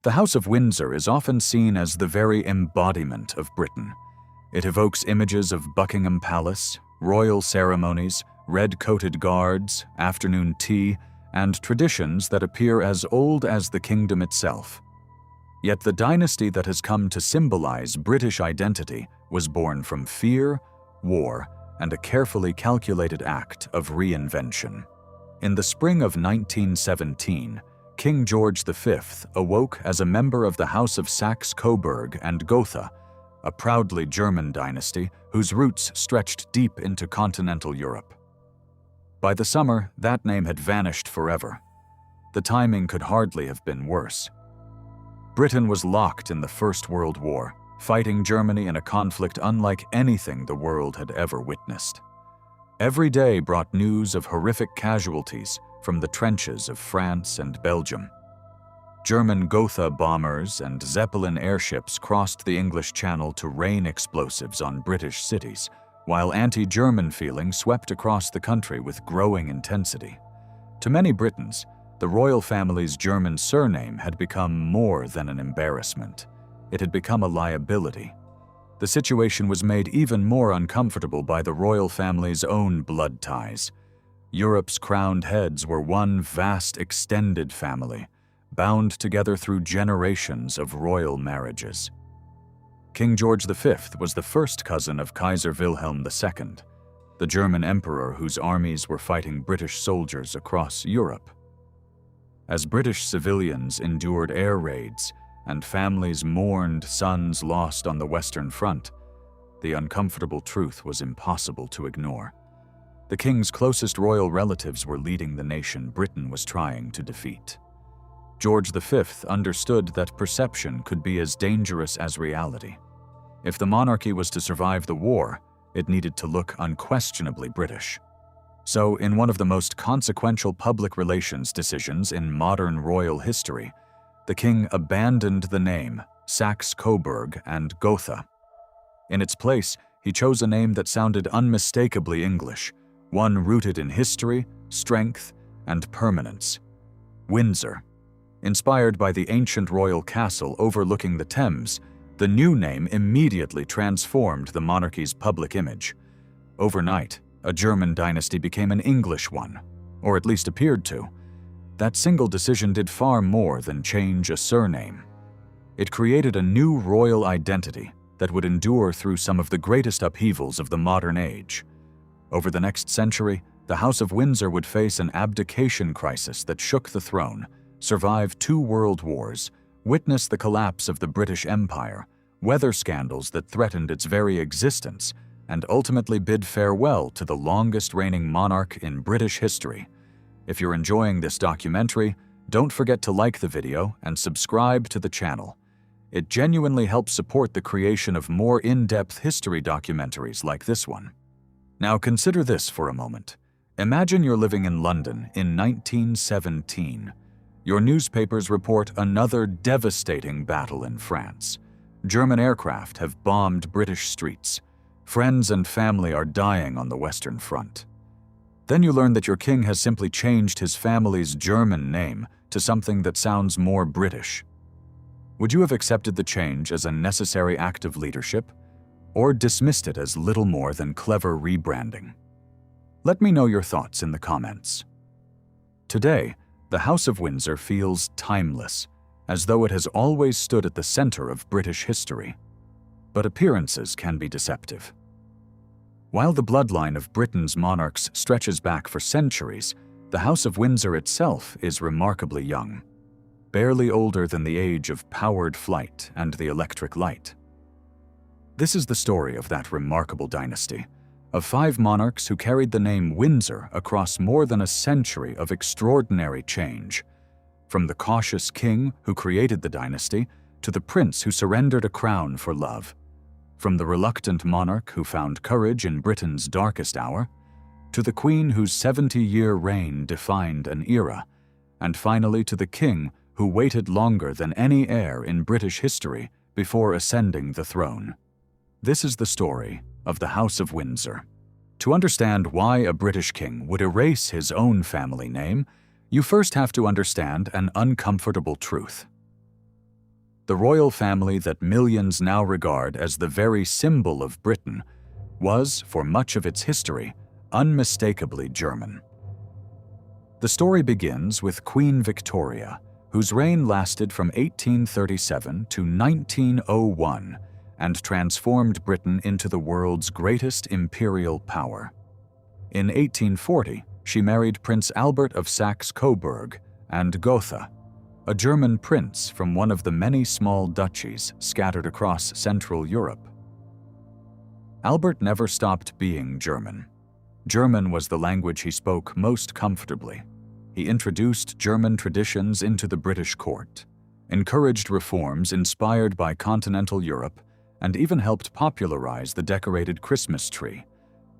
The House of Windsor is often seen as the very embodiment of Britain. It evokes images of Buckingham Palace, royal ceremonies, red-coated guards, afternoon tea, and traditions that appear as old as the kingdom itself. Yet the dynasty that has come to symbolize British identity was born from fear, war, and a carefully calculated act of reinvention. In the spring of 1917, King George V awoke as a member of the House of Saxe-Coburg and Gotha, a proudly German dynasty whose roots stretched deep into continental Europe. By the summer, that name had vanished forever. The timing could hardly have been worse. Britain was locked in the First World War, fighting Germany in a conflict unlike anything the world had ever witnessed. Every day brought news of horrific casualties from the trenches of France and Belgium. German Gotha bombers and Zeppelin airships crossed the English Channel to rain explosives on British cities, while anti-German feeling swept across the country with growing intensity. To many Britons, the royal family's German surname had become more than an embarrassment. It had become a liability. The situation was made even more uncomfortable by the royal family's own blood ties. Europe's crowned heads were one vast extended family, bound together through generations of royal marriages. King George V was the first cousin of Kaiser Wilhelm II, the German emperor whose armies were fighting British soldiers across Europe. As British civilians endured air raids and families mourned sons lost on the Western Front, the uncomfortable truth was impossible to ignore. The king's closest royal relatives were leading the nation Britain was trying to defeat. George V understood that perception could be as dangerous as reality. If the monarchy was to survive the war, it needed to look unquestionably British. So, in one of the most consequential public relations decisions in modern royal history, the king abandoned the name Saxe-Coburg and Gotha. In its place, he chose a name that sounded unmistakably English, one rooted in history, strength, and permanence: Windsor. Inspired by the ancient royal castle overlooking the Thames, the new name immediately transformed the monarchy's public image. Overnight, a German dynasty became an English one, or at least appeared to. That single decision did far more than change a surname. It created a new royal identity that would endure through some of the greatest upheavals of the modern age. Over the next century, the House of Windsor would face an abdication crisis that shook the throne, survive 2 world wars, witness the collapse of the British Empire, weather scandals that threatened its very existence, and ultimately bid farewell to the longest reigning monarch in British history. If you're enjoying this documentary, don't forget to like the video and subscribe to the channel. It genuinely helps support the creation of more in-depth history documentaries like this one. Now consider this for a moment. Imagine you're living in London in 1917. Your newspapers report another devastating battle in France. German aircraft have bombed British streets. Friends and family are dying on the Western Front. Then you learn that your king has simply changed his family's German name to something that sounds more British. Would you have accepted the change as a necessary act of leadership, or dismissed it as little more than clever rebranding? Let me know your thoughts in the comments. Today, the House of Windsor feels timeless, as though it has always stood at the center of British history. But appearances can be deceptive. While the bloodline of Britain's monarchs stretches back for centuries, the House of Windsor itself is remarkably young, barely older than the age of powered flight and the electric light. This is the story of that remarkable dynasty, of 5 monarchs who carried the name Windsor across more than a century of extraordinary change. From the cautious king who created the dynasty to the prince who surrendered a crown for love. From the reluctant monarch who found courage in Britain's darkest hour, to the queen whose 70-year reign defined an era, and finally to the king who waited longer than any heir in British history before ascending the throne. This is the story of the House of Windsor. To understand why a British king would erase his own family name, you first have to understand an uncomfortable truth. The royal family that millions now regard as the very symbol of Britain was, for much of its history, unmistakably German. The story begins with Queen Victoria, whose reign lasted from 1837 to 1901 and transformed Britain into the world's greatest imperial power. In 1840, she married Prince Albert of Saxe-Coburg and Gotha, a German prince from one of the many small duchies scattered across Central Europe. Albert never stopped being German. German was the language he spoke most comfortably. He introduced German traditions into the British court, encouraged reforms inspired by continental Europe, and even helped popularize the decorated Christmas tree,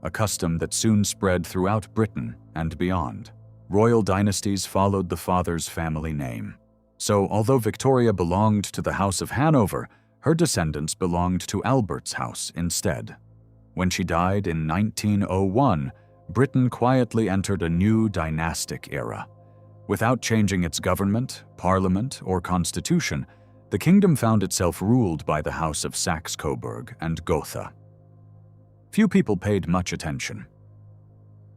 a custom that soon spread throughout Britain and beyond. Royal dynasties followed the father's family name. So, although Victoria belonged to the House of Hanover, her descendants belonged to Albert's house instead. When she died in 1901, Britain quietly entered a new dynastic era. Without changing its government, parliament, or constitution, the kingdom found itself ruled by the House of Saxe-Coburg and Gotha. Few people paid much attention.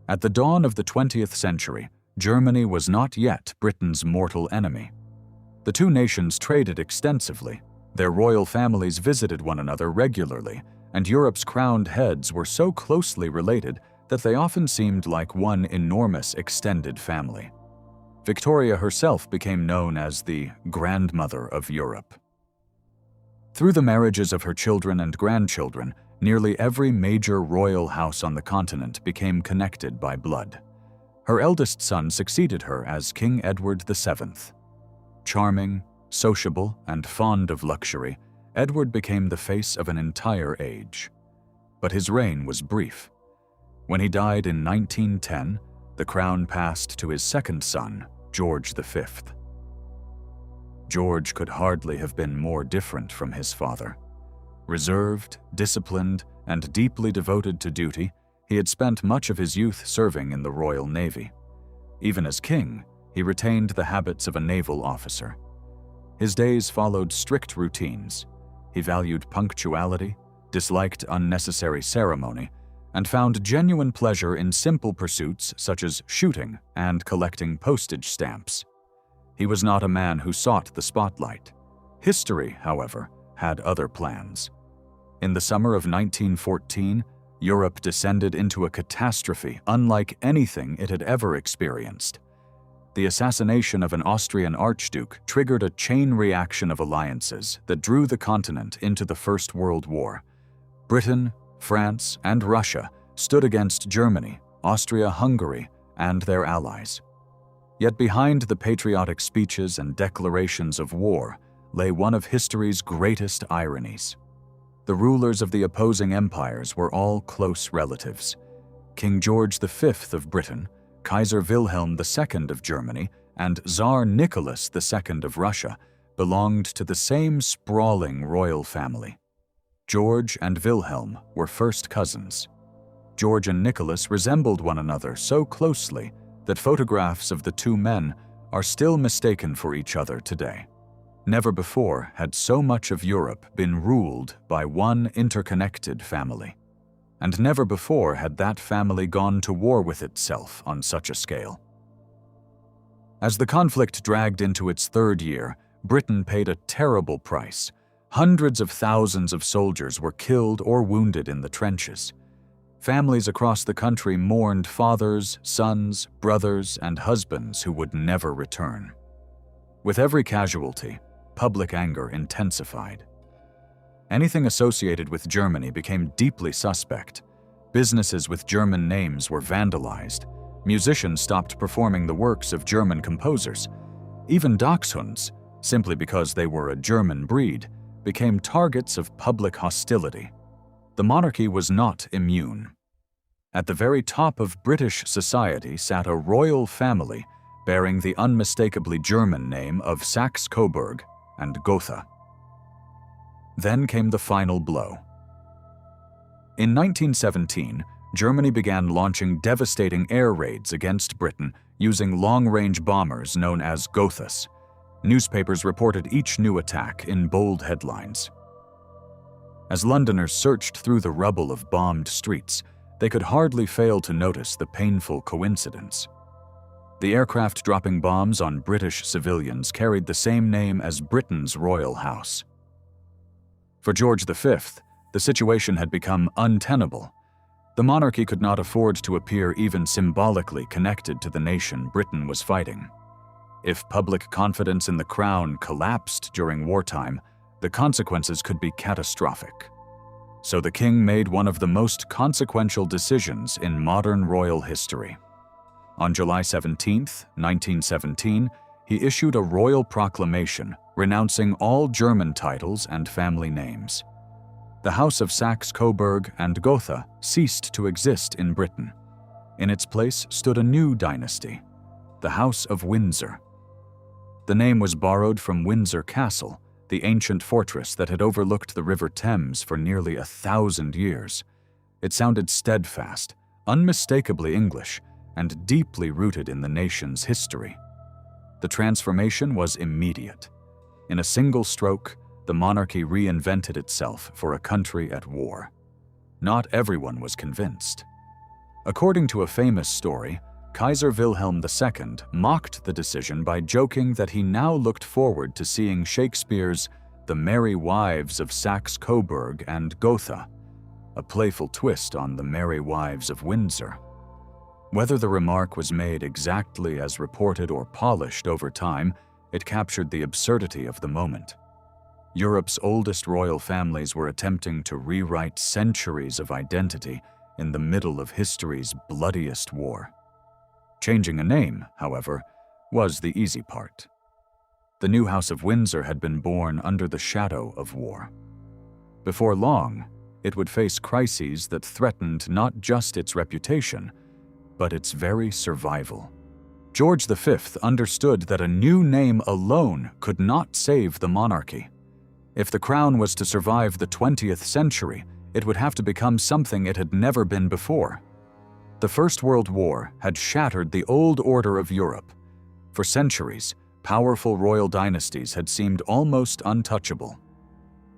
At the dawn of the 20th century, Germany was not yet Britain's mortal enemy. The two nations traded extensively, their royal families visited one another regularly, and Europe's crowned heads were so closely related that they often seemed like one enormous extended family. Victoria herself became known as the grandmother of Europe. Through the marriages of her children and grandchildren, nearly every major royal house on the continent became connected by blood. Her eldest son succeeded her as King Edward VII. Charming, sociable, and fond of luxury, Edward became the face of an entire age. But his reign was brief. When he died in 1910, the crown passed to his second son, George V. George could hardly have been more different from his father. Reserved, disciplined, and deeply devoted to duty, he had spent much of his youth serving in the Royal Navy. Even as king, he retained the habits of a naval officer. His days followed strict routines. He valued punctuality, disliked unnecessary ceremony, and found genuine pleasure in simple pursuits such as shooting and collecting postage stamps. He was not a man who sought the spotlight. History, however, had other plans. In the summer of 1914, Europe descended into a catastrophe unlike anything it had ever experienced. The assassination of an Austrian archduke triggered a chain reaction of alliances that drew the continent into the First World War. Britain, France, and Russia stood against Germany, Austria-Hungary, and their allies. Yet behind the patriotic speeches and declarations of war lay one of history's greatest ironies. The rulers of the opposing empires were all close relatives. King George V of Britain, Kaiser Wilhelm II of Germany, and Tsar Nicholas II of Russia belonged to the same sprawling royal family. George and Wilhelm were first cousins. George and Nicholas resembled one another so closely that photographs of the two men are still mistaken for each other today. Never before had so much of Europe been ruled by one interconnected family. And never before had that family gone to war with itself on such a scale. As the conflict dragged into its third year, Britain paid a terrible price. Hundreds of thousands of soldiers were killed or wounded in the trenches. Families across the country mourned fathers, sons, brothers, and husbands who would never return. With every casualty, public anger intensified. Anything associated with Germany became deeply suspect. Businesses with German names were vandalized. Musicians stopped performing the works of German composers. Even dachshunds, simply because they were a German breed, became targets of public hostility. The monarchy was not immune. At the very top of British society sat a royal family bearing the unmistakably German name of Saxe-Coburg and Gotha. Then came the final blow. In 1917, Germany began launching devastating air raids against Britain using long-range bombers known as Gothas. Newspapers reported each new attack in bold headlines. As Londoners searched through the rubble of bombed streets, they could hardly fail to notice the painful coincidence. The aircraft dropping bombs on British civilians carried the same name as Britain's royal house. For George V, the situation had become untenable. The monarchy could not afford to appear even symbolically connected to the nation Britain was fighting. If public confidence in the crown collapsed during wartime, the consequences could be catastrophic. So the king made one of the most consequential decisions in modern royal history. On July 17, 1917, he issued a royal proclamation renouncing all German titles and family names. The House of Saxe-Coburg and Gotha ceased to exist in Britain. In its place stood a new dynasty, the House of Windsor. The name was borrowed from Windsor Castle, the ancient fortress that had overlooked the River Thames for nearly 1,000 years. It sounded steadfast, unmistakably English, and deeply rooted in the nation's history. The transformation was immediate. In a single stroke, the monarchy reinvented itself for a country at war. Not everyone was convinced. According to a famous story, Kaiser Wilhelm II mocked the decision by joking that he now looked forward to seeing Shakespeare's The Merry Wives of Saxe-Coburg and Gotha, a playful twist on The Merry Wives of Windsor. Whether the remark was made exactly as reported or polished over time, it captured the absurdity of the moment. Europe's oldest royal families were attempting to rewrite centuries of identity in the middle of history's bloodiest war. Changing a name, however, was the easy part. The new House of Windsor had been born under the shadow of war. Before long, it would face crises that threatened not just its reputation, but its very survival. George V understood that a new name alone could not save the monarchy. If the crown was to survive the 20th century, it would have to become something it had never been before. The First World War had shattered the old order of Europe. For centuries, powerful royal dynasties had seemed almost untouchable.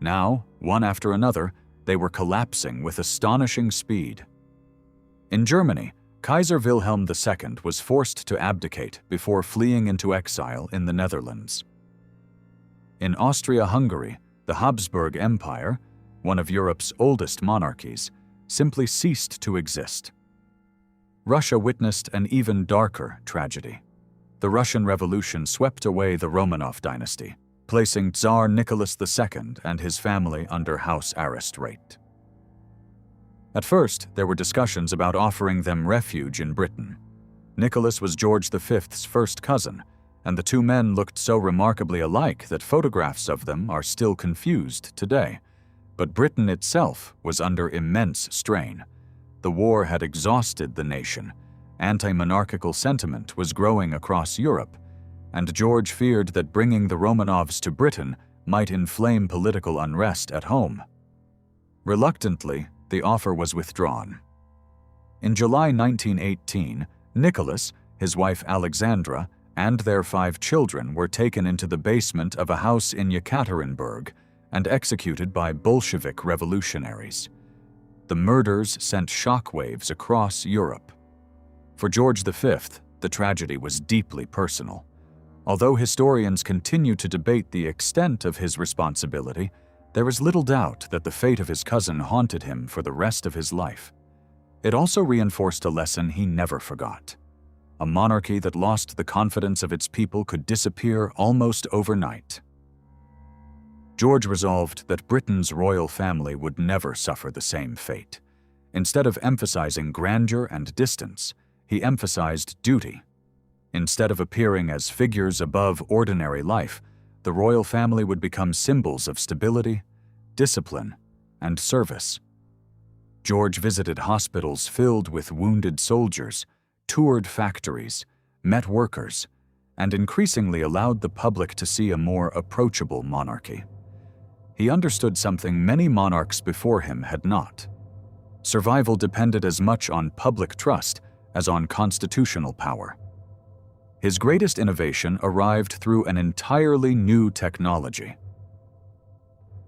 Now, one after another, they were collapsing with astonishing speed. In Germany, Kaiser Wilhelm II was forced to abdicate before fleeing into exile in the Netherlands. In Austria-Hungary, the Habsburg Empire, one of Europe's oldest monarchies, simply ceased to exist. Russia witnessed an even darker tragedy. The Russian Revolution swept away the Romanov dynasty, placing Tsar Nicholas II and his family under house arrest rate. At first, there were discussions about offering them refuge in Britain. Nicholas was George V's first cousin, and the two men looked so remarkably alike that photographs of them are still confused today. But Britain itself was under immense strain. The war had exhausted the nation. Anti-monarchical sentiment was growing across Europe, and George feared that bringing the Romanovs to Britain might inflame political unrest at home. Reluctantly, the offer was withdrawn. In July 1918, Nicholas, his wife Alexandra, and their 5 children were taken into the basement of a house in Yekaterinburg and executed by Bolshevik revolutionaries. The murders sent shockwaves across Europe. For George V, the tragedy was deeply personal. Although historians continue to debate the extent of his responsibility, there is little doubt that the fate of his cousin haunted him for the rest of his life. It also reinforced a lesson he never forgot. A monarchy that lost the confidence of its people could disappear almost overnight. George resolved that Britain's royal family would never suffer the same fate. Instead of emphasizing grandeur and distance, he emphasized duty. Instead of appearing as figures above ordinary life, the royal family would become symbols of stability, discipline, and service. George visited hospitals filled with wounded soldiers, toured factories, met workers, and increasingly allowed the public to see a more approachable monarchy. He understood something many monarchs before him had not. Survival depended as much on public trust as on constitutional power. His greatest innovation arrived through an entirely new technology.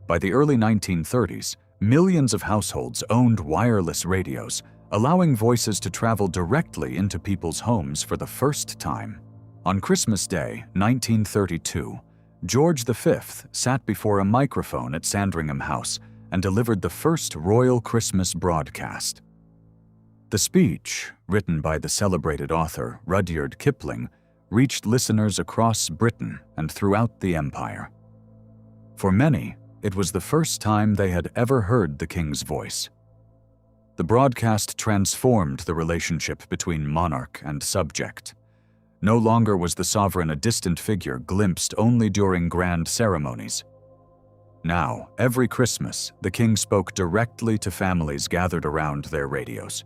By the early 1930s, millions of households owned wireless radios, allowing voices to travel directly into people's homes for the first time. On Christmas Day, 1932, George V sat before a microphone at Sandringham House and delivered the first royal Christmas broadcast. The speech, written by the celebrated author Rudyard Kipling, reached listeners across Britain and throughout the empire. For many, it was the first time they had ever heard the king's voice. The broadcast transformed the relationship between monarch and subject. No longer was the sovereign a distant figure glimpsed only during grand ceremonies. Now, every Christmas, the king spoke directly to families gathered around their radios.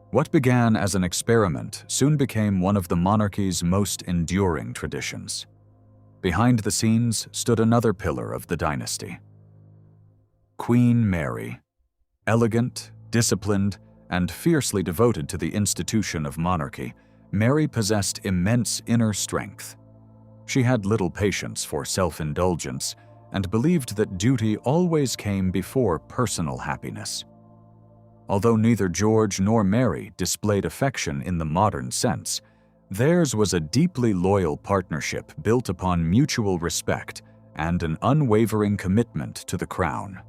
What began as an experiment soon became one of the monarchy's most enduring traditions. Behind the scenes stood another pillar of the dynasty. Queen Mary. Elegant, disciplined, and fiercely devoted to the institution of monarchy, Mary possessed immense inner strength. She had little patience for self-indulgence and believed that duty always came before personal happiness. Although neither George nor Mary displayed affection in the modern sense, theirs was a deeply loyal partnership built upon mutual respect and an unwavering commitment to the crown.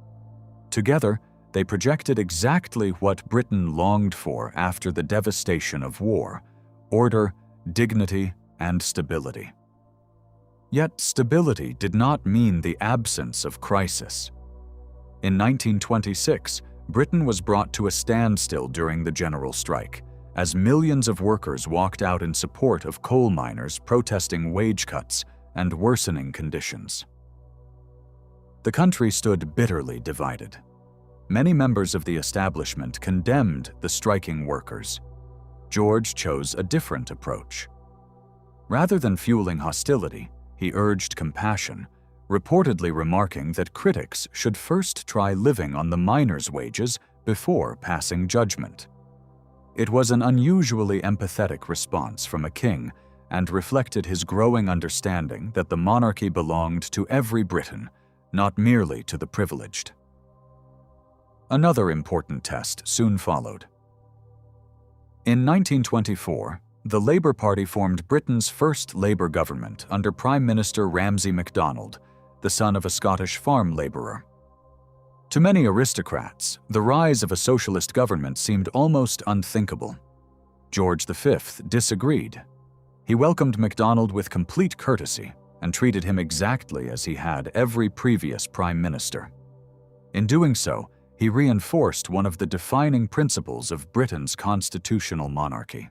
Together, they projected exactly what Britain longed for after the devastation of war: order, dignity, and stability. Yet stability did not mean the absence of crisis. In 1926, Britain was brought to a standstill during the general strike, as millions of workers walked out in support of coal miners protesting wage cuts and worsening conditions. The country stood bitterly divided. Many members of the establishment condemned the striking workers. George chose a different approach. Rather than fueling hostility, he urged compassion, reportedly remarking that critics should first try living on the miners' wages before passing judgment. It was an unusually empathetic response from a king and reflected his growing understanding that the monarchy belonged to every Briton, not merely to the privileged. Another important test soon followed. In 1924, the Labour Party formed Britain's first Labour government under Prime Minister Ramsay MacDonald, the son of a Scottish farm labourer. To many aristocrats, the rise of a socialist government seemed almost unthinkable. George V disagreed. He welcomed MacDonald with complete courtesy and treated him exactly as he had every previous prime minister. In doing so, he reinforced one of the defining principles of Britain's constitutional monarchy.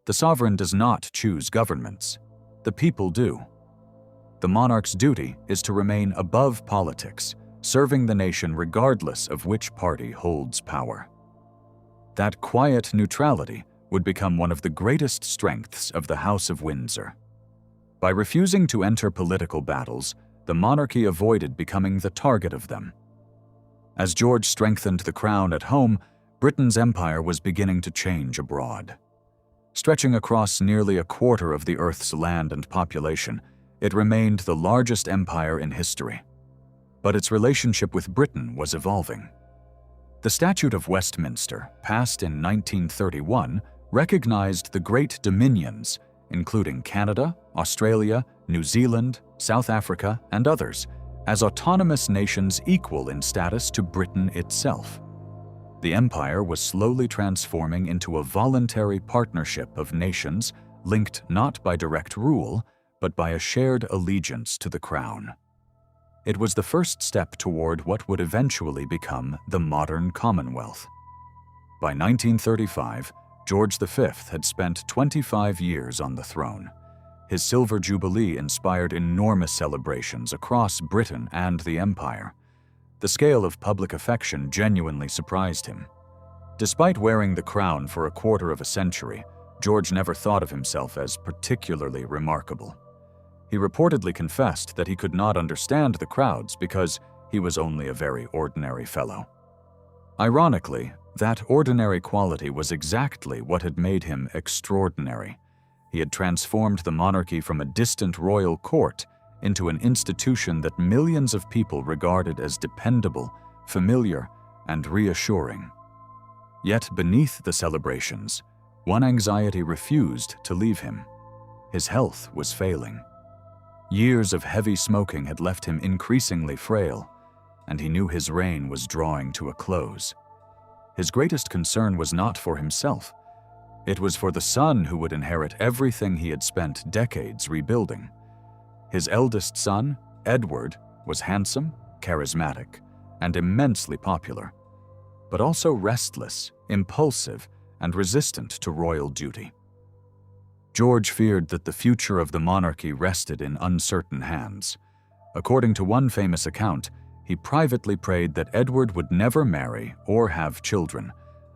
The sovereign does not choose governments. The people do. The monarch's duty is to remain above politics, serving the nation regardless of which party holds power. That quiet neutrality would become one of the greatest strengths of the House of Windsor. By refusing to enter political battles, the monarchy avoided becoming the target of them. As George strengthened the crown at home, Britain's empire was beginning to change abroad. Stretching across nearly a quarter of the Earth's land and population, it remained the largest empire in history. But its relationship with Britain was evolving. The Statute of Westminster, passed in 1931, recognized the Great Dominions, including Canada, Australia, New Zealand, South Africa, and others, as autonomous nations equal in status to Britain itself. The empire was slowly transforming into a voluntary partnership of nations linked not by direct rule, but by a shared allegiance to the crown. It was the first step toward what would eventually become the modern Commonwealth. By 1935, George V had spent 25 years on the throne. His Silver Jubilee inspired enormous celebrations across Britain and the Empire. The scale of public affection genuinely surprised him. Despite wearing the crown for a quarter of a century, George never thought of himself as particularly remarkable. He reportedly confessed that he could not understand the crowds because he was only a very ordinary fellow. Ironically, that ordinary quality was exactly what had made him extraordinary, He had transformed the monarchy from a distant royal court into an institution that millions of people regarded as dependable, familiar, and reassuring. Yet beneath the celebrations, one anxiety refused to leave him. His health was failing. Years of heavy smoking had left him increasingly frail, and he knew his reign was drawing to a close. His greatest concern was not for himself. It was for the son who would inherit everything he had spent decades rebuilding. His eldest son, Edward, was handsome, charismatic, and immensely popular, but also restless, impulsive, and resistant to royal duty. George feared that the future of the monarchy rested in uncertain hands. According to one famous account, he privately prayed that Edward would never marry or have children,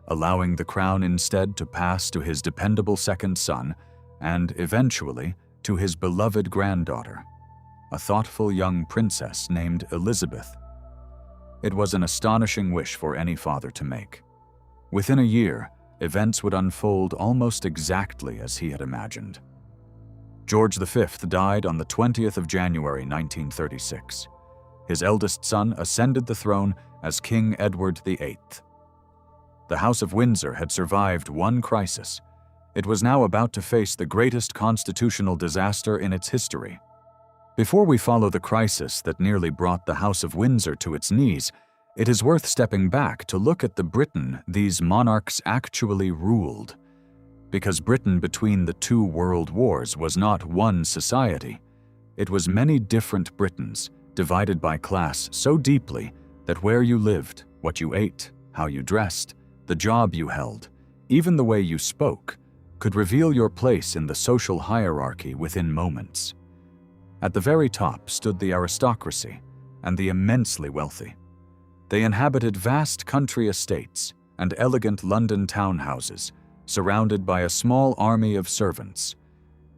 allowing the crown instead to pass to his dependable second son and, eventually, to his beloved granddaughter, a thoughtful young princess named Elizabeth. It was an astonishing wish for any father to make. Within a year, events would unfold almost exactly as he had imagined. George V died on the 20th of January 1936. His eldest son ascended the throne as King Edward VIII. The House of Windsor had survived one crisis. It was now about to face the greatest constitutional disaster in its history. Before we follow the crisis that nearly brought the House of Windsor to its knees, it is worth stepping back to look at the Britain these monarchs actually ruled. Because Britain between the two world wars was not one society. It was many different Britons, divided by class so deeply that where you lived, what you ate, how you dressed, the job you held, even the way you spoke, could reveal your place in the social hierarchy within moments. At the very top stood the aristocracy and the immensely wealthy. They inhabited vast country estates and elegant London townhouses, surrounded by a small army of servants.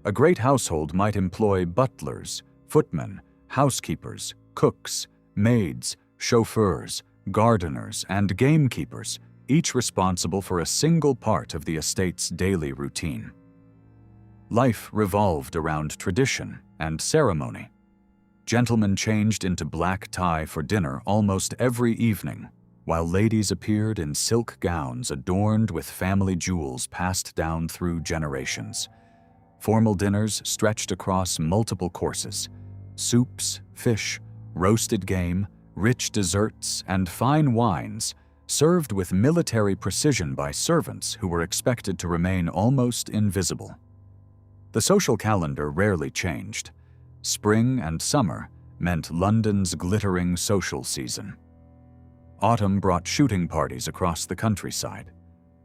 A great household might employ butlers, footmen, housekeepers, cooks, maids, chauffeurs, gardeners, and gamekeepers, each responsible for a single part of the estate's daily routine. Life revolved around tradition and ceremony. Gentlemen changed into black tie for dinner almost every evening, while ladies appeared in silk gowns adorned with family jewels passed down through generations. Formal dinners stretched across multiple courses: soups, fish, roasted game, rich desserts, and fine wines, served with military precision by servants who were expected to remain almost invisible. The social calendar rarely changed. Spring and summer meant London's glittering social season. Autumn brought shooting parties across the countryside.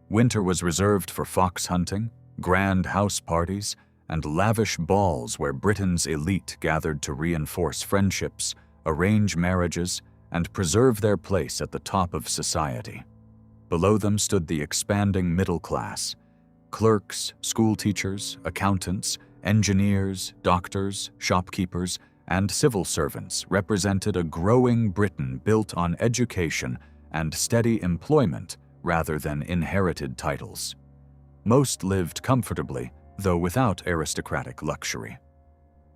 Winter was reserved for fox hunting, grand house parties, and lavish balls where Britain's elite gathered to reinforce friendships, arrange marriages, and preserve their place at the top of society. Below them stood the expanding middle class. Clerks, schoolteachers, accountants, engineers, doctors, shopkeepers, and civil servants represented a growing Britain built on education and steady employment rather than inherited titles. Most lived comfortably, though without aristocratic luxury.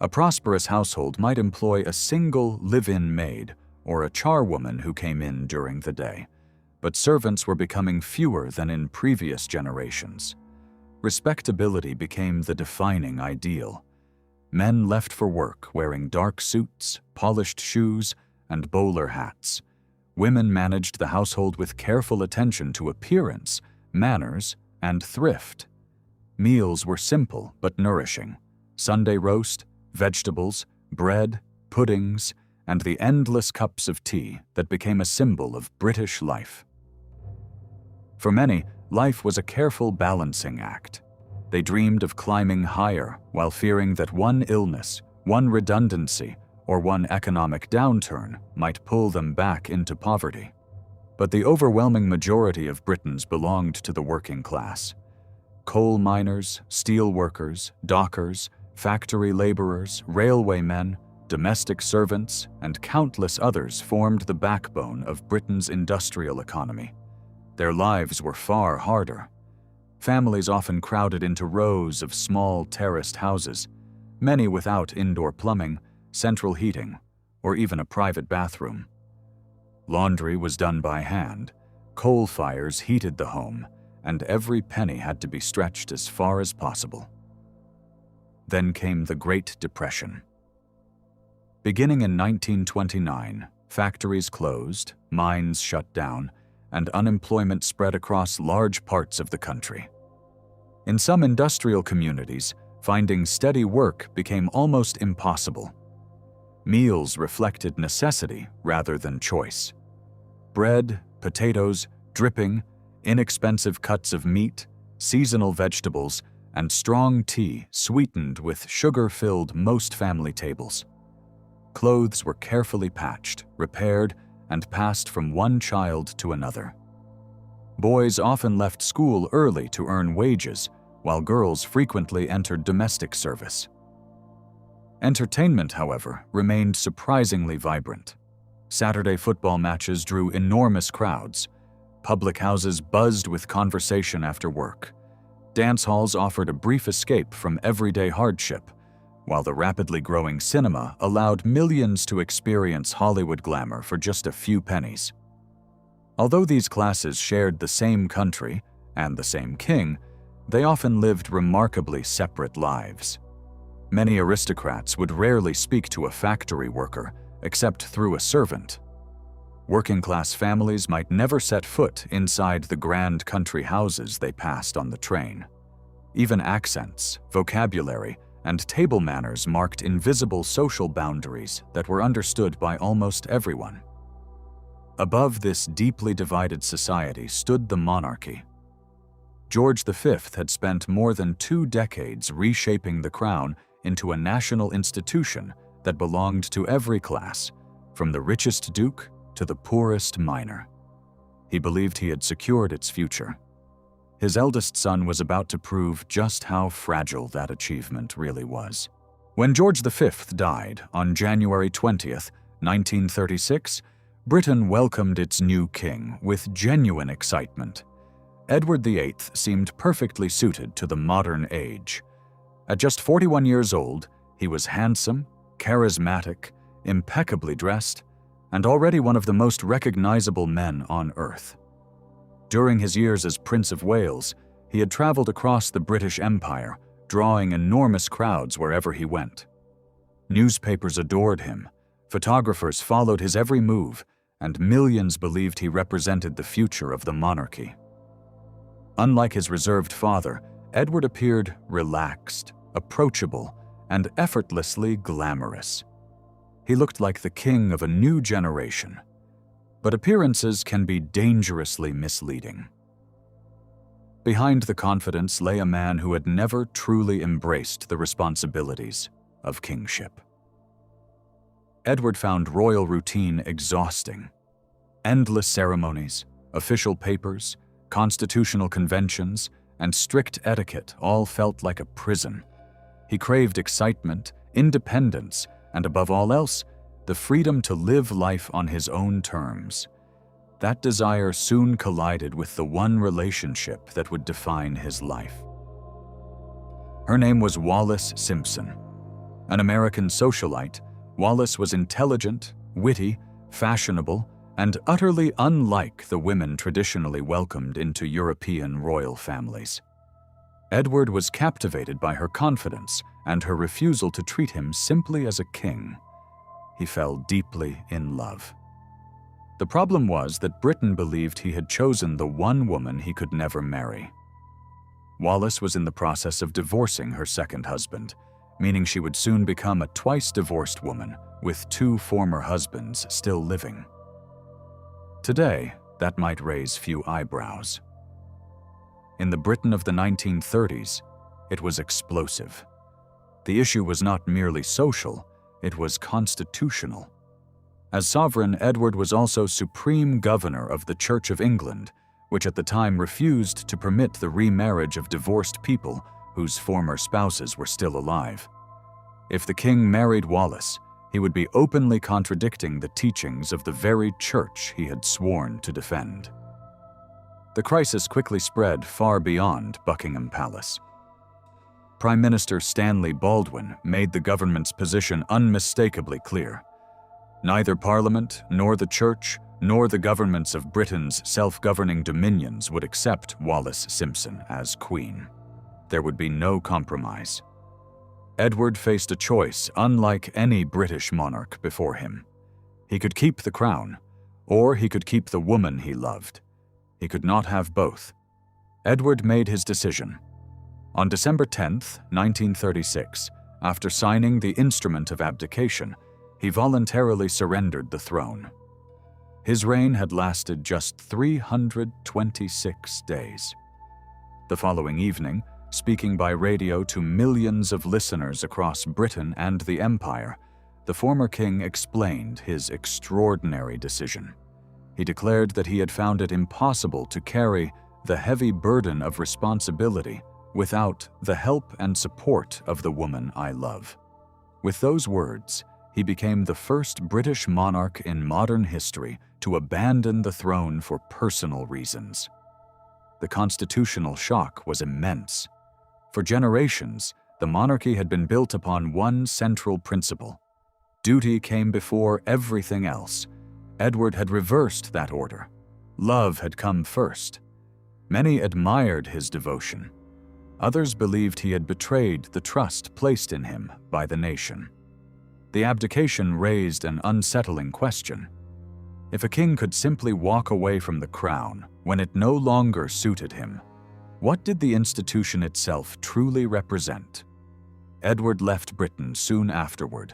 A prosperous household might employ a single live-in maid or a charwoman who came in during the day, but servants were becoming fewer than in previous generations. Respectability became the defining ideal. Men left for work wearing dark suits, polished shoes, and bowler hats. Women managed the household with careful attention to appearance, manners, and thrift. Meals were simple but nourishing: Sunday roast, vegetables, bread, puddings, and the endless cups of tea that became a symbol of British life. For many, life was a careful balancing act. They dreamed of climbing higher while fearing that one illness, one redundancy, or one economic downturn might pull them back into poverty. But the overwhelming majority of Britons belonged to the working class. Coal miners, steel workers, dockers, factory laborers, railwaymen, domestic servants, and countless others formed the backbone of Britain's industrial economy. Their lives were far harder. Families often crowded into rows of small terraced houses, many without indoor plumbing, central heating, or even a private bathroom. Laundry was done by hand, coal fires heated the home, and every penny had to be stretched as far as possible. Then came the Great Depression. Beginning in 1929, factories closed, mines shut down, and unemployment spread across large parts of the country. In some industrial communities, finding steady work became almost impossible. Meals reflected necessity rather than choice. Bread, potatoes, dripping, inexpensive cuts of meat, seasonal vegetables, and strong tea sweetened with sugar filled most family tables. Clothes were carefully patched, repaired, and passed from one child to another. Boys often left school early to earn wages, while girls frequently entered domestic service. Entertainment, however, remained surprisingly vibrant. Saturday football matches drew enormous crowds. Public houses buzzed with conversation after work. Dance halls offered a brief escape from everyday hardship, while the rapidly growing cinema allowed millions to experience Hollywood glamour for just a few pennies. Although these classes shared the same country and the same king, they often lived remarkably separate lives. Many aristocrats would rarely speak to a factory worker except through a servant. Working-class families might never set foot inside the grand country houses they passed on the train. Even accents, vocabulary, and table manners marked invisible social boundaries that were understood by almost everyone. Above this deeply divided society stood the monarchy. George V had spent more than 2 decades reshaping the crown into a national institution that belonged to every class, from the richest duke to the poorest miner. He believed he had secured its future. His eldest son was about to prove just how fragile that achievement really was. When George V died on January 20th, 1936, Britain welcomed its new king with genuine excitement. Edward VIII seemed perfectly suited to the modern age. At just 41 years old, he was handsome, charismatic, impeccably dressed, and already one of the most recognizable men on earth. During his years as Prince of Wales, he had traveled across the British Empire, drawing enormous crowds wherever he went. Newspapers adored him, photographers followed his every move, and millions believed he represented the future of the monarchy. Unlike his reserved father, Edward appeared relaxed, approachable, and effortlessly glamorous. He looked like the king of a new generation. But appearances can be dangerously misleading. Behind the confidence lay a man who had never truly embraced the responsibilities of kingship. Edward found royal routine exhausting. Endless ceremonies, official papers, constitutional conventions, and strict etiquette all felt like a prison. He craved excitement, independence, and above all else, the freedom to live life on his own terms. That desire soon collided with the one relationship that would define his life. Her name was Wallis Simpson. An American socialite, Wallis was intelligent, witty, fashionable, and utterly unlike the women traditionally welcomed into European royal families. Edward was captivated by her confidence and her refusal to treat him simply as a king. He fell deeply in love. The problem was that Britain believed he had chosen the one woman he could never marry. Wallis was in the process of divorcing her second husband, meaning she would soon become a twice-divorced woman with 2 former husbands still living. Today, that might raise few eyebrows. In the Britain of the 1930s, it was explosive. The issue was not merely social, it was constitutional. As sovereign, Edward was also supreme governor of the Church of England, which at the time refused to permit the remarriage of divorced people whose former spouses were still alive. If the king married Wallis, he would be openly contradicting the teachings of the very church he had sworn to defend. The crisis quickly spread far beyond Buckingham Palace. Prime Minister Stanley Baldwin made the government's position unmistakably clear. Neither Parliament, nor the Church, nor the governments of Britain's self-governing dominions would accept Wallis Simpson as Queen. There would be no compromise. Edward faced a choice unlike any British monarch before him. He could keep the crown, or he could keep the woman he loved. He could not have both. Edward made his decision. On December 10, 1936, after signing the instrument of abdication, he voluntarily surrendered the throne. His reign had lasted just 326 days. The following evening, speaking by radio to millions of listeners across Britain and the Empire, the former king explained his extraordinary decision. He declared that he had found it impossible to carry the heavy burden of responsibility without the help and support of the woman I love. With those words, he became the first British monarch in modern history to abandon the throne for personal reasons. The constitutional shock was immense. For generations, the monarchy had been built upon one central principle. Duty came before everything else. Edward had reversed that order. Love had come first. Many admired his devotion. Others believed he had betrayed the trust placed in him by the nation. The abdication raised an unsettling question. If a king could simply walk away from the crown when it no longer suited him, what did the institution itself truly represent? Edward left Britain soon afterward.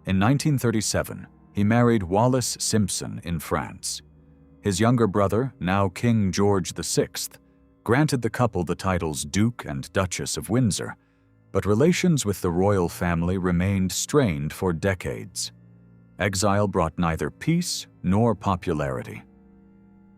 In 1937, he married Wallis Simpson in France. His younger brother, now King George VI, granted the couple the titles Duke and Duchess of Windsor, but relations with the royal family remained strained for decades. Exile brought neither peace nor popularity.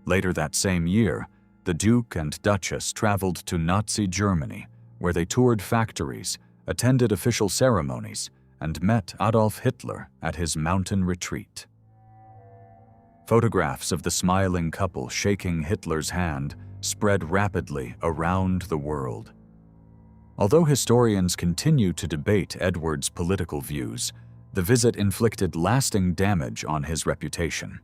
Later that same year, the Duke and Duchess traveled to Nazi Germany, where they toured factories, attended official ceremonies, and met Adolf Hitler at his mountain retreat. Photographs of the smiling couple shaking Hitler's hand spread rapidly around the world. Although historians continue to debate Edward's political views, the visit inflicted lasting damage on his reputation.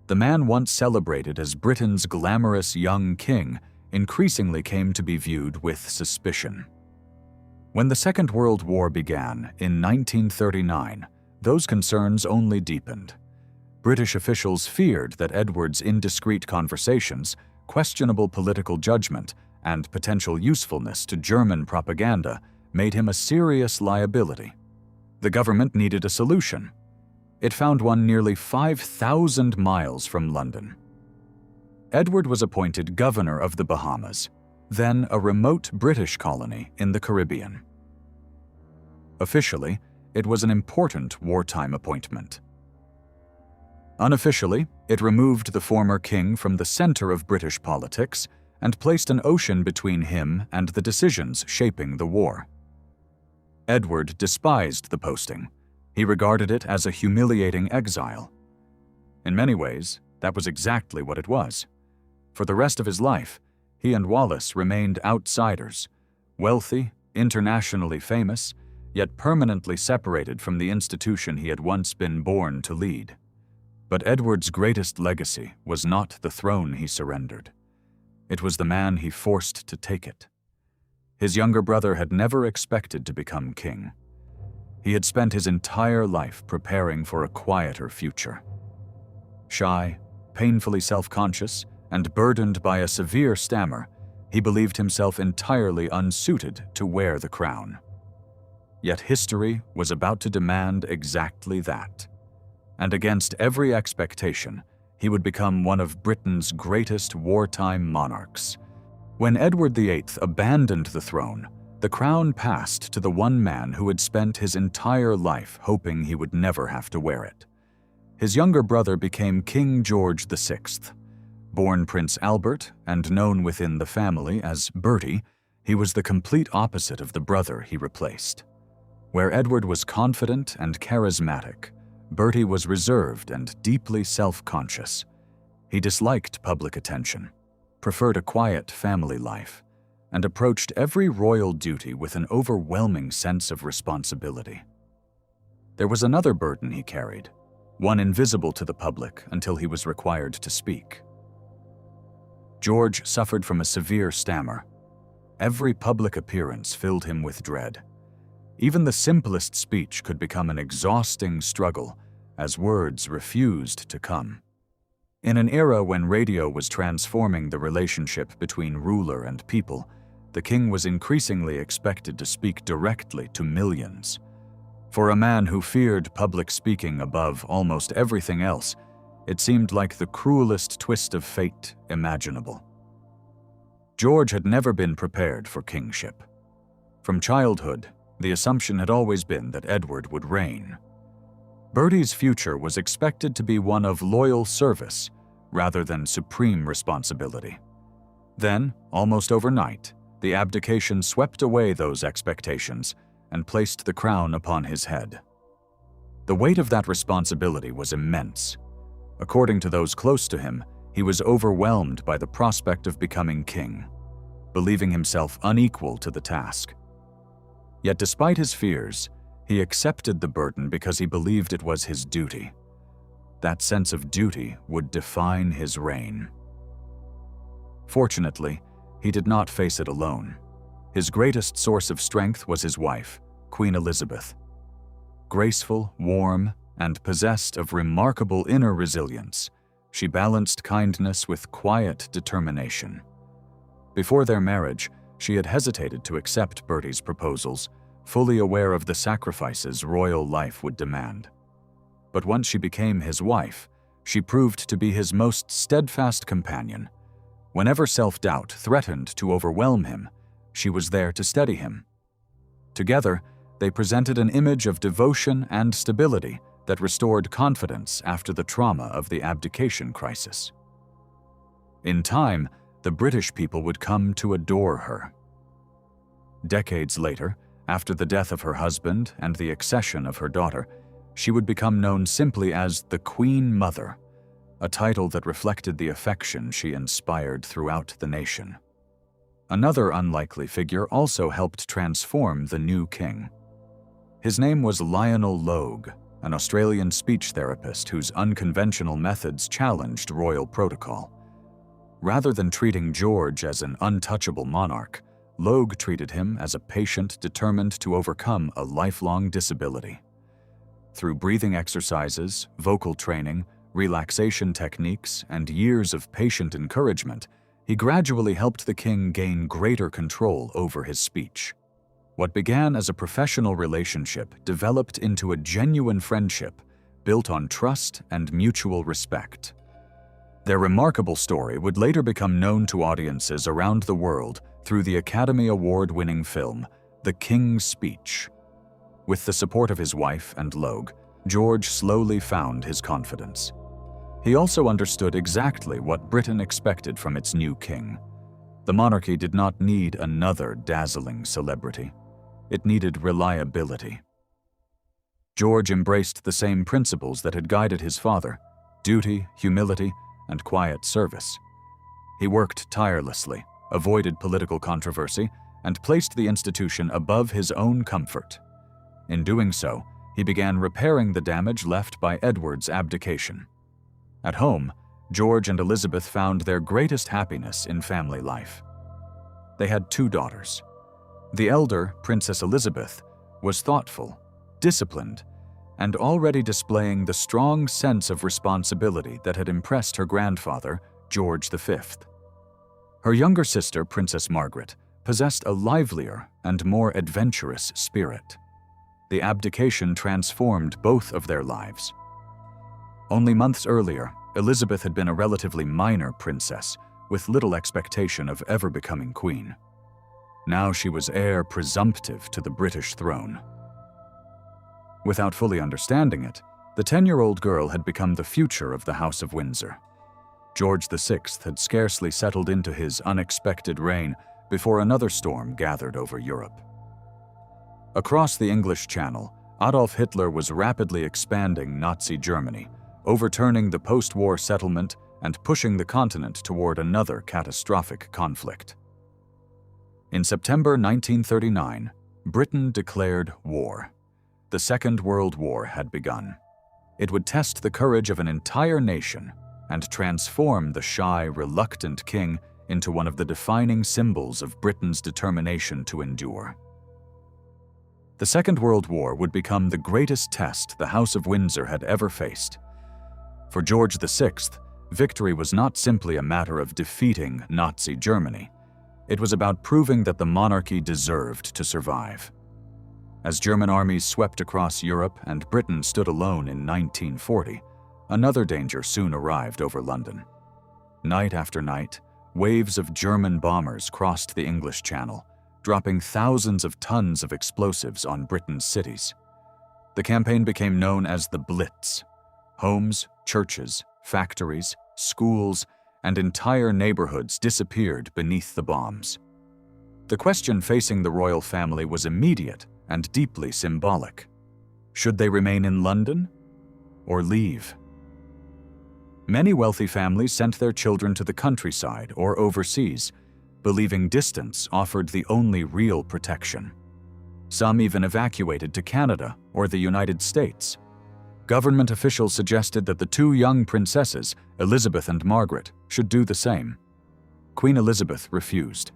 The man once celebrated as Britain's glamorous young king increasingly came to be viewed with suspicion. When the Second World War began in 1939, those concerns only deepened. British officials feared that Edward's indiscreet conversations, questionable political judgment, and potential usefulness to German propaganda made him a serious liability. The government needed a solution. It found one nearly 5,000 miles from London. Edward was appointed governor of the Bahamas, then a remote British colony in the Caribbean. Officially, it was an important wartime appointment. Unofficially, it removed the former king from the center of British politics and placed an ocean between him and the decisions shaping the war. Edward despised the posting. He regarded it as a humiliating exile. In many ways, that was exactly what it was. For the rest of his life, he and Wallis remained outsiders, wealthy, internationally famous, yet permanently separated from the institution he had once been born to lead. But Edward's greatest legacy was not the throne he surrendered. It was the man he forced to take it. His younger brother had never expected to become king. He had spent his entire life preparing for a quieter future. Shy, painfully self-conscious, and burdened by a severe stammer, he believed himself entirely unsuited to wear the crown. Yet history was about to demand exactly that. And against every expectation, he would become one of Britain's greatest wartime monarchs. When Edward VIII abandoned the throne, the crown passed to the one man who had spent his entire life hoping he would never have to wear it. His younger brother became King George VI. Born Prince Albert and known within the family as Bertie, he was the complete opposite of the brother he replaced. Where Edward was confident and charismatic, Bertie was reserved and deeply self-conscious. He disliked public attention. preferred a quiet family life, and approached every royal duty with an overwhelming sense of responsibility. There was another burden he carried, one invisible to the public until he was required to speak. George suffered from a severe stammer. Every public appearance filled him with dread. Even the simplest speech could become an exhausting struggle, as words refused to come. In an era when radio was transforming the relationship between ruler and people, the king was increasingly expected to speak directly to millions. For a man who feared public speaking above almost everything else, it seemed like the cruelest twist of fate imaginable. George had never been prepared for kingship. From childhood, the assumption had always been that Edward would reign. Bertie's future was expected to be one of loyal service rather than supreme responsibility. Then, almost overnight, the abdication swept away those expectations and placed the crown upon his head. The weight of that responsibility was immense. According to those close to him, he was overwhelmed by the prospect of becoming king, believing himself unequal to the task. Yet despite his fears, he accepted the burden because he believed it was his duty. That sense of duty would define his reign. Fortunately, he did not face it alone. His greatest source of strength was his wife, Queen Elizabeth. Graceful, warm, and possessed of remarkable inner resilience, she balanced kindness with quiet determination. Before their marriage, she had hesitated to accept Bertie's proposals, fully aware of the sacrifices royal life would demand. But once she became his wife, she proved to be his most steadfast companion. Whenever self-doubt threatened to overwhelm him, she was there to steady him. Together, they presented an image of devotion and stability that restored confidence after the trauma of the abdication crisis. In time, the British people would come to adore her. Decades later, after the death of her husband and the accession of her daughter, she would become known simply as the Queen Mother, a title that reflected the affection she inspired throughout the nation. Another unlikely figure also helped transform the new king. His name was Lionel Logue, an Australian speech therapist whose unconventional methods challenged royal protocol. Rather than treating George as an untouchable monarch, Logue treated him as a patient determined to overcome a lifelong disability. Through breathing exercises, vocal training, relaxation techniques, and years of patient encouragement, he gradually helped the king gain greater control over his speech. What began as a professional relationship developed into a genuine friendship built on trust and mutual respect. Their remarkable story would later become known to audiences around the world through the Academy Award-winning film, The King's Speech. With the support of his wife and Logue, George slowly found his confidence. He also understood exactly what Britain expected from its new king. The monarchy did not need another dazzling celebrity. It needed reliability. George embraced the same principles that had guided his father: duty, humility, and quiet service. He worked tirelessly, avoided political controversy, and placed the institution above his own comfort. In doing so, he began repairing the damage left by Edward's abdication. At home, George and Elizabeth found their greatest happiness in family life. They had 2 daughters. The elder, Princess Elizabeth, was thoughtful, disciplined, and already displaying the strong sense of responsibility that had impressed her grandfather, George V. Her younger sister, Princess Margaret, possessed a livelier and more adventurous spirit. The abdication transformed both of their lives. Only months earlier, Elizabeth had been a relatively minor princess, with little expectation of ever becoming queen. Now she was heir presumptive to the British throne. Without fully understanding it, the 10-year-old girl had become the future of the House of Windsor. George VI had scarcely settled into his unexpected reign before another storm gathered over Europe. Across the English Channel, Adolf Hitler was rapidly expanding Nazi Germany, overturning the post-war settlement and pushing the continent toward another catastrophic conflict. In September 1939, Britain declared war. The Second World War had begun. It would test the courage of an entire nation and transform the shy, reluctant king into one of the defining symbols of Britain's determination to endure. The Second World War would become the greatest test the House of Windsor had ever faced. For George VI, victory was not simply a matter of defeating Nazi Germany. It was about proving that the monarchy deserved to survive. As German armies swept across Europe and Britain stood alone in 1940, another danger soon arrived over London. Night after night, waves of German bombers crossed the English Channel, dropping thousands of tons of explosives on Britain's cities. The campaign became known as the Blitz. Homes, churches, factories, schools, and entire neighborhoods disappeared beneath the bombs. The question facing the royal family was immediate and deeply symbolic. Should they remain in London or leave? Many wealthy families sent their children to the countryside or overseas, believing distance offered the only real protection. Some even evacuated to Canada or the United States. Government officials suggested that the two young princesses, Elizabeth and Margaret, should do the same. Queen Elizabeth refused.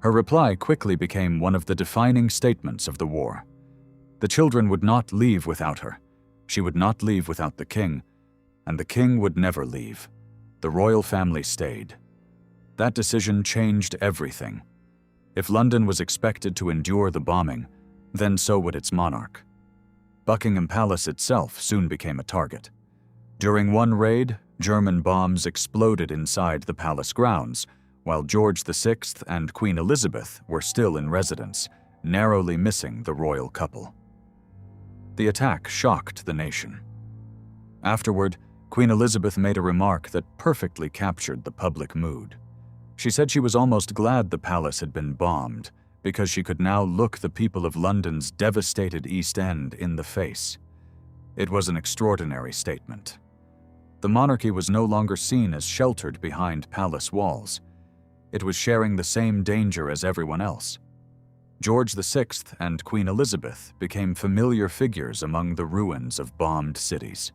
Her reply quickly became one of the defining statements of the war. The children would not leave without her. She would not leave without the king, and the king would never leave. The royal family stayed. That decision changed everything. If London was expected to endure the bombing, then so would its monarch. Buckingham Palace itself soon became a target. During one raid, German bombs exploded inside the palace grounds, while George VI and Queen Elizabeth were still in residence, narrowly missing the royal couple. The attack shocked the nation. Afterward, Queen Elizabeth made a remark that perfectly captured the public mood. She said she was almost glad the palace had been bombed, because she could now look the people of London's devastated East End in the face. It was an extraordinary statement. The monarchy was no longer seen as sheltered behind palace walls. It was sharing the same danger as everyone else. George VI and Queen Elizabeth became familiar figures among the ruins of bombed cities.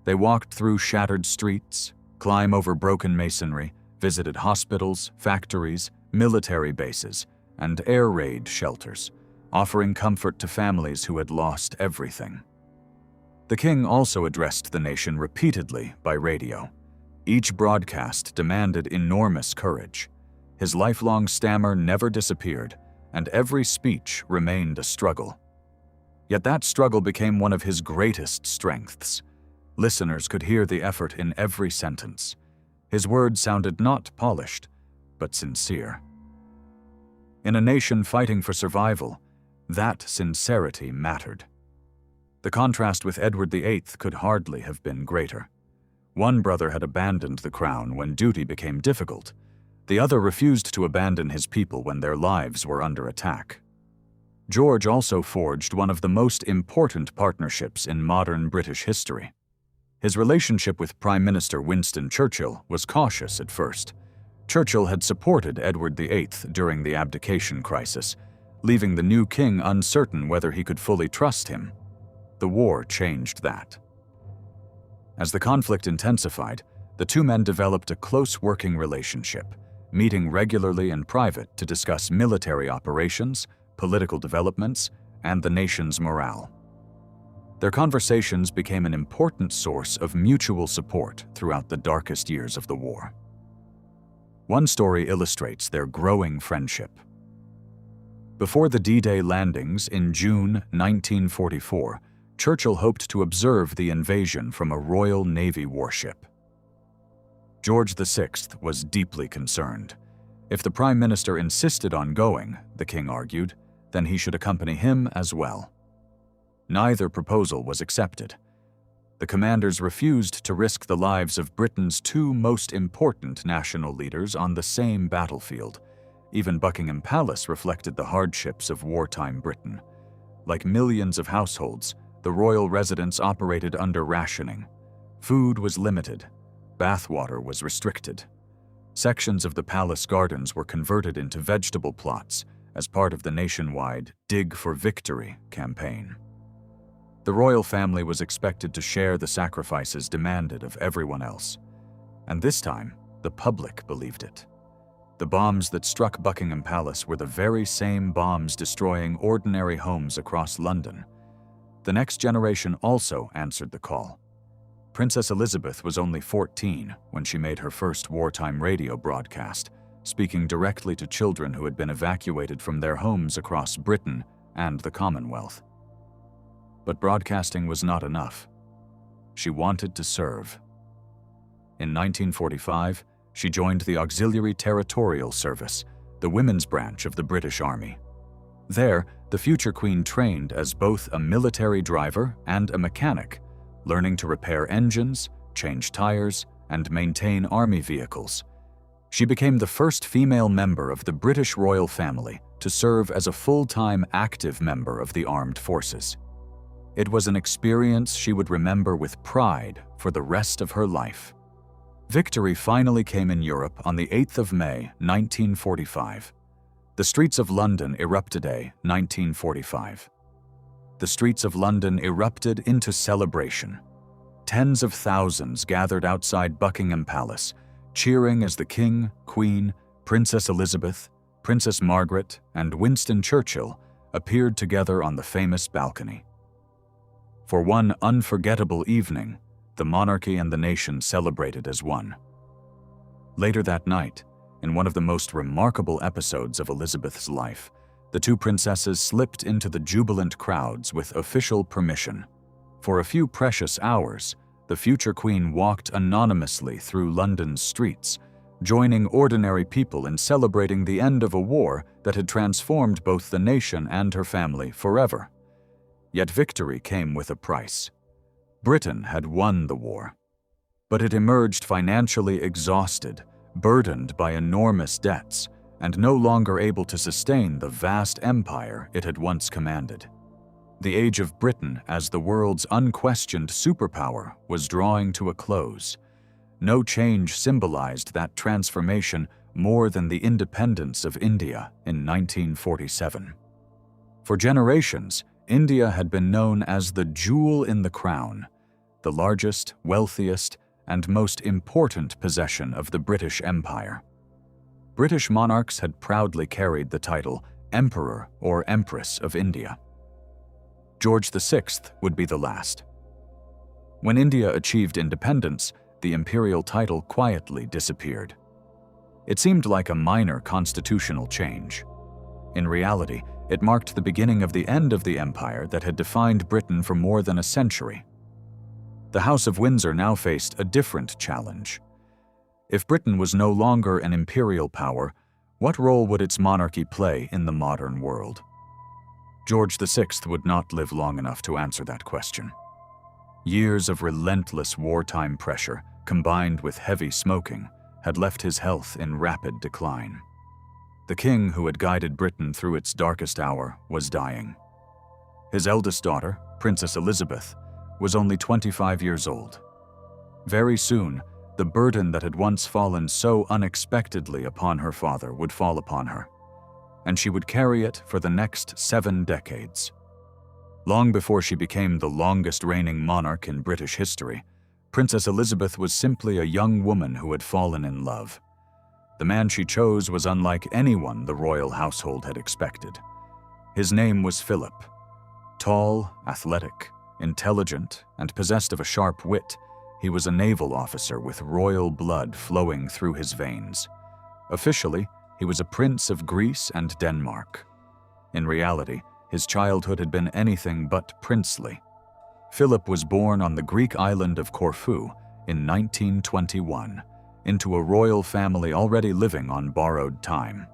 They walked through shattered streets, climbed over broken masonry, visited hospitals, factories, military bases, and air raid shelters, offering comfort to families who had lost everything. The king also addressed the nation repeatedly by radio. Each broadcast demanded enormous courage. His lifelong stammer never disappeared, and every speech remained a struggle. Yet that struggle became one of his greatest strengths. Listeners could hear the effort in every sentence. His words sounded not polished, but sincere. In a nation fighting for survival, that sincerity mattered. The contrast with Edward VIII could hardly have been greater. One brother had abandoned the crown when duty became difficult. The other refused to abandon his people when their lives were under attack. George also forged one of the most important partnerships in modern British history. His relationship with Prime Minister Winston Churchill was cautious at first. Churchill had supported Edward VIII during the abdication crisis, leaving the new king uncertain whether he could fully trust him. The war changed that. As the conflict intensified, the two men developed a close working relationship, meeting regularly in private to discuss military operations, political developments, and the nation's morale. Their conversations became an important source of mutual support throughout the darkest years of the war. One story illustrates their growing friendship. Before the D-Day landings in June 1944, Churchill hoped to observe the invasion from a Royal Navy warship. George VI was deeply concerned. If the Prime Minister insisted on going, the king argued, then he should accompany him as well. Neither proposal was accepted. The commanders refused to risk the lives of Britain's two most important national leaders on the same battlefield. Even Buckingham Palace reflected the hardships of wartime Britain. Like millions of households, the royal residence operated under rationing. Food was limited. bathwater was restricted. Sections of the palace gardens were converted into vegetable plots as part of the nationwide Dig for Victory campaign. The royal family was expected to share the sacrifices demanded of everyone else, and this time, the public believed it. The bombs that struck Buckingham Palace were the very same bombs destroying ordinary homes across London. The next generation also answered the call. Princess Elizabeth was only 14 when she made her first wartime radio broadcast, speaking directly to children who had been evacuated from their homes across Britain and the Commonwealth. But broadcasting was not enough. She wanted to serve. In 1945, she joined the Auxiliary Territorial Service, the women's branch of the British Army. There, the future queen trained as both a military driver and a mechanic, learning to repair engines, change tires, and maintain army vehicles. She became the first female member of the British royal family to serve as a full-time active member of the armed forces. It was an experience she would remember with pride for the rest of her life. Victory finally came in Europe on the 8th of May, 1945. The streets of London erupted 1945. The streets of London erupted into celebration. Tens of thousands gathered outside Buckingham Palace, cheering as the King, Queen, Princess Elizabeth, Princess Margaret, and Winston Churchill appeared together on the famous balcony. For one unforgettable evening, the monarchy and the nation celebrated as one. Later that night, in one of the most remarkable episodes of Elizabeth's life, the two princesses slipped into the jubilant crowds with official permission. For a few precious hours, the future queen walked anonymously through London's streets, joining ordinary people in celebrating the end of a war that had transformed both the nation and her family forever. Yet victory came with a price. Britain had won the war, but it emerged financially exhausted, burdened by enormous debts, and no longer able to sustain the vast empire it had once commanded. The age of Britain as the world's unquestioned superpower was drawing to a close. No change symbolized that transformation more than the independence of India in 1947. For generations, India had been known as the jewel in the crown, the largest, wealthiest, and most important possession of the British Empire. British monarchs had proudly carried the title Emperor or Empress of India. George VI would be the last. When India achieved independence, the imperial title quietly disappeared. It seemed like a minor constitutional change. In reality, it marked the beginning of the end of the empire that had defined Britain for more than a century. The House of Windsor now faced a different challenge. If Britain was no longer an imperial power, what role would its monarchy play in the modern world? George VI would not live long enough to answer that question. Years of relentless wartime pressure, combined with heavy smoking, had left his health in rapid decline. The king who had guided Britain through its darkest hour was dying. His eldest daughter, Princess Elizabeth, was only 25 years old. Very soon, the burden that had once fallen so unexpectedly upon her father would fall upon her, and she would carry it for the next 7 decades. Long before she became the longest reigning monarch in British history, Princess Elizabeth was simply a young woman who had fallen in love. The man she chose was unlike anyone the royal household had expected. His name was Philip. Tall, athletic, intelligent, and possessed of a sharp wit, he was a naval officer with royal blood flowing through his veins. Officially, he was a prince of Greece and Denmark. In reality, his childhood had been anything but princely. Philip was born on the Greek island of Corfu in 1921, into a royal family already living on borrowed time.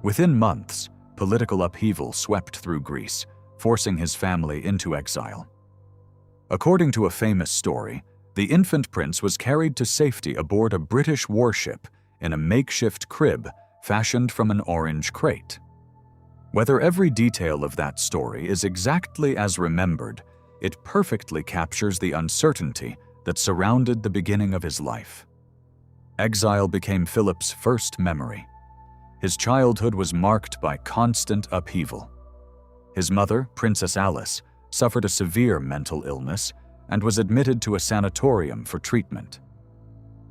Within months, political upheaval swept through Greece, forcing his family into exile. According to a famous story, the infant prince was carried to safety aboard a British warship in a makeshift crib fashioned from an orange crate. Whether every detail of that story is exactly as remembered, it perfectly captures the uncertainty that surrounded the beginning of his life. Exile became Philip's first memory. His childhood was marked by constant upheaval. His mother, Princess Alice, suffered a severe mental illness and was admitted to a sanatorium for treatment.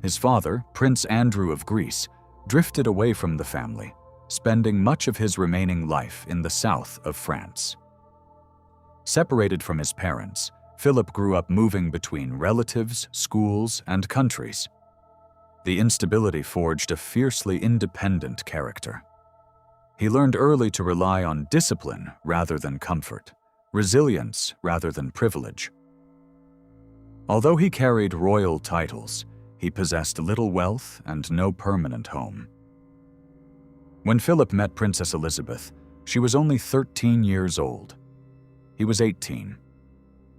His father, Prince Andrew of Greece, drifted away from the family, spending much of his remaining life in the south of France. Separated from his parents, Philip grew up moving between relatives, schools, and countries. The instability forged a fiercely independent character. He learned early to rely on discipline rather than comfort, resilience rather than privilege. Although he carried royal titles, he possessed little wealth and no permanent home. When Philip met Princess Elizabeth, she was only 13 years old. He was 18.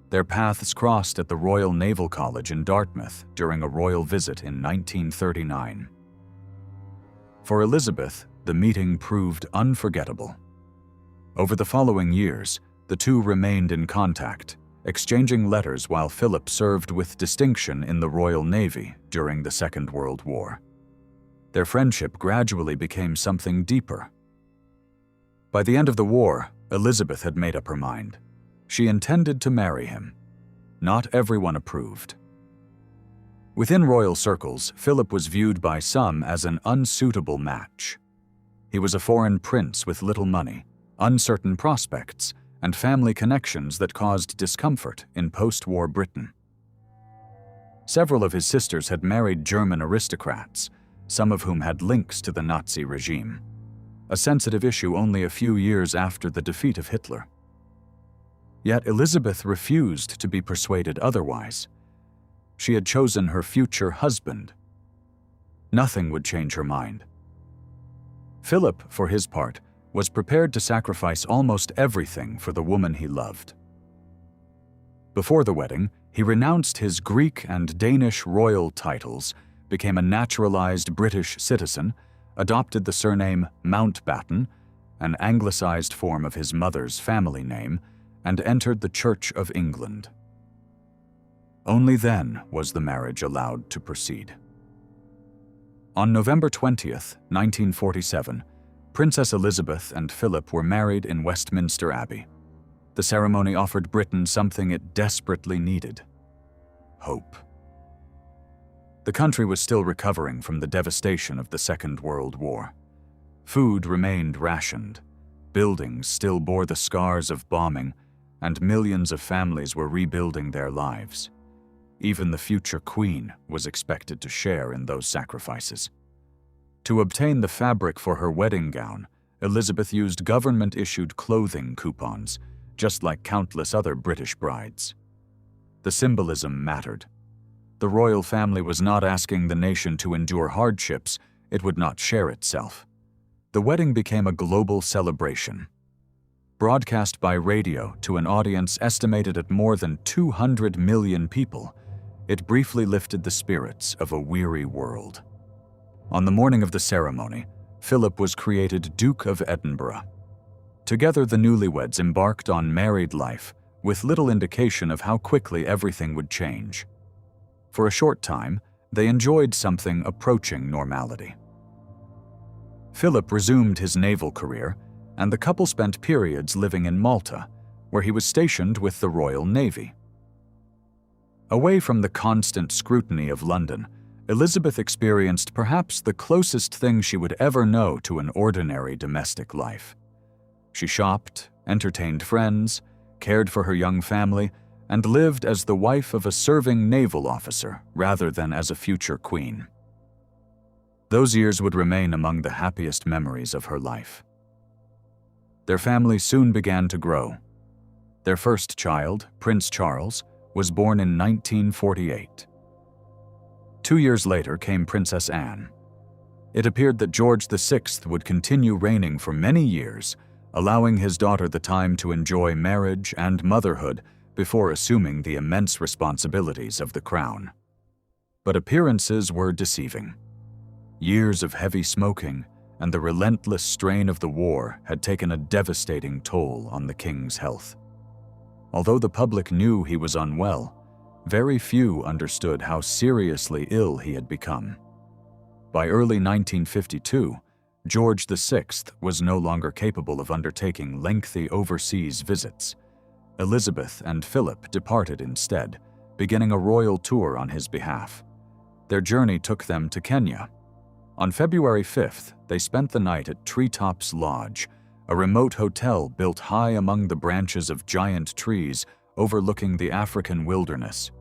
Their paths crossed at the Royal Naval College in Dartmouth during a royal visit in 1939. For Elizabeth, the meeting proved unforgettable. Over the following years, the two remained in contact, exchanging letters while Philip served with distinction in the Royal Navy during the Second World War. Their friendship gradually became something deeper. By the end of the war, Elizabeth had made up her mind. She intended to marry him. Not everyone approved. Within royal circles, Philip was viewed by some as an unsuitable match. He was a foreign prince with little money, uncertain prospects, and family connections that caused discomfort in post-war Britain. Several of his sisters had married German aristocrats, some of whom had links to the Nazi regime, a sensitive issue only a few years after the defeat of Hitler. Yet Elizabeth refused to be persuaded otherwise. She had chosen her future husband. Nothing would change her mind. Philip, for his part, was prepared to sacrifice almost everything for the woman he loved. Before the wedding, he renounced his Greek and Danish royal titles, became a naturalized British citizen, adopted the surname Mountbatten, an anglicized form of his mother's family name, and entered the Church of England. Only then was the marriage allowed to proceed. On November 20th, 1947, Princess Elizabeth and Philip were married in Westminster Abbey. The ceremony offered Britain something it desperately needed: hope. The country was still recovering from the devastation of the Second World War. Food remained rationed, buildings still bore the scars of bombing, and millions of families were rebuilding their lives. Even the future queen was expected to share in those sacrifices. To obtain the fabric for her wedding gown, Elizabeth used government-issued clothing coupons, just like countless other British brides. The symbolism mattered. The royal family was not asking the nation to endure hardships it would not share itself. The wedding became a global celebration. Broadcast by radio to an audience estimated at more than 200 million people, it briefly lifted the spirits of a weary world. On the morning of the ceremony, Philip was created Duke of Edinburgh. Together, the newlyweds embarked on married life, with little indication of how quickly everything would change. For a short time, they enjoyed something approaching normality. Philip resumed his naval career, and the couple spent periods living in Malta, where he was stationed with the Royal Navy. Away from the constant scrutiny of London, Elizabeth experienced perhaps the closest thing she would ever know to an ordinary domestic life. She shopped, entertained friends, cared for her young family, and lived as the wife of a serving naval officer rather than as a future queen. Those years would remain among the happiest memories of her life. Their family soon began to grow. Their first child, Prince Charles, was born in 1948. 2 years later came Princess Anne. It appeared that George VI would continue reigning for many years, allowing his daughter the time to enjoy marriage and motherhood before assuming the immense responsibilities of the crown. But appearances were deceiving. Years of heavy smoking and the relentless strain of the war had taken a devastating toll on the king's health. Although the public knew he was unwell, very few understood how seriously ill he had become. By early 1952, George VI was no longer capable of undertaking lengthy overseas visits. Elizabeth and Philip departed instead, beginning a royal tour on his behalf. Their journey took them to Kenya. On February 5th, they spent the night at Treetops Lodge, a remote hotel built high among the branches of giant trees overlooking the African wilderness.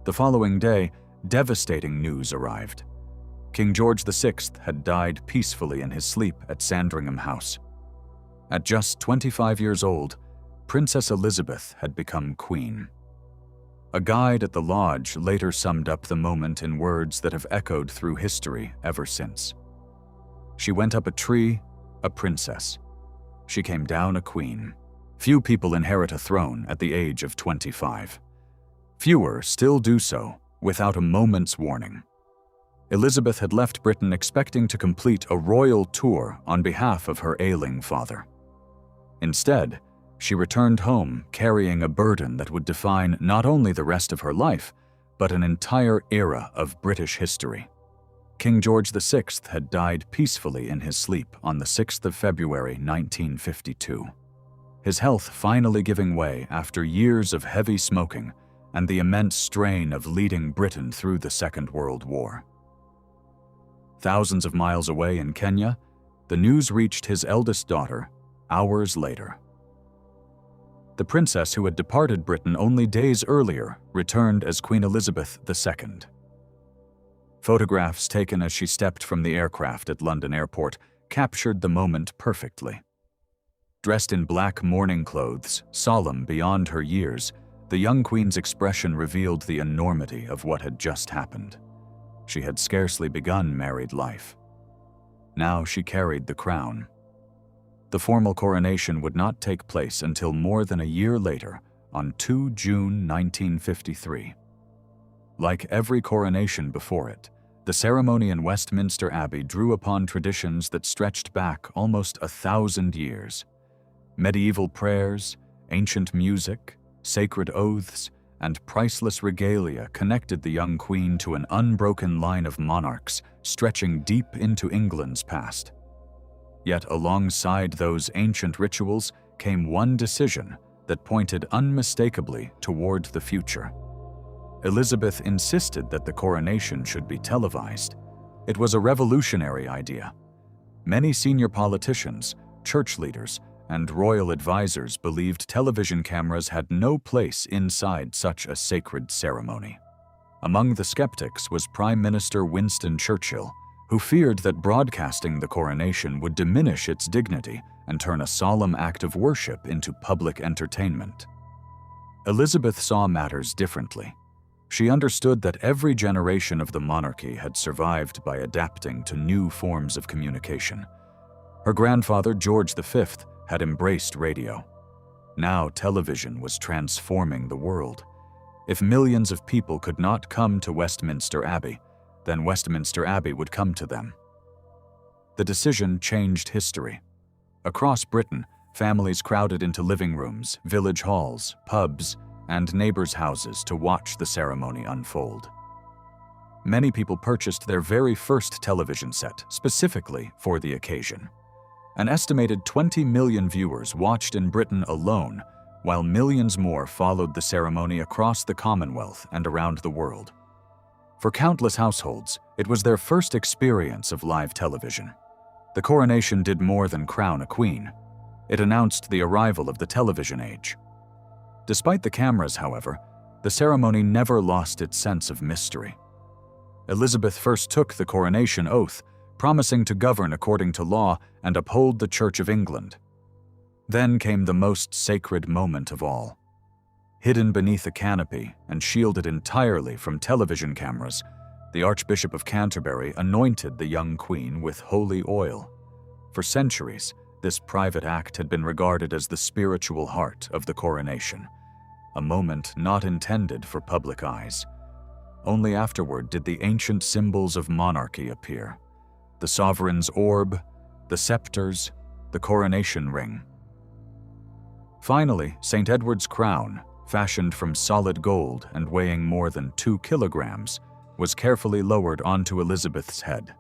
The following day, devastating news arrived. King George VI had died peacefully in his sleep at Sandringham House. At just 25 years old, Princess Elizabeth had become queen. A guide at the lodge later summed up the moment in words that have echoed through history ever since. She went up a tree, a princess. She came down a queen. Few people inherit a throne at the age of 25. Fewer still do so without a moment's warning. Elizabeth had left Britain expecting to complete a royal tour on behalf of her ailing father. Instead, she returned home carrying a burden that would define not only the rest of her life, but an entire era of British history. King George VI had died peacefully in his sleep on the 6th of February 1952. His health finally giving way after years of heavy smoking and the immense strain of leading Britain through the Second World War. Thousands of miles away in Kenya, the news reached his eldest daughter hours later. The princess who had departed Britain only days earlier returned as Queen Elizabeth II. Photographs taken as she stepped from the aircraft at London Airport captured the moment perfectly. Dressed in black mourning clothes, solemn beyond her years, the young queen's expression revealed the enormity of what had just happened. She had scarcely begun married life. Now she carried the crown. The formal coronation would not take place until more than a year later, on 2 June 1953. Like every coronation before it, the ceremony in Westminster Abbey drew upon traditions that stretched back almost 1,000 years. Medieval prayers, ancient music, sacred oaths, and priceless regalia connected the young queen to an unbroken line of monarchs stretching deep into England's past. Yet alongside those ancient rituals came one decision that pointed unmistakably toward the future. Elizabeth insisted that the coronation should be televised. It was a revolutionary idea. Many senior politicians, church leaders, and royal advisors believed television cameras had no place inside such a sacred ceremony. Among the skeptics was Prime Minister Winston Churchill, who feared that broadcasting the coronation would diminish its dignity and turn a solemn act of worship into public entertainment. Elizabeth saw matters differently. She understood that every generation of the monarchy had survived by adapting to new forms of communication. Her grandfather, George V, had embraced radio. Now television was transforming the world. If millions of people could not come to Westminster Abbey, then Westminster Abbey would come to them. The decision changed history. Across Britain, families crowded into living rooms, village halls, pubs, and neighbors' houses to watch the ceremony unfold. Many people purchased their very first television set specifically for the occasion. An estimated 20 million viewers watched in Britain alone, while millions more followed the ceremony across the Commonwealth and around the world. For countless households, it was their first experience of live television. The coronation did more than crown a queen. It announced the arrival of the television age. Despite the cameras, however, the ceremony never lost its sense of mystery. Elizabeth first took the coronation oath, promising to govern according to law and uphold the Church of England. Then came the most sacred moment of all. Hidden beneath a canopy and shielded entirely from television cameras, the Archbishop of Canterbury anointed the young queen with holy oil. For centuries, this private act had been regarded as the spiritual heart of the coronation, a moment not intended for public eyes. Only afterward did the ancient symbols of monarchy appear: the sovereign's orb, the scepters, the coronation ring. Finally, St. Edward's crown, fashioned from solid gold and weighing more than 2 kilograms, was carefully lowered onto Elizabeth's head.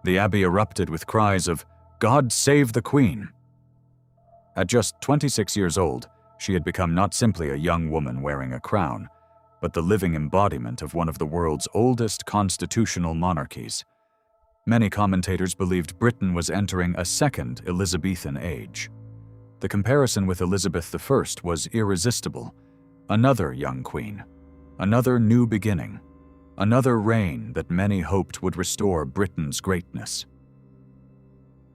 The abbey erupted with cries of, "God save the Queen!" At just 26 years old, she had become not simply a young woman wearing a crown, but the living embodiment of one of the world's oldest constitutional monarchies. Many commentators believed Britain was entering a second Elizabethan age. The comparison with Elizabeth I was irresistible. Another young queen, another new beginning, another reign that many hoped would restore Britain's greatness.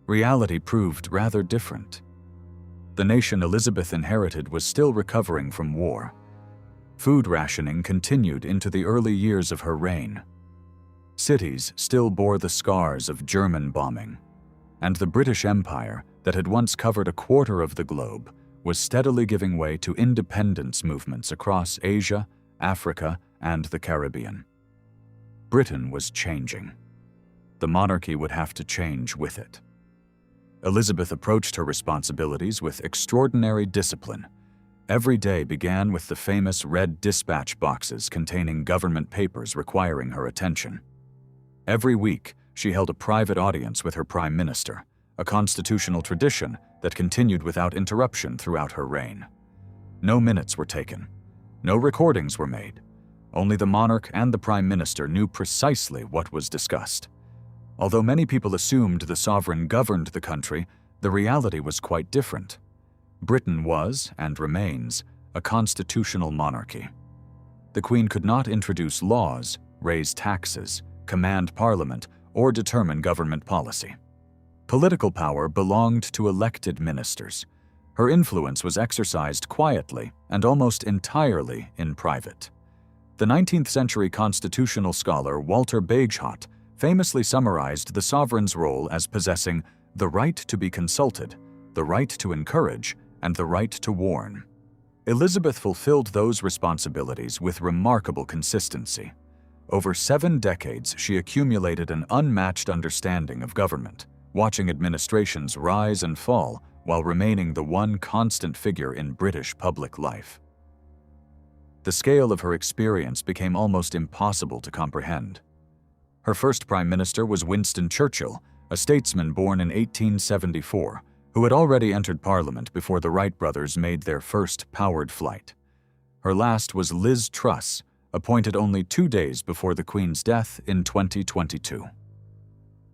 Reality proved rather different. The nation Elizabeth inherited was still recovering from war. Food rationing continued into the early years of her reign. Cities still bore the scars of German bombing, and the British Empire, that had once covered a quarter of the globe, was steadily giving way to independence movements across Asia, Africa, and the Caribbean. Britain was changing. The monarchy would have to change with it. Elizabeth approached her responsibilities with extraordinary discipline. Every day began with the famous red dispatch boxes containing government papers requiring her attention. Every week, she held a private audience with her prime minister, a constitutional tradition that continued without interruption throughout her reign. No minutes were taken. No recordings were made. Only the monarch and the prime minister knew precisely what was discussed. Although many people assumed the sovereign governed the country, the reality was quite different. Britain was, and remains, a constitutional monarchy. The Queen could not introduce laws, raise taxes, command parliament, or determine government policy. Political power belonged to elected ministers. Her influence was exercised quietly and almost entirely in private. The 19th century constitutional scholar Walter Bagehot famously summarized the sovereign's role as possessing the right to be consulted, the right to encourage, and the right to warn. Elizabeth fulfilled those responsibilities with remarkable consistency. Over 7 decades, she accumulated an unmatched understanding of government, watching administrations rise and fall while remaining the one constant figure in British public life. The scale of her experience became almost impossible to comprehend. Her first prime minister was Winston Churchill, a statesman born in 1874, who had already entered Parliament before the Wright brothers made their first powered flight. Her last was Liz Truss, appointed only 2 days before the Queen's death in 2022.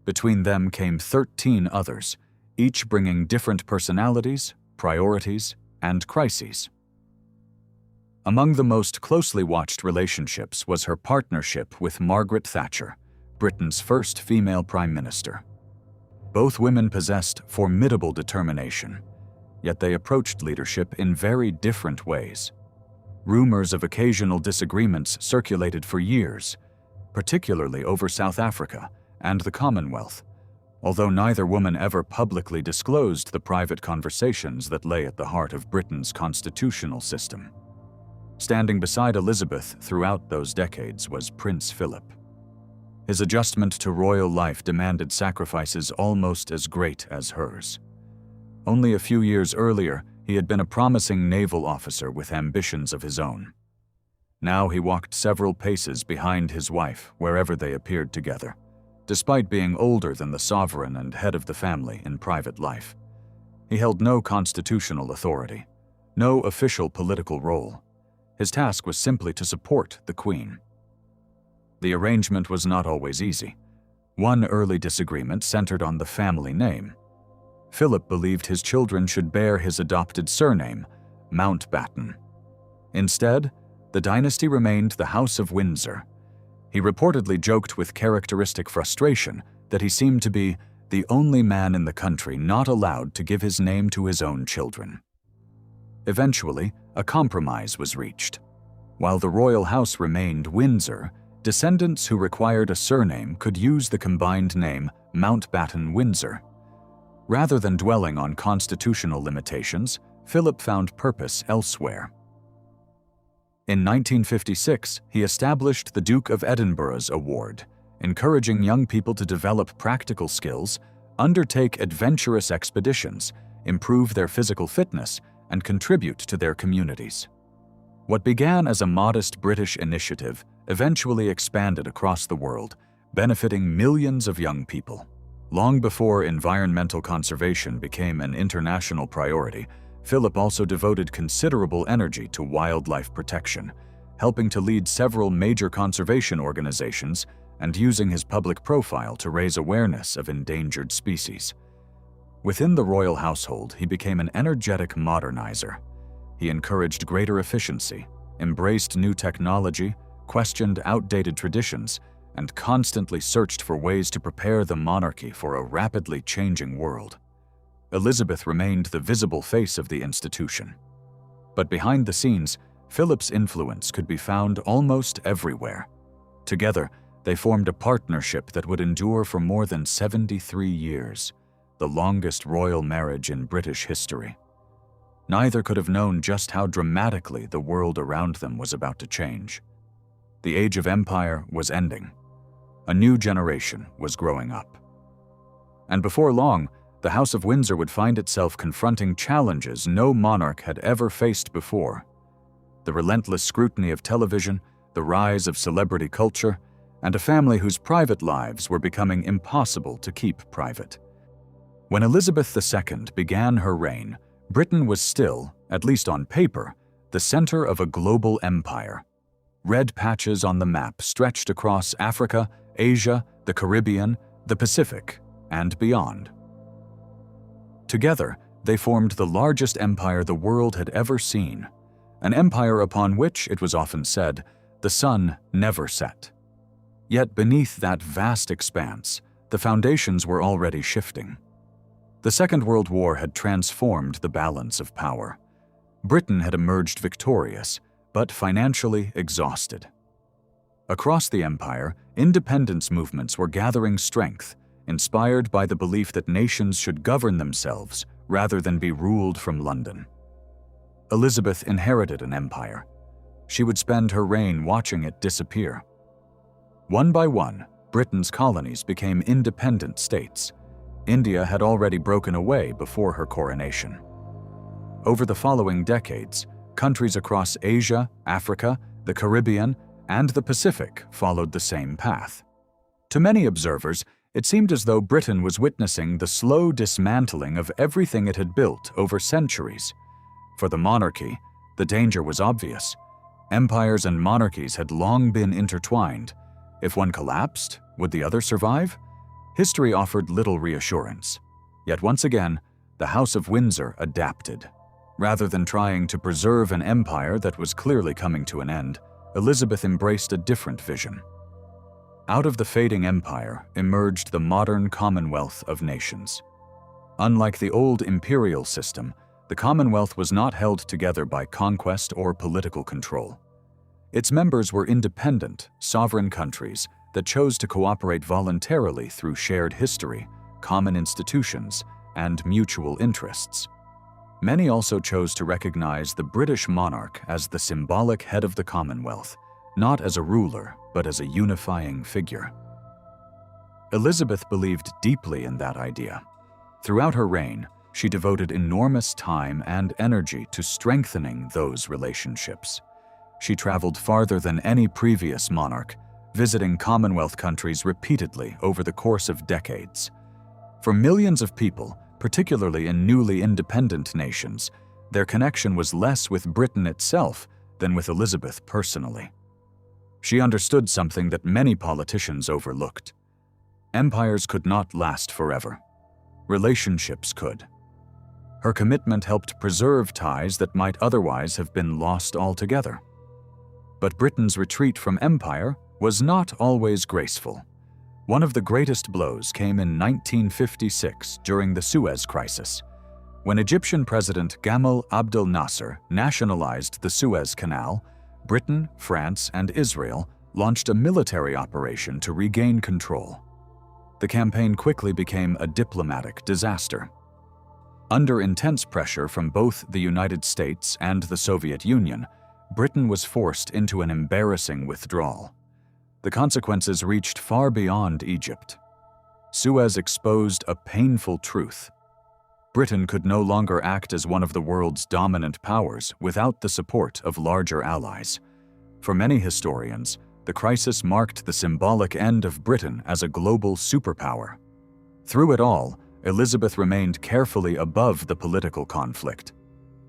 Between them came 13 others, each bringing different personalities, priorities, and crises. Among the most closely watched relationships was her partnership with Margaret Thatcher, Britain's first female prime minister. Both women possessed formidable determination, yet they approached leadership in very different ways. Rumors of occasional disagreements circulated for years, particularly over South Africa and the Commonwealth, although neither woman ever publicly disclosed the private conversations that lay at the heart of Britain's constitutional system. Standing beside Elizabeth throughout those decades was Prince Philip. His adjustment to royal life demanded sacrifices almost as great as hers. Only a few years earlier, he had been a promising naval officer with ambitions of his own. Now he walked several paces behind his wife wherever they appeared together, despite being older than the sovereign and head of the family in private life. He held no constitutional authority, no official political role. His task was simply to support the Queen. The arrangement was not always easy. One early disagreement centered on the family name. Philip believed his children should bear his adopted surname, Mountbatten. Instead, the dynasty remained the House of Windsor. He reportedly joked with characteristic frustration that he seemed to be the only man in the country not allowed to give his name to his own children. Eventually, a compromise was reached. While the royal house remained Windsor, descendants who required a surname could use the combined name Mountbatten-Windsor. Rather than dwelling on constitutional limitations, Philip found purpose elsewhere. In 1956, he established the Duke of Edinburgh's Award, encouraging young people to develop practical skills, undertake adventurous expeditions, improve their physical fitness, and contribute to their communities. What began as a modest British initiative eventually expanded across the world, benefiting millions of young people. Long before environmental conservation became an international priority, Philip also devoted considerable energy to wildlife protection, helping to lead several major conservation organizations and using his public profile to raise awareness of endangered species. Within the royal household, he became an energetic modernizer. He encouraged greater efficiency, embraced new technology, questioned outdated traditions, and constantly searched for ways to prepare the monarchy for a rapidly changing world. Elizabeth remained the visible face of the institution. But behind the scenes, Philip's influence could be found almost everywhere. Together, they formed a partnership that would endure for more than 73 years, the longest royal marriage in British history. Neither could have known just how dramatically the world around them was about to change. The age of empire was ending. A new generation was growing up. And before long, the House of Windsor would find itself confronting challenges no monarch had ever faced before. The relentless scrutiny of television, the rise of celebrity culture, and a family whose private lives were becoming impossible to keep private. When Elizabeth II began her reign, Britain was still, at least on paper, the center of a global empire. Red patches on the map stretched across Africa, Asia, the Caribbean, the Pacific, and beyond. Together, they formed the largest empire the world had ever seen, an empire upon which, it was often said, the sun never set. Yet beneath that vast expanse, the foundations were already shifting. The Second World War had transformed the balance of power. Britain had emerged victorious, but financially exhausted. Across the empire, independence movements were gathering strength, inspired by the belief that nations should govern themselves rather than be ruled from London. Elizabeth inherited an empire. She would spend her reign watching it disappear. One by one, Britain's colonies became independent states. India had already broken away before her coronation. Over the following decades, countries across Asia, Africa, the Caribbean, and the Pacific followed the same path. To many observers, it seemed as though Britain was witnessing the slow dismantling of everything it had built over centuries. For the monarchy, the danger was obvious. Empires and monarchies had long been intertwined. If one collapsed, would the other survive? History offered little reassurance. Yet once again, the House of Windsor adapted. Rather than trying to preserve an empire that was clearly coming to an end, Elizabeth embraced a different vision. Out of the fading empire emerged the modern Commonwealth of Nations. Unlike the old imperial system, the Commonwealth was not held together by conquest or political control. Its members were independent, sovereign countries that chose to cooperate voluntarily through shared history, common institutions, and mutual interests. Many also chose to recognize the British monarch as the symbolic head of the Commonwealth, not as a ruler, but as a unifying figure. Elizabeth believed deeply in that idea. Throughout her reign, she devoted enormous time and energy to strengthening those relationships. She traveled farther than any previous monarch, visiting Commonwealth countries repeatedly over the course of decades. For millions of people, particularly in newly independent nations, their connection was less with Britain itself than with Elizabeth personally. She understood something that many politicians overlooked. Empires could not last forever. Relationships could. Her commitment helped preserve ties that might otherwise have been lost altogether. But Britain's retreat from empire was not always graceful. One of the greatest blows came in 1956 during the Suez Crisis, when Egyptian President Gamal Abdel Nasser nationalized the Suez Canal. Britain, France, and Israel launched a military operation to regain control. The campaign quickly became a diplomatic disaster. Under intense pressure from both the United States and the Soviet Union, Britain was forced into an embarrassing withdrawal. The consequences reached far beyond Egypt. Suez exposed a painful truth. Britain could no longer act as one of the world's dominant powers without the support of larger allies. For many historians, the crisis marked the symbolic end of Britain as a global superpower. Through it all, Elizabeth remained carefully above the political conflict.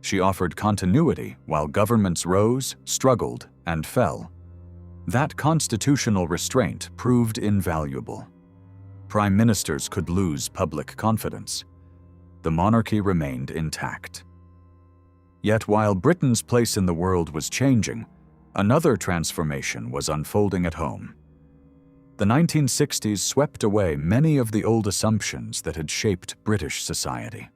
She offered continuity while governments rose, struggled, and fell. That constitutional restraint proved invaluable. Prime ministers could lose public confidence. The monarchy remained intact. Yet while Britain's place in the world was changing, another transformation was unfolding at home. The 1960s swept away many of the old assumptions that had shaped British society.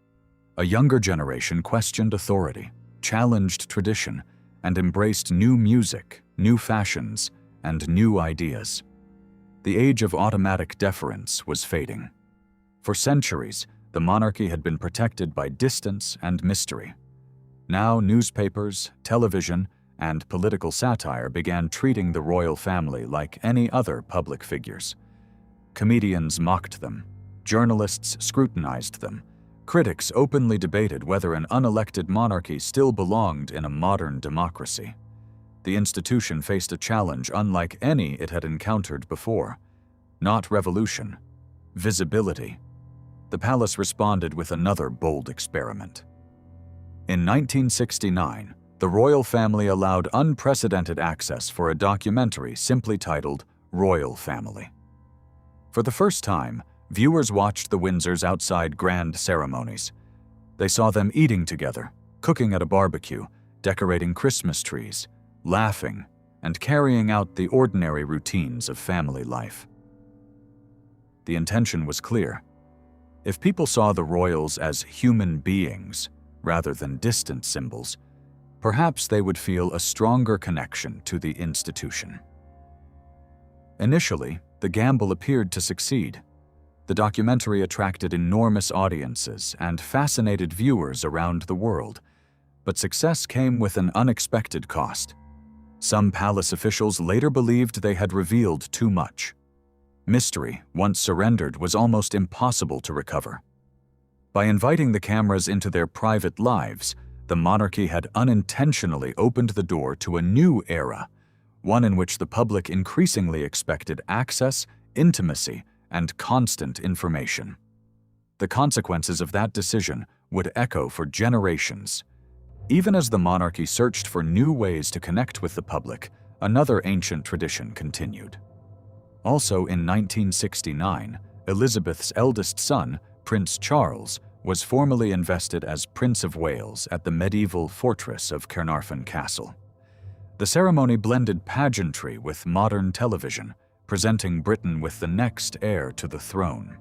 A younger generation questioned authority, challenged tradition, and embraced new music, new fashions, and new ideas. The age of automatic deference was fading. For centuries, the monarchy had been protected by distance and mystery. Now newspapers, television, and political satire began treating the royal family like any other public figures. Comedians mocked them, journalists scrutinized them, critics openly debated whether an unelected monarchy still belonged in a modern democracy. The institution faced a challenge unlike any it had encountered before. Not revolution, visibility. The palace responded with another bold experiment. In 1969, the royal family allowed unprecedented access for a documentary simply titled Royal Family. For the first time, viewers watched the Windsors outside grand ceremonies. They saw them eating together, cooking at a barbecue, decorating Christmas trees, laughing, and carrying out the ordinary routines of family life. The intention was clear. If people saw the royals as human beings rather than distant symbols, perhaps they would feel a stronger connection to the institution. Initially, the gamble appeared to succeed. The documentary attracted enormous audiences and fascinated viewers around the world, but success came with an unexpected cost. Some palace officials later believed they had revealed too much. Mystery, once surrendered, was almost impossible to recover. By inviting the cameras into their private lives, the monarchy had unintentionally opened the door to a new era, one in which the public increasingly expected access, intimacy, and constant information. The consequences of that decision would echo for generations. Even as the monarchy searched for new ways to connect with the public, another ancient tradition continued. Also in 1969, Elizabeth's eldest son, Prince Charles, was formally invested as Prince of Wales at the medieval fortress of Caernarfon Castle. The ceremony blended pageantry with modern television, presenting Britain with the next heir to the throne.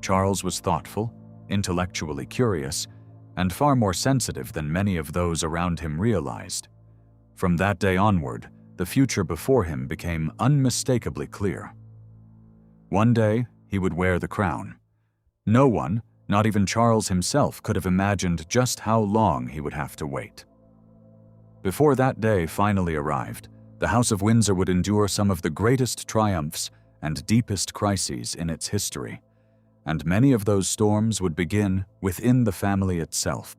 Charles was thoughtful, intellectually curious, and far more sensitive than many of those around him realized. From that day onward, the future before him became unmistakably clear. One day, he would wear the crown. No one, not even Charles himself, could have imagined just how long he would have to wait. Before that day finally arrived, the House of Windsor would endure some of the greatest triumphs and deepest crises in its history, and many of those storms would begin within the family itself.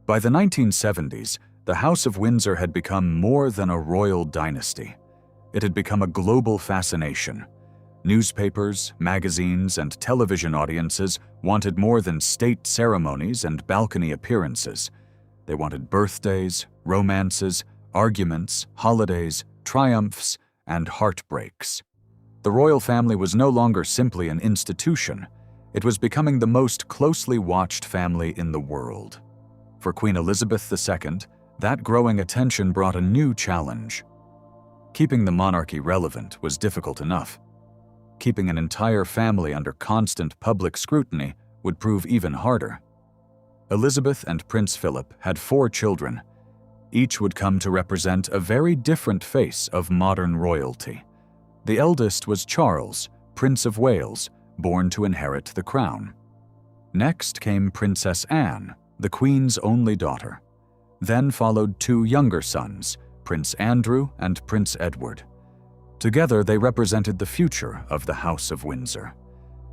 By the 1970s, the House of Windsor had become more than a royal dynasty. It had become a global fascination. Newspapers, magazines, and television audiences wanted more than state ceremonies and balcony appearances. They wanted birthdays, romances, arguments, holidays, triumphs, and heartbreaks. The royal family was no longer simply an institution. It was becoming the most closely watched family in the world. For Queen Elizabeth II, that growing attention brought a new challenge. Keeping the monarchy relevant was difficult enough. Keeping an entire family under constant public scrutiny would prove even harder. Elizabeth and Prince Philip had 4 children. Each would come to represent a very different face of modern royalty. The eldest was Charles, Prince of Wales, born to inherit the crown. Next came Princess Anne, the Queen's only daughter. Then followed 2 younger sons, Prince Andrew and Prince Edward. Together, they represented the future of the House of Windsor.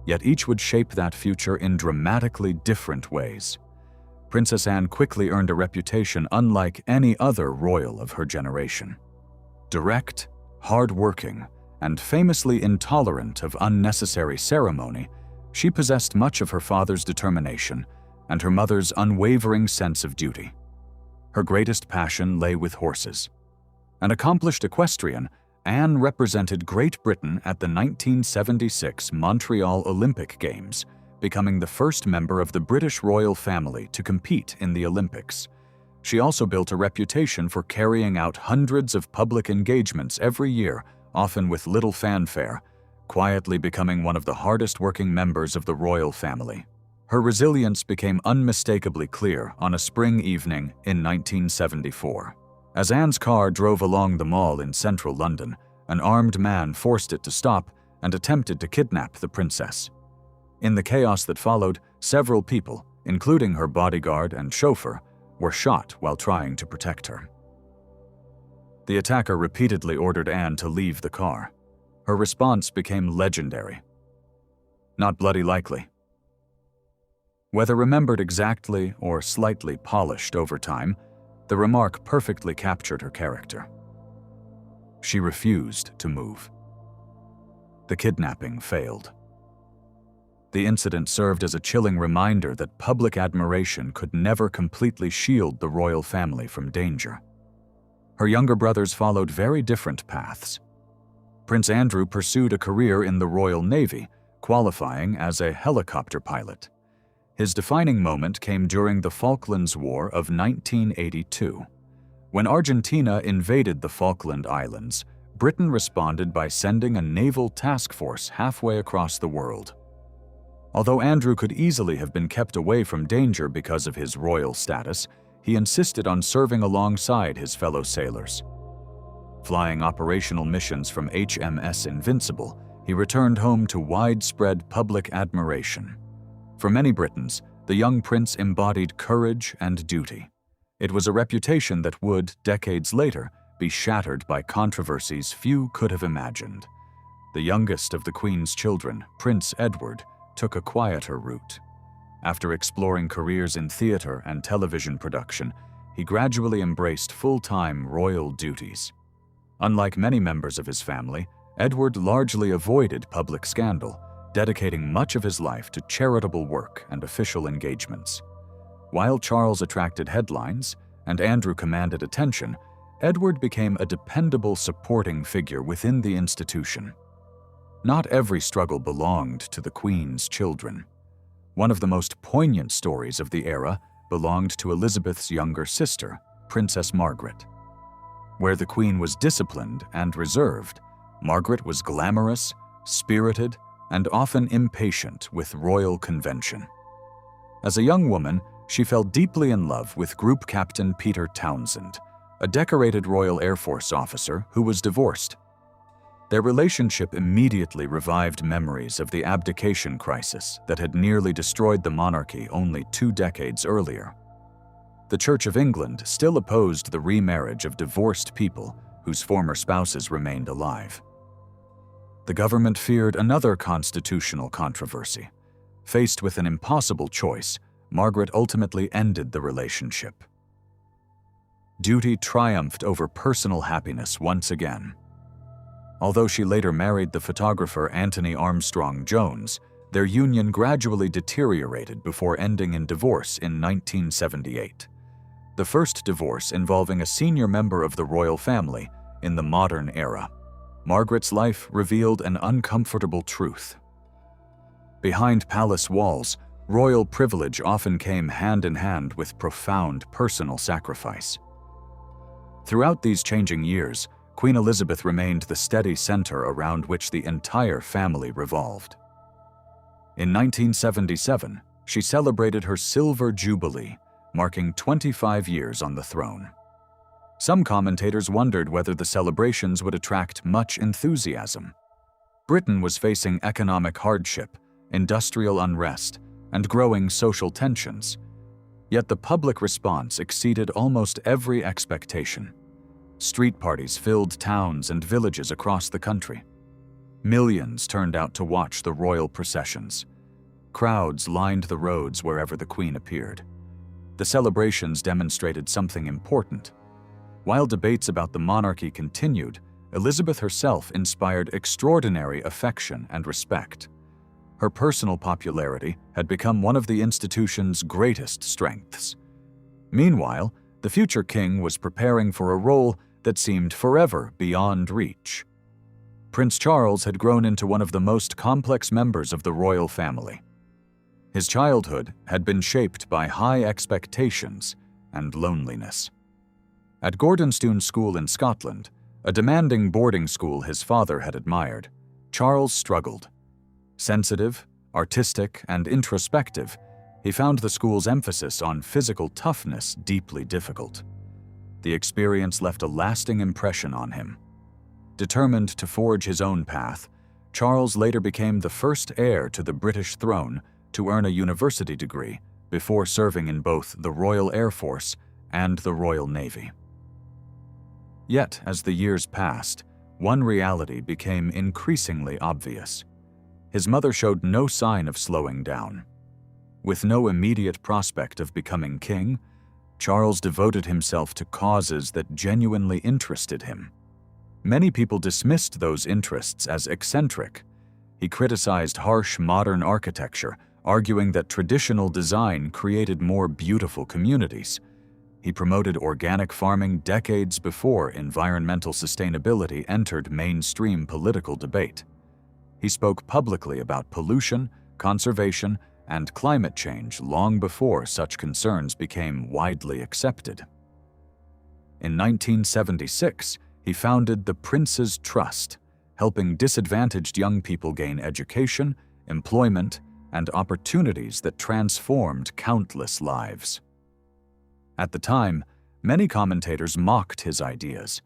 yet each would shape that future in dramatically different ways. Princess Anne quickly earned a reputation unlike any other royal of her generation. Direct, hard-working, and famously intolerant of unnecessary ceremony, she possessed much of her father's determination and her mother's unwavering sense of duty. Her greatest passion lay with horses. An accomplished equestrian, Anne represented Great Britain at the 1976 Montreal Olympic Games, becoming the first member of the British royal family to compete in the Olympics. She also built a reputation for carrying out hundreds of public engagements every year, often with little fanfare, quietly becoming one of the hardest-working members of the royal family. Her resilience became unmistakably clear on a spring evening in 1974. As Anne's car drove along the Mall in central London, an armed man forced it to stop and attempted to kidnap the princess. In the chaos that followed, several people, including her bodyguard and chauffeur, were shot while trying to protect her. The attacker repeatedly ordered Anne to leave the car. Her response became legendary. "Not bloody likely." Whether remembered exactly or slightly polished over time, the remark perfectly captured her character. She refused to move. The kidnapping failed. The incident served as a chilling reminder that public admiration could never completely shield the royal family from danger. Her younger brothers followed very different paths. Prince Andrew pursued a career in the Royal Navy, qualifying as a helicopter pilot. His defining moment came during the Falklands War of 1982. When Argentina invaded the Falkland Islands, Britain responded by sending a naval task force halfway across the world. Although Andrew could easily have been kept away from danger because of his royal status, he insisted on serving alongside his fellow sailors. Flying operational missions from HMS Invincible, he returned home to widespread public admiration. For many Britons, the young prince embodied courage and duty. It was a reputation that would, decades later, be shattered by controversies few could have imagined. The youngest of the Queen's children, Prince Edward, took a quieter route. After exploring careers in theater and television production, he gradually embraced full-time royal duties. Unlike many members of his family, Edward largely avoided public scandal, dedicating much of his life to charitable work and official engagements. While Charles attracted headlines and Andrew commanded attention, Edward became a dependable supporting figure within the institution. Not every struggle belonged to the Queen's children. One of the most poignant stories of the era belonged to Elizabeth's younger sister, Princess Margaret. Where the Queen was disciplined and reserved, Margaret was glamorous, spirited, and often impatient with royal convention. As a young woman, she fell deeply in love with Group Captain Peter Townsend, a decorated Royal Air Force officer who was divorced. Their relationship immediately revived memories of the abdication crisis that had nearly destroyed the monarchy only 2 decades earlier. The Church of England still opposed the remarriage of divorced people whose former spouses remained alive. The government feared another constitutional controversy. Faced with an impossible choice, Margaret ultimately ended the relationship. Duty triumphed over personal happiness once again. Although she later married the photographer Anthony Armstrong Jones, their union gradually deteriorated before ending in divorce in 1978. The first divorce involving a senior member of the royal family in the modern era. Margaret's life revealed an uncomfortable truth. Behind palace walls, royal privilege often came hand in hand with profound personal sacrifice. Throughout these changing years, Queen Elizabeth remained the steady center around which the entire family revolved. In 1977, she celebrated her Silver Jubilee, marking 25 years on the throne. Some commentators wondered whether the celebrations would attract much enthusiasm. Britain was facing economic hardship, industrial unrest, and growing social tensions. Yet the public response exceeded almost every expectation. Street parties filled towns and villages across the country. Millions turned out to watch the royal processions. Crowds lined the roads wherever the Queen appeared. The celebrations demonstrated something important. While debates about the monarchy continued, Elizabeth herself inspired extraordinary affection and respect. Her personal popularity had become one of the institution's greatest strengths. Meanwhile, the future king was preparing for a role that seemed forever beyond reach. Prince Charles had grown into one of the most complex members of the royal family. His childhood had been shaped by high expectations and loneliness. At Gordonstoun School in Scotland, a demanding boarding school his father had admired, Charles struggled. Sensitive, artistic, and introspective, he found the school's emphasis on physical toughness deeply difficult. The experience left a lasting impression on him. Determined to forge his own path, Charles later became the first heir to the British throne to earn a university degree before serving in both the Royal Air Force and the Royal Navy. Yet, as the years passed, one reality became increasingly obvious. His mother showed no sign of slowing down. With no immediate prospect of becoming king, Charles devoted himself to causes that genuinely interested him. Many people dismissed those interests as eccentric. He criticized harsh modern architecture, arguing that traditional design created more beautiful communities. He promoted organic farming decades before environmental sustainability entered mainstream political debate. He spoke publicly about pollution, conservation, and climate change long before such concerns became widely accepted. In 1976, he founded the Prince's Trust, helping disadvantaged young people gain education, employment, and opportunities that transformed countless lives. At the time, many commentators mocked his ideas.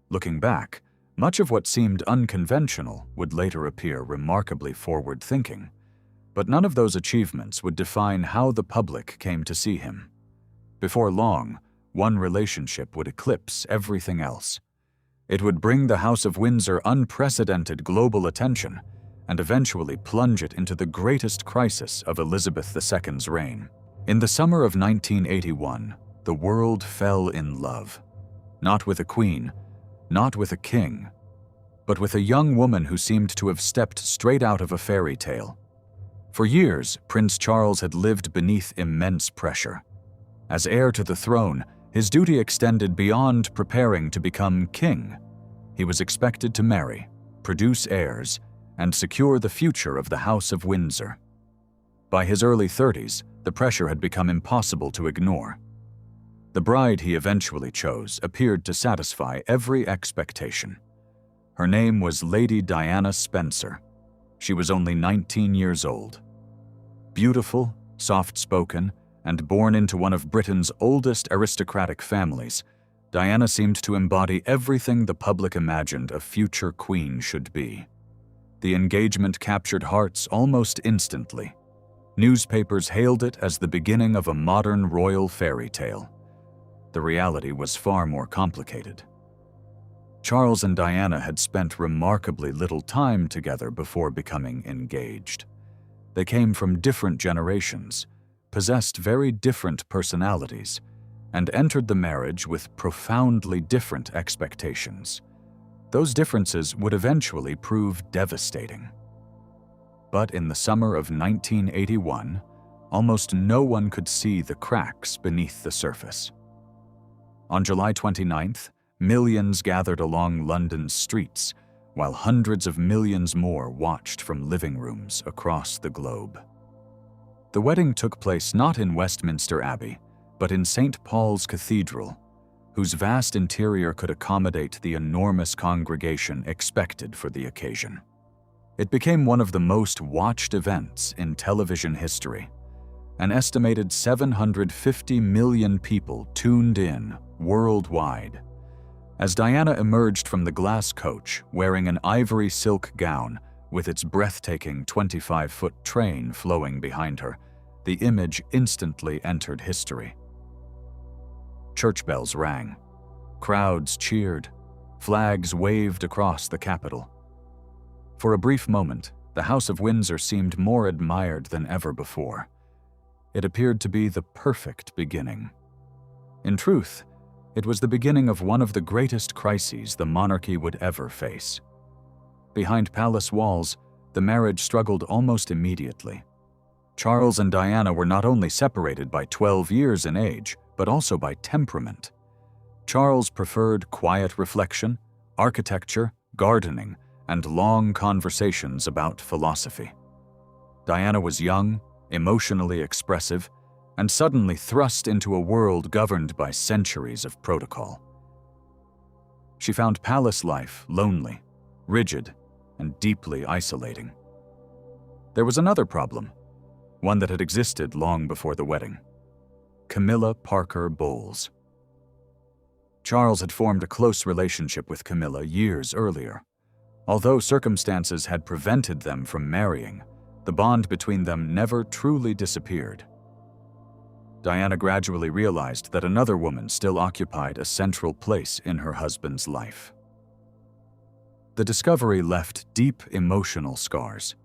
Looking back, much of what seemed unconventional would later appear remarkably forward-thinking. But none of those achievements would define how the public came to see him. Before long, one relationship would eclipse everything else. It would bring the House of Windsor unprecedented global attention and eventually plunge it into the greatest crisis of Elizabeth II's reign. In the summer of 1981, the world fell in love. Not with a queen, not with a king, but with a young woman who seemed to have stepped straight out of a fairy tale. For years, Prince Charles had lived beneath immense pressure. As heir to the throne, his duty extended beyond preparing to become king. He was expected to marry, produce heirs, and secure the future of the House of Windsor. By his early 30s, the pressure had become impossible to ignore. The bride he eventually chose appeared to satisfy every expectation. Her name was Lady Diana Spencer. She was only 19 years old. Beautiful, soft-spoken, and born into one of Britain's oldest aristocratic families, Diana seemed to embody everything the public imagined a future queen should be. The engagement captured hearts almost instantly. Newspapers hailed it as the beginning of a modern royal fairy tale. The reality was far more complicated. Charles and Diana had spent remarkably little time together before becoming engaged. They came from different generations, possessed very different personalities, and entered the marriage with profoundly different expectations. Those differences would eventually prove devastating. But in the summer of 1981, almost no one could see the cracks beneath the surface. On July 29th, millions gathered along London's streets, while hundreds of millions more watched from living rooms across the globe. The wedding took place not in Westminster Abbey, but in St. Paul's Cathedral, whose vast interior could accommodate the enormous congregation expected for the occasion. It became one of the most watched events in television history. An estimated 750 million people tuned in worldwide. As Diana emerged from the glass coach wearing an ivory silk gown with its breathtaking 25-foot train flowing behind her, the image instantly entered history. Church bells rang. Crowds cheered. Flags waved across the capital. For a brief moment, the House of Windsor seemed more admired than ever before. It appeared to be the perfect beginning. In truth, it was the beginning of one of the greatest crises the monarchy would ever face. Behind palace walls, the marriage struggled almost immediately. Charles and Diana were not only separated by 12 years in age, but also by temperament. Charles preferred quiet reflection, architecture, gardening, and long conversations about philosophy. Diana was young, emotionally expressive, and suddenly thrust into a world governed by centuries of protocol. She found palace life lonely, rigid, and deeply isolating. There was another problem, one that had existed long before the wedding. Camilla Parker Bowles. Charles had formed a close relationship with Camilla years earlier. Although circumstances had prevented them from marrying, the bond between them never truly disappeared. Diana gradually realized that another woman still occupied a central place in her husband's life. The discovery left deep emotional scars.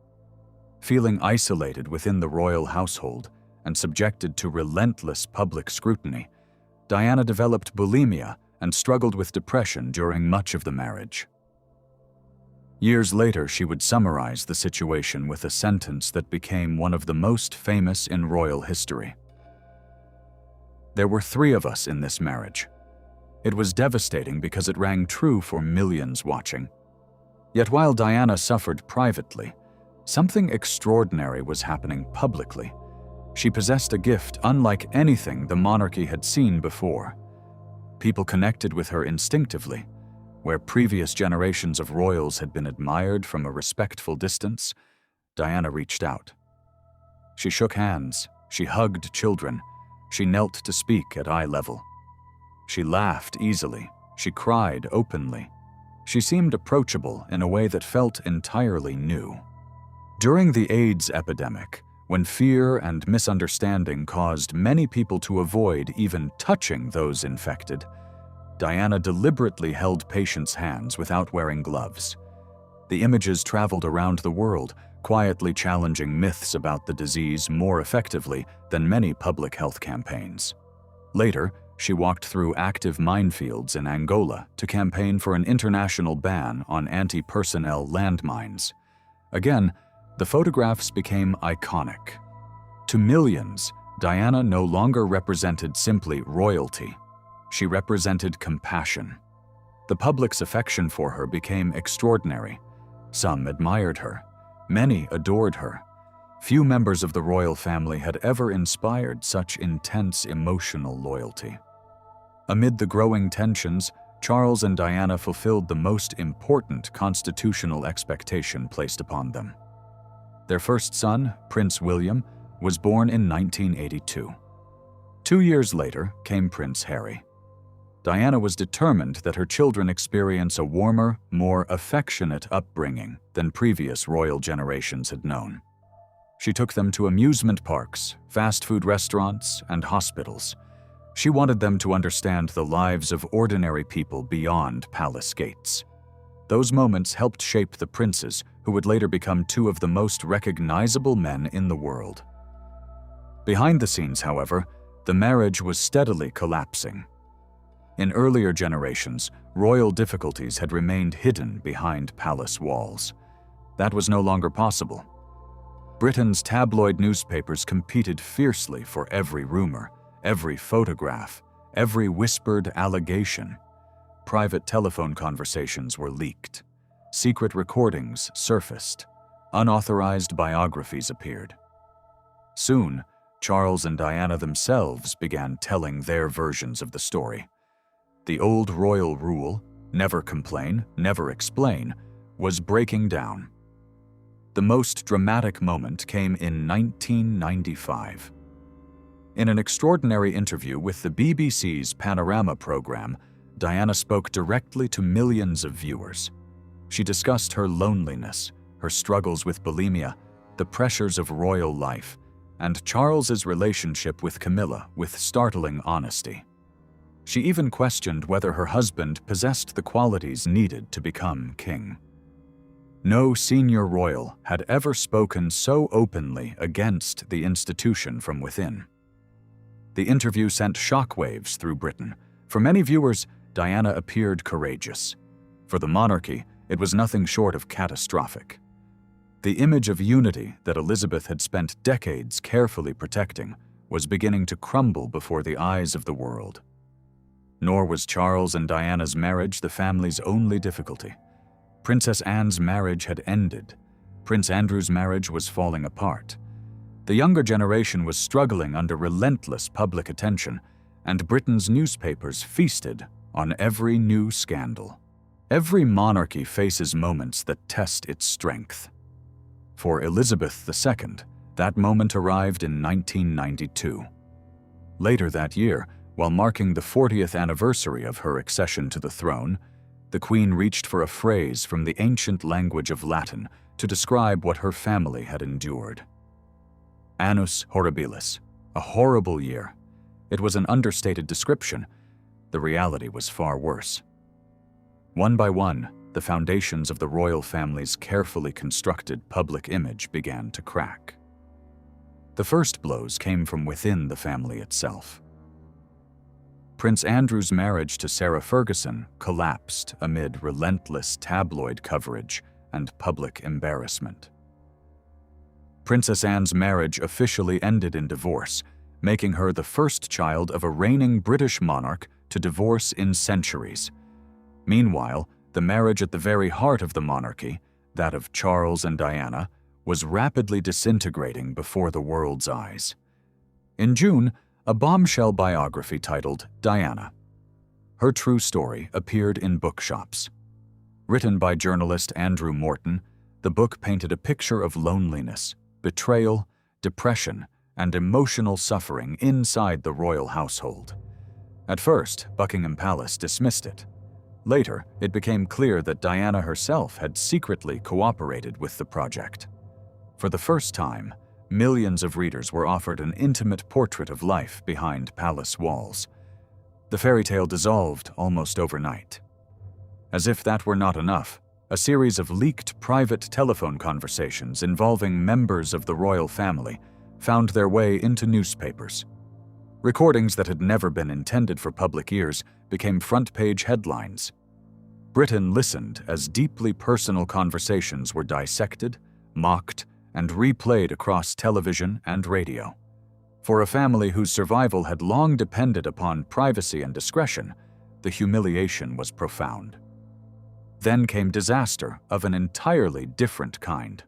Feeling isolated within the royal household and subjected to relentless public scrutiny, Diana developed bulimia and struggled with depression during much of the marriage. Years later, she would summarize the situation with a sentence that became one of the most famous in royal history. "There were 3 of us in this marriage. It was devastating because it rang true for millions watching. Yet while Diana suffered privately, something extraordinary was happening publicly. She possessed a gift unlike anything the monarchy had seen before. People connected with her instinctively. Where previous generations of royals had been admired from a respectful distance, Diana reached out. She shook hands, she hugged children, she knelt to speak at eye level. She laughed easily, she cried openly. She seemed approachable in a way that felt entirely new. During the AIDS epidemic, when fear and misunderstanding caused many people to avoid even touching those infected, Diana deliberately held patients' hands without wearing gloves. The images traveled around the world, quietly challenging myths about the disease more effectively than many public health campaigns. Later, she walked through active minefields in Angola to campaign for an international ban on anti-personnel landmines. Again, the photographs became iconic. To millions, Diana no longer represented simply royalty. She represented compassion. The public's affection for her became extraordinary. Some admired her. Many adored her. Few members of the royal family had ever inspired such intense emotional loyalty. Amid the growing tensions, Charles and Diana fulfilled the most important constitutional expectation placed upon them. Their first son, Prince William, was born in 1982. 2 years later came Prince Harry. Diana was determined that her children experience a warmer, more affectionate upbringing than previous royal generations had known. She took them to amusement parks, fast food restaurants, and hospitals. She wanted them to understand the lives of ordinary people beyond palace gates. Those moments helped shape the princes, who would later become 2 of the most recognizable men in the world. Behind the scenes, however, the marriage was steadily collapsing. In earlier generations, royal difficulties had remained hidden behind palace walls. That was no longer possible. Britain's tabloid newspapers competed fiercely for every rumor, every photograph, every whispered allegation. Private telephone conversations were leaked. Secret recordings surfaced. Unauthorized biographies appeared. Soon, Charles and Diana themselves began telling their versions of the story. The old royal rule, never complain, never explain, was breaking down. The most dramatic moment came in 1995. In an extraordinary interview with the BBC's Panorama program, Diana spoke directly to millions of viewers. She discussed her loneliness, her struggles with bulimia, the pressures of royal life, and Charles's relationship with Camilla with startling honesty. She even questioned whether her husband possessed the qualities needed to become king. No senior royal had ever spoken so openly against the institution from within. The interview sent shockwaves through Britain. For many viewers, Diana appeared courageous. For the monarchy, it was nothing short of catastrophic. The image of unity that Elizabeth had spent decades carefully protecting was beginning to crumble before the eyes of the world. Nor was Charles and Diana's marriage the family's only difficulty. Princess Anne's marriage had ended. Prince Andrew's marriage was falling apart. The younger generation was struggling under relentless public attention, and Britain's newspapers feasted on every new scandal. Every monarchy faces moments that test its strength. For Elizabeth II, that moment arrived in 1992. Later that year, while marking the 40th anniversary of her accession to the throne, the Queen reached for a phrase from the ancient language of Latin to describe what her family had endured. Annus horribilis, a horrible year. It was an understated description. The reality was far worse. One by one, the foundations of the royal family's carefully constructed public image began to crack. The first blows came from within the family itself. Prince Andrew's marriage to Sarah Ferguson collapsed amid relentless tabloid coverage and public embarrassment. Princess Anne's marriage officially ended in divorce, making her the first child of a reigning British monarch to divorce in centuries. Meanwhile, the marriage at the very heart of the monarchy, that of Charles and Diana, was rapidly disintegrating before the world's eyes. In June, a bombshell biography titled Diana. Her true story appeared in bookshops. Written by journalist Andrew Morton, the book painted a picture of loneliness, betrayal, depression, and emotional suffering inside the royal household. At first, Buckingham Palace dismissed it. Later, it became clear that Diana herself had secretly cooperated with the project. For the first time, millions of readers were offered an intimate portrait of life behind palace walls. The fairy tale dissolved almost overnight. As if that were not enough, a series of leaked private telephone conversations involving members of the royal family found their way into newspapers. Recordings that had never been intended for public ears became front-page headlines. Britain listened as deeply personal conversations were dissected, mocked, and replayed across television and radio. For a family whose survival had long depended upon privacy and discretion, the humiliation was profound. Then came disaster of an entirely different kind.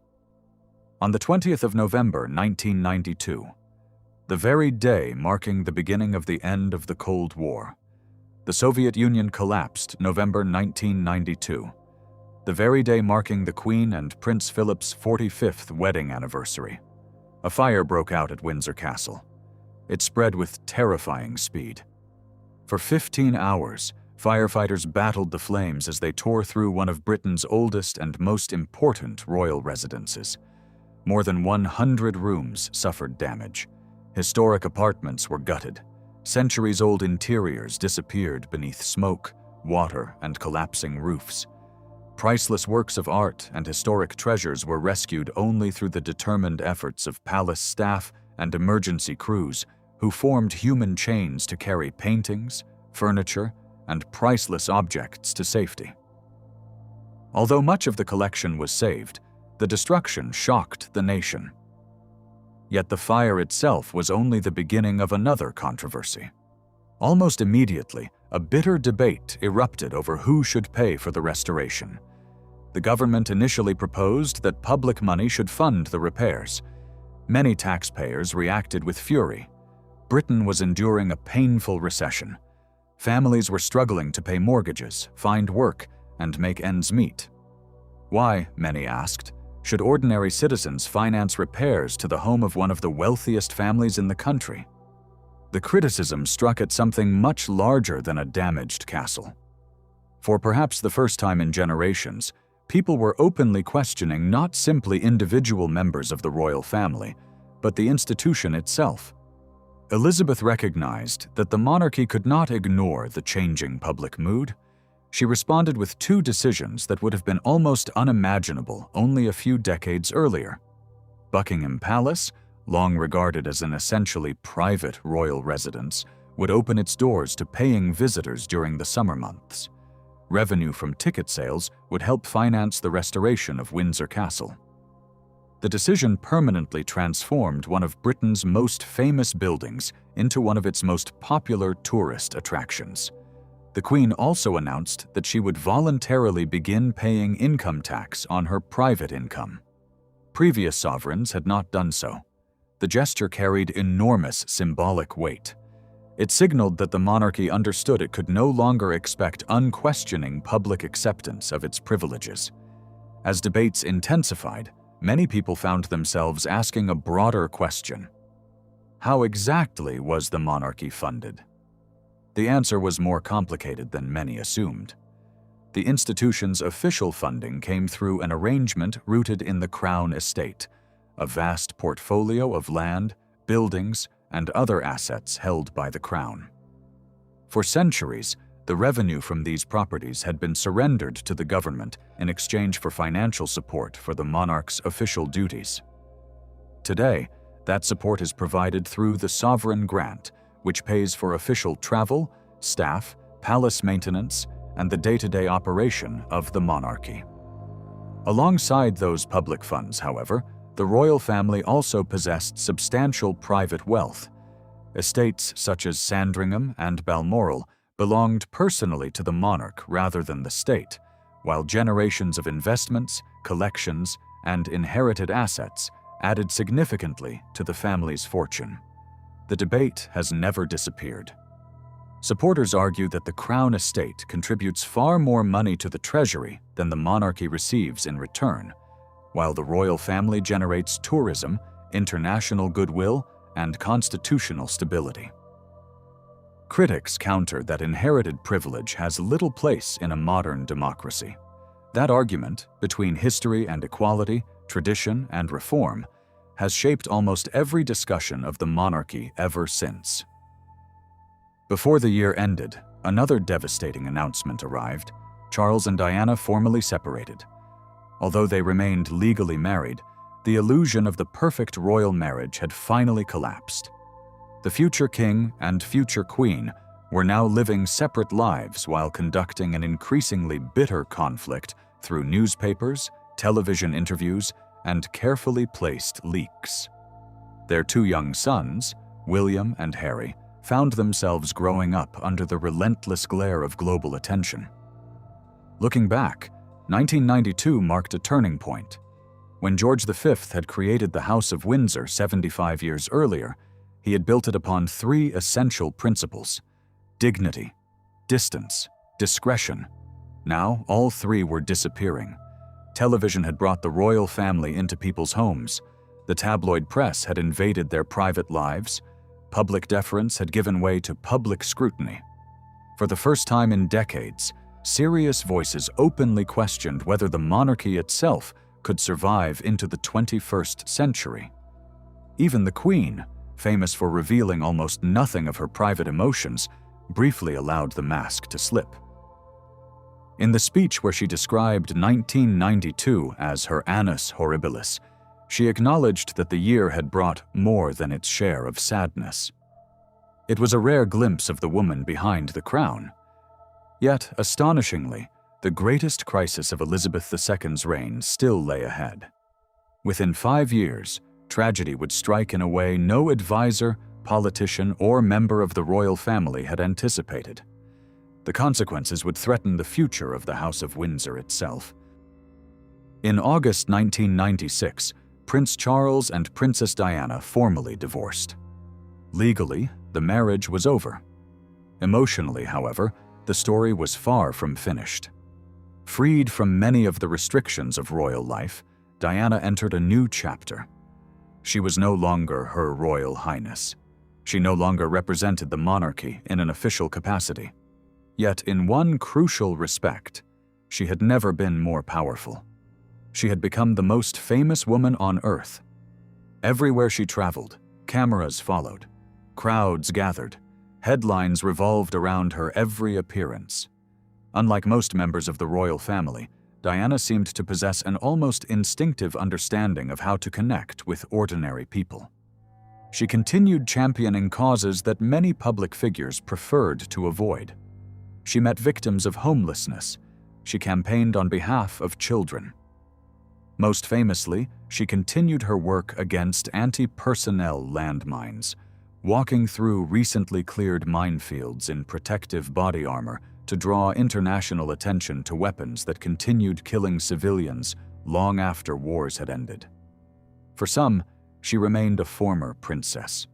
On the 20th of November 1992, the very day marking the beginning of the end of the Cold War, the Soviet Union collapsed November 1992, the very day marking the Queen and Prince Philip's 45th wedding anniversary. A fire broke out at Windsor Castle. It spread with terrifying speed. For 15 hours, firefighters battled the flames as they tore through one of Britain's oldest and most important royal residences. More than 100 rooms suffered damage. Historic apartments were gutted. Centuries-old interiors disappeared beneath smoke, water, and collapsing roofs. Priceless works of art and historic treasures were rescued only through the determined efforts of palace staff and emergency crews who formed human chains to carry paintings, furniture, and priceless objects to safety. Although much of the collection was saved, the destruction shocked the nation. Yet the fire itself was only the beginning of another controversy. Almost immediately, a bitter debate erupted over who should pay for the restoration. The government initially proposed that public money should fund the repairs. Many taxpayers reacted with fury. Britain was enduring a painful recession. Families were struggling to pay mortgages, find work, and make ends meet. Why, many asked, should ordinary citizens finance repairs to the home of one of the wealthiest families in the country? The criticism struck at something much larger than a damaged castle. For perhaps the first time in generations, people were openly questioning not simply individual members of the royal family, but the institution itself. Elizabeth recognized that the monarchy could not ignore the changing public mood. She responded with two decisions that would have been almost unimaginable only a few decades earlier. Buckingham Palace, long regarded as an essentially private royal residence, would open its doors to paying visitors during the summer months. Revenue from ticket sales would help finance the restoration of Windsor Castle. The decision permanently transformed one of Britain's most famous buildings into one of its most popular tourist attractions. The Queen also announced that she would voluntarily begin paying income tax on her private income. Previous sovereigns had not done so. The gesture carried enormous symbolic weight. It signaled that the monarchy understood it could no longer expect unquestioning public acceptance of its privileges. As debates intensified, many people found themselves asking a broader question. How exactly was the monarchy funded? The answer was more complicated than many assumed. The institution's official funding came through an arrangement rooted in the Crown estate, a vast portfolio of land, buildings, and other assets held by the Crown. For centuries, the revenue from these properties had been surrendered to the government in exchange for financial support for the monarch's official duties. Today, that support is provided through the sovereign grant, which pays for official travel, staff, palace maintenance, and the day-to-day operation of the monarchy. Alongside those public funds, however, the royal family also possessed substantial private wealth. Estates such as Sandringham and Balmoral belonged personally to the monarch rather than the state, while generations of investments, collections, and inherited assets added significantly to the family's fortune. The debate has never disappeared. Supporters argue that the Crown estate contributes far more money to the treasury than the monarchy receives in return, while the royal family generates tourism, international goodwill, and constitutional stability. Critics counter that inherited privilege has little place in a modern democracy. That argument, between history and equality, tradition and reform, has shaped almost every discussion of the monarchy ever since. Before the year ended, another devastating announcement arrived. Charles and Diana formally separated. Although they remained legally married, the illusion of the perfect royal marriage had finally collapsed. The future king and future queen were now living separate lives while conducting an increasingly bitter conflict through newspapers, television interviews, and carefully placed leaks. Their two young sons, William and Harry, found themselves growing up under the relentless glare of global attention. Looking back, 1992 marked a turning point. When George V had created the House of Windsor 75 years earlier, he had built it upon three essential principles: dignity, distance, discretion. Now, all three were disappearing. Television had brought the royal family into people's homes. The tabloid press had invaded their private lives. Public deference had given way to public scrutiny. For the first time in decades, serious voices openly questioned whether the monarchy itself could survive into the 21st century. Even the Queen, famous for revealing almost nothing of her private emotions, briefly allowed the mask to slip. In the speech where she described 1992 as her annus horribilis, she acknowledged that the year had brought more than its share of sadness. It was a rare glimpse of the woman behind the crown. Yet, astonishingly, the greatest crisis of Elizabeth II's reign still lay ahead. Within 5 years, tragedy would strike in a way no advisor, politician, or member of the royal family had anticipated. The consequences would threaten the future of the House of Windsor itself. In August 1996, Prince Charles and Princess Diana formally divorced. Legally, the marriage was over. Emotionally, however, the story was far from finished. Freed from many of the restrictions of royal life, Diana entered a new chapter. She was no longer Her Royal Highness. She no longer represented the monarchy in an official capacity. Yet in one crucial respect, she had never been more powerful. She had become the most famous woman on earth. Everywhere she traveled, cameras followed. Crowds gathered. Headlines revolved around her every appearance. Unlike most members of the royal family, Diana seemed to possess an almost instinctive understanding of how to connect with ordinary people. She continued championing causes that many public figures preferred to avoid. She met victims of homelessness. She campaigned on behalf of children. Most famously, she continued her work against anti-personnel landmines, walking through recently cleared minefields in protective body armor to draw international attention to weapons that continued killing civilians long after wars had ended. For some, she remained a former princess.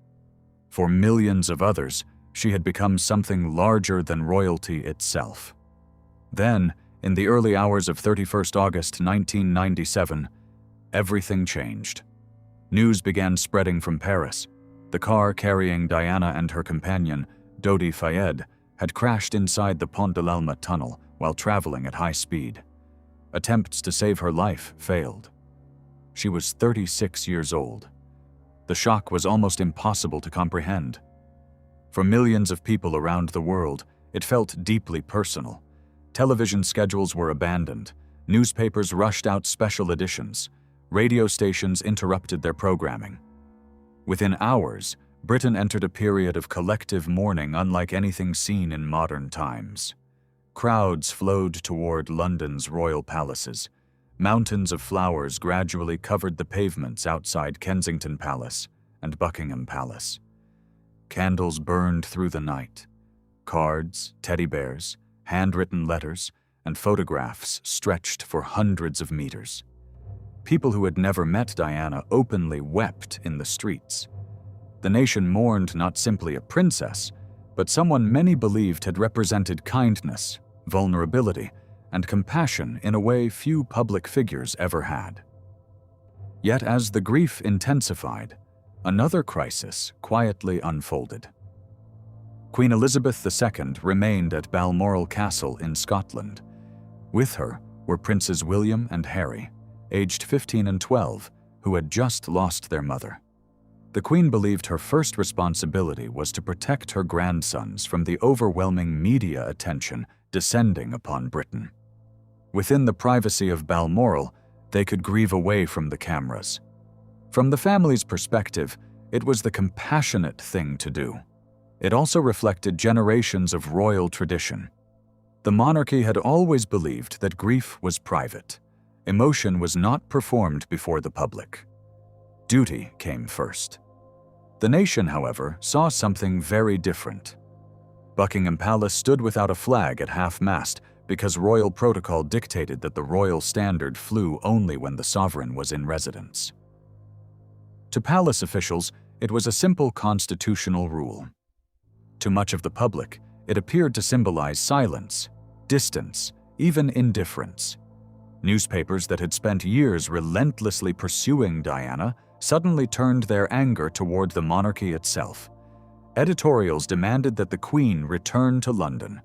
For millions of others, she had become something larger than royalty itself. Then, in the early hours of 31st August 1997, everything changed. News began spreading from Paris. The car carrying Diana and her companion, Dodi Fayed, had crashed inside the Pont de l'Alma tunnel while traveling at high speed. Attempts to save her life failed. She was 36 years old. The shock was almost impossible to comprehend. For millions of people around the world, it felt deeply personal. Television schedules were abandoned, newspapers rushed out special editions, radio stations interrupted their programming. Within hours, Britain entered a period of collective mourning unlike anything seen in modern times. Crowds flowed toward London's royal palaces. Mountains of flowers gradually covered the pavements outside Kensington Palace and Buckingham Palace. Candles burned through the night. Cards, teddy bears, handwritten letters, and photographs stretched for hundreds of meters. People who had never met Diana openly wept in the streets. The nation mourned not simply a princess, but someone many believed had represented kindness, vulnerability, and compassion in a way few public figures ever had. Yet as the grief intensified, another crisis quietly unfolded. Queen Elizabeth II remained at Balmoral Castle in Scotland. With her were Princes William and Harry, aged 15 and 12, who had just lost their mother. The Queen believed her first responsibility was to protect her grandsons from the overwhelming media attention descending upon Britain. Within the privacy of Balmoral, they could grieve away from the cameras. From the family's perspective, it was the compassionate thing to do. It also reflected generations of royal tradition. The monarchy had always believed that grief was private. Emotion was not performed before the public. Duty came first. The nation, however, saw something very different. Buckingham Palace stood without a flag at half-mast because royal protocol dictated that the royal standard flew only when the sovereign was in residence. To palace officials, it was a simple constitutional rule. To much of the public, it appeared to symbolize silence, distance, even indifference. Newspapers that had spent years relentlessly pursuing Diana suddenly turned their anger toward the monarchy itself. Editorials demanded that the Queen return to London.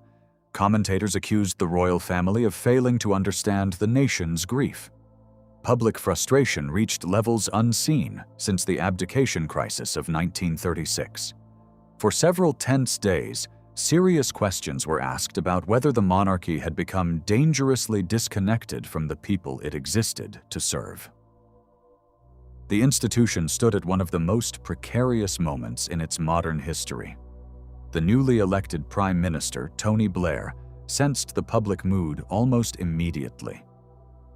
Commentators accused the royal family of failing to understand the nation's grief. Public frustration reached levels unseen since the abdication crisis of 1936. For several tense days, serious questions were asked about whether the monarchy had become dangerously disconnected from the people it existed to serve. The institution stood at one of the most precarious moments in its modern history. The newly elected Prime Minister, Tony Blair, sensed the public mood almost immediately.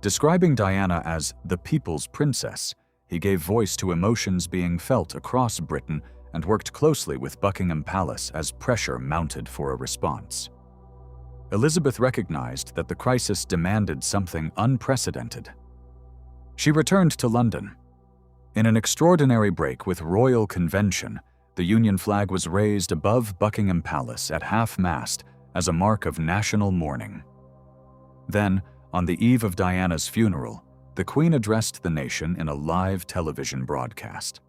Describing Diana as the people's princess, he gave voice to emotions being felt across Britain and worked closely with Buckingham Palace as pressure mounted for a response. Elizabeth recognized that the crisis demanded something unprecedented. She returned to London. In an extraordinary break with royal convention, the Union flag was raised above Buckingham Palace at half-mast as a mark of national mourning. Then, on the eve of Diana's funeral, the Queen addressed the nation in a live television broadcast.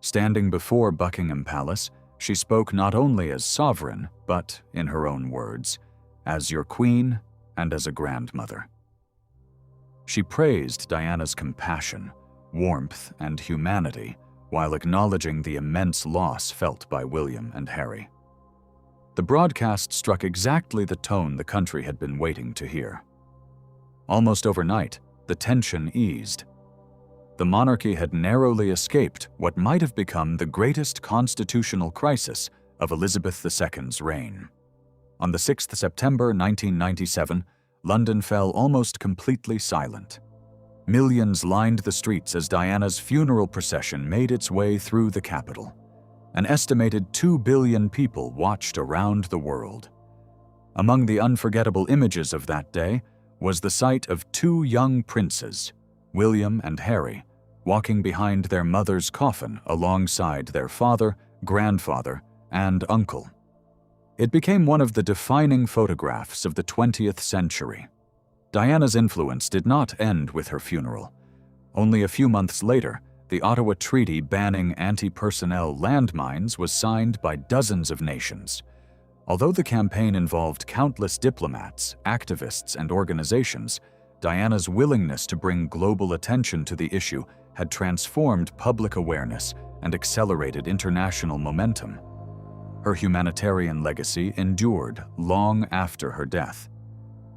Standing before Buckingham Palace, she spoke not only as sovereign, but, in her own words, as your queen and as a grandmother. She praised Diana's compassion, warmth, and humanity while acknowledging the immense loss felt by William and Harry. The broadcast struck exactly the tone the country had been waiting to hear. Almost overnight, the tension eased. The monarchy had narrowly escaped what might have become the greatest constitutional crisis of Elizabeth II's reign. On the 6th September 1997, London fell almost completely silent. Millions lined the streets as Diana's funeral procession made its way through the capital. An estimated 2 billion people watched around the world. Among the unforgettable images of that day was the sight of two young princes, William and Harry, walking behind their mother's coffin alongside their father, grandfather, and uncle. It became one of the defining photographs of the 20th century. Diana's influence did not end with her funeral. Only a few months later, the Ottawa Treaty banning anti-personnel landmines was signed by dozens of nations. Although the campaign involved countless diplomats, activists, and organizations, Diana's willingness to bring global attention to the issue had transformed public awareness and accelerated international momentum. Her humanitarian legacy endured long after her death.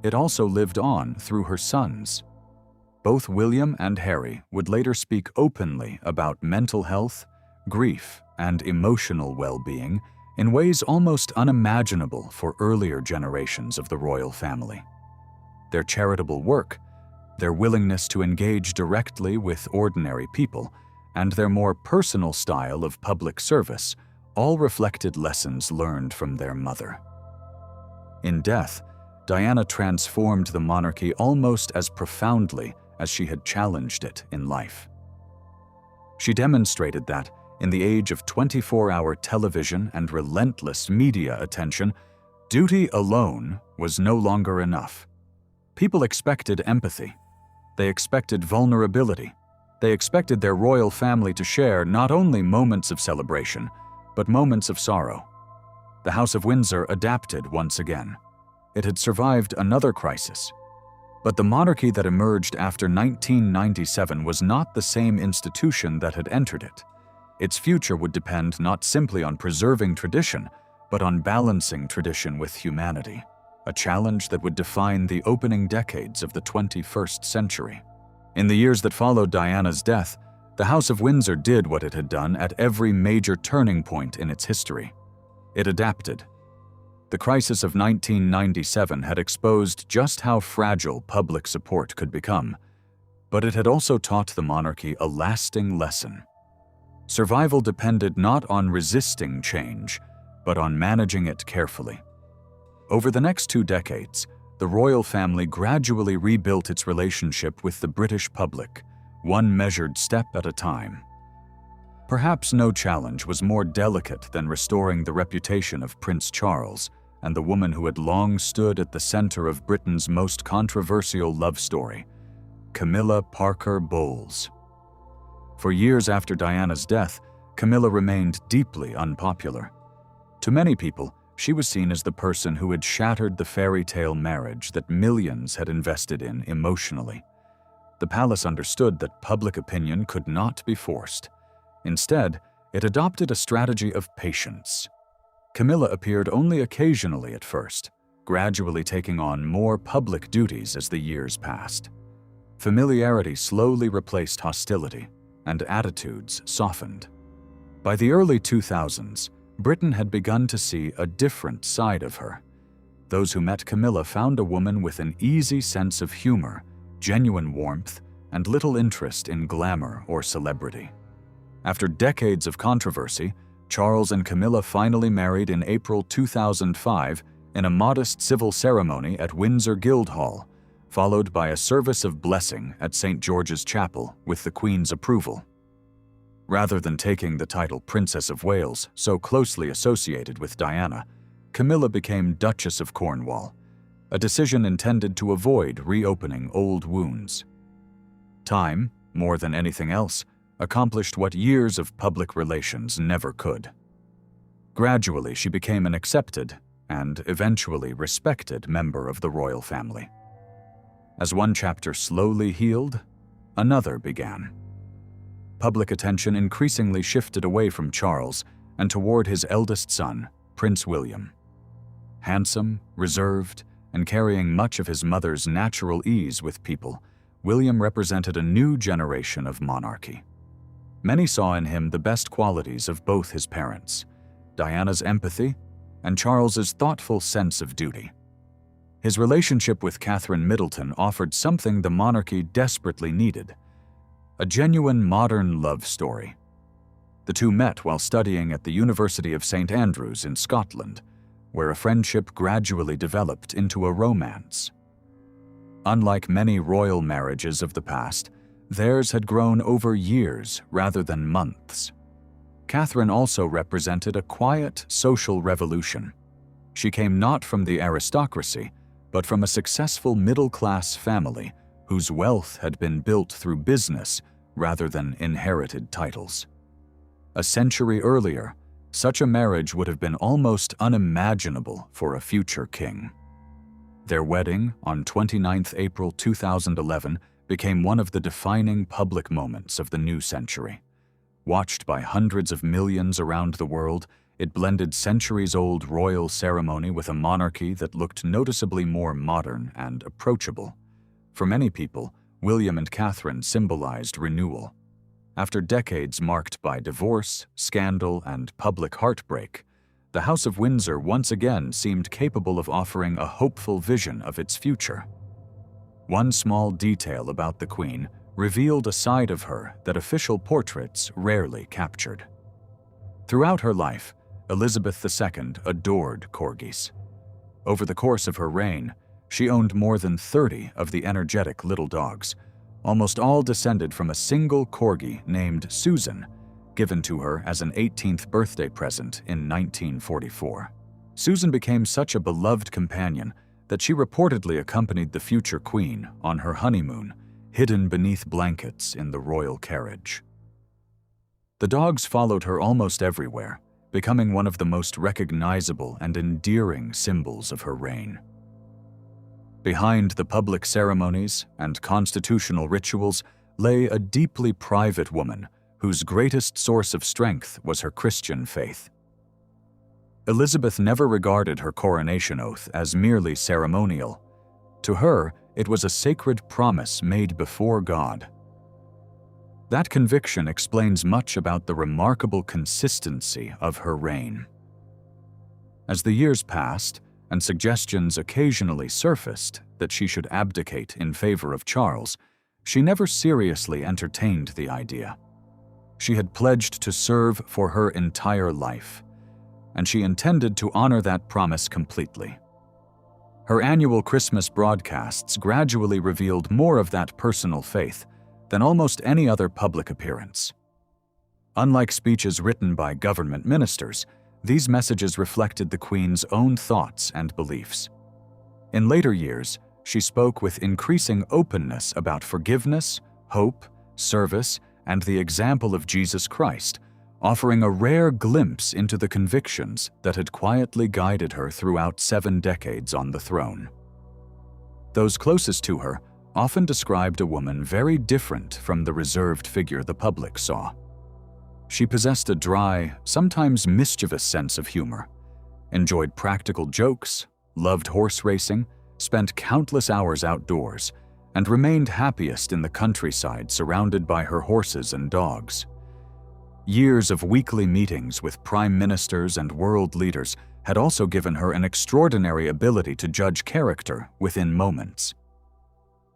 It also lived on through her sons. Both William and Harry would later speak openly about mental health, grief, and emotional well-being in ways almost unimaginable for earlier generations of the royal family. Their charitable work, their willingness to engage directly with ordinary people, and their more personal style of public service all reflected lessons learned from their mother. In death, Diana transformed the monarchy almost as profoundly as she had challenged it in life. She demonstrated that, in the age of 24-hour television and relentless media attention, duty alone was no longer enough. People expected empathy. They expected vulnerability. They expected their royal family to share not only moments of celebration, but moments of sorrow. The House of Windsor adapted once again. It had survived another crisis. But the monarchy that emerged after 1997 was not the same institution that had entered it. Its future would depend not simply on preserving tradition, but on balancing tradition with humanity, a challenge that would define the opening decades of the 21st century. In the years that followed Diana's death, the House of Windsor did what it had done at every major turning point in its history. It adapted. The crisis of 1997 had exposed just how fragile public support could become, but it had also taught the monarchy a lasting lesson. Survival depended not on resisting change, but on managing it carefully. Over the next 2 decades, the royal family gradually rebuilt its relationship with the British public, one measured step at a time. Perhaps no challenge was more delicate than restoring the reputation of Prince Charles and the woman who had long stood at the center of Britain's most controversial love story, Camilla Parker Bowles. For years after Diana's death, Camilla remained deeply unpopular. To many people, she was seen as the person who had shattered the fairy tale marriage that millions had invested in emotionally. The palace understood that public opinion could not be forced. Instead, it adopted a strategy of patience. Camilla appeared only occasionally at first, gradually taking on more public duties as the years passed. Familiarity slowly replaced hostility, and attitudes softened. By the early 2000s, Britain had begun to see a different side of her. Those who met Camilla found a woman with an easy sense of humor, genuine warmth, and little interest in glamour or celebrity. After decades of controversy, Charles and Camilla finally married in April 2005 in a modest civil ceremony at Windsor Guildhall, followed by a service of blessing at St. George's Chapel with the Queen's approval. Rather than taking the title Princess of Wales, so closely associated with Diana, Camilla became Duchess of Cornwall, a decision intended to avoid reopening old wounds. Time, more than anything else, accomplished what years of public relations never could. Gradually, she became an accepted and eventually respected member of the royal family. As one chapter slowly healed, another began. Public attention increasingly shifted away from Charles and toward his eldest son, Prince William. Handsome, reserved, and carrying much of his mother's natural ease with people, William represented a new generation of monarchy. Many saw in him the best qualities of both his parents, Diana's empathy and Charles's thoughtful sense of duty. His relationship with Catherine Middleton offered something the monarchy desperately needed: a genuine modern love story. The two met while studying at the University of St. Andrews in Scotland, where a friendship gradually developed into a romance. Unlike many royal marriages of the past, theirs had grown over years rather than months. Catherine also represented a quiet social revolution. She came not from the aristocracy, but from a successful middle-class family whose wealth had been built through business rather than inherited titles. A century earlier, such a marriage would have been almost unimaginable for a future king. Their wedding on 29th April 2011 became one of the defining public moments of the new century. Watched by hundreds of millions around the world, it blended centuries-old royal ceremony with a monarchy that looked noticeably more modern and approachable. For many people, William and Catherine symbolized renewal. After decades marked by divorce, scandal, and public heartbreak, the House of Windsor once again seemed capable of offering a hopeful vision of its future. One small detail about the Queen revealed a side of her that official portraits rarely captured. Throughout her life, Elizabeth II adored corgis. Over the course of her reign, she owned more than 30 of the energetic little dogs, almost all descended from a single corgi named Susan, given to her as an 18th birthday present in 1944. Susan became such a beloved companion that she reportedly accompanied the future queen on her honeymoon, hidden beneath blankets in the royal carriage. The dogs followed her almost everywhere, becoming one of the most recognizable and endearing symbols of her reign. Behind the public ceremonies and constitutional rituals lay a deeply private woman whose greatest source of strength was her Christian faith. Elizabeth never regarded her coronation oath as merely ceremonial. To her, it was a sacred promise made before God. That conviction explains much about the remarkable consistency of her reign. As the years passed, and suggestions occasionally surfaced that she should abdicate in favor of Charles, she never seriously entertained the idea. She had pledged to serve for her entire life, and she intended to honor that promise completely. Her annual Christmas broadcasts gradually revealed more of that personal faith than almost any other public appearance. Unlike speeches written by government ministers, these messages reflected the Queen's own thoughts and beliefs. In later years, she spoke with increasing openness about forgiveness, hope, service, and the example of Jesus Christ, offering a rare glimpse into the convictions that had quietly guided her throughout 7 decades on the throne. Those closest to her often described a woman very different from the reserved figure the public saw. She possessed a dry, sometimes mischievous sense of humor, enjoyed practical jokes, loved horse racing, spent countless hours outdoors, and remained happiest in the countryside surrounded by her horses and dogs. Years of weekly meetings with prime ministers and world leaders had also given her an extraordinary ability to judge character within moments.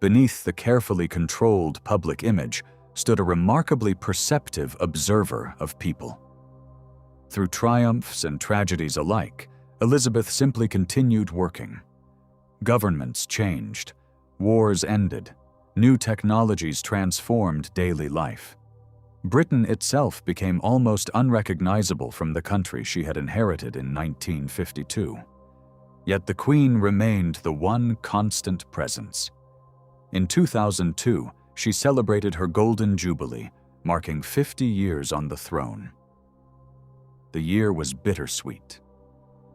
Beneath the carefully controlled public image stood a remarkably perceptive observer of people. Through triumphs and tragedies alike, Elizabeth simply continued working. Governments changed, wars ended, new technologies transformed daily life. Britain itself became almost unrecognizable from the country she had inherited in 1952. Yet the Queen remained the one constant presence. In 2002, she celebrated her Golden Jubilee, marking 50 years on the throne. The year was bittersweet.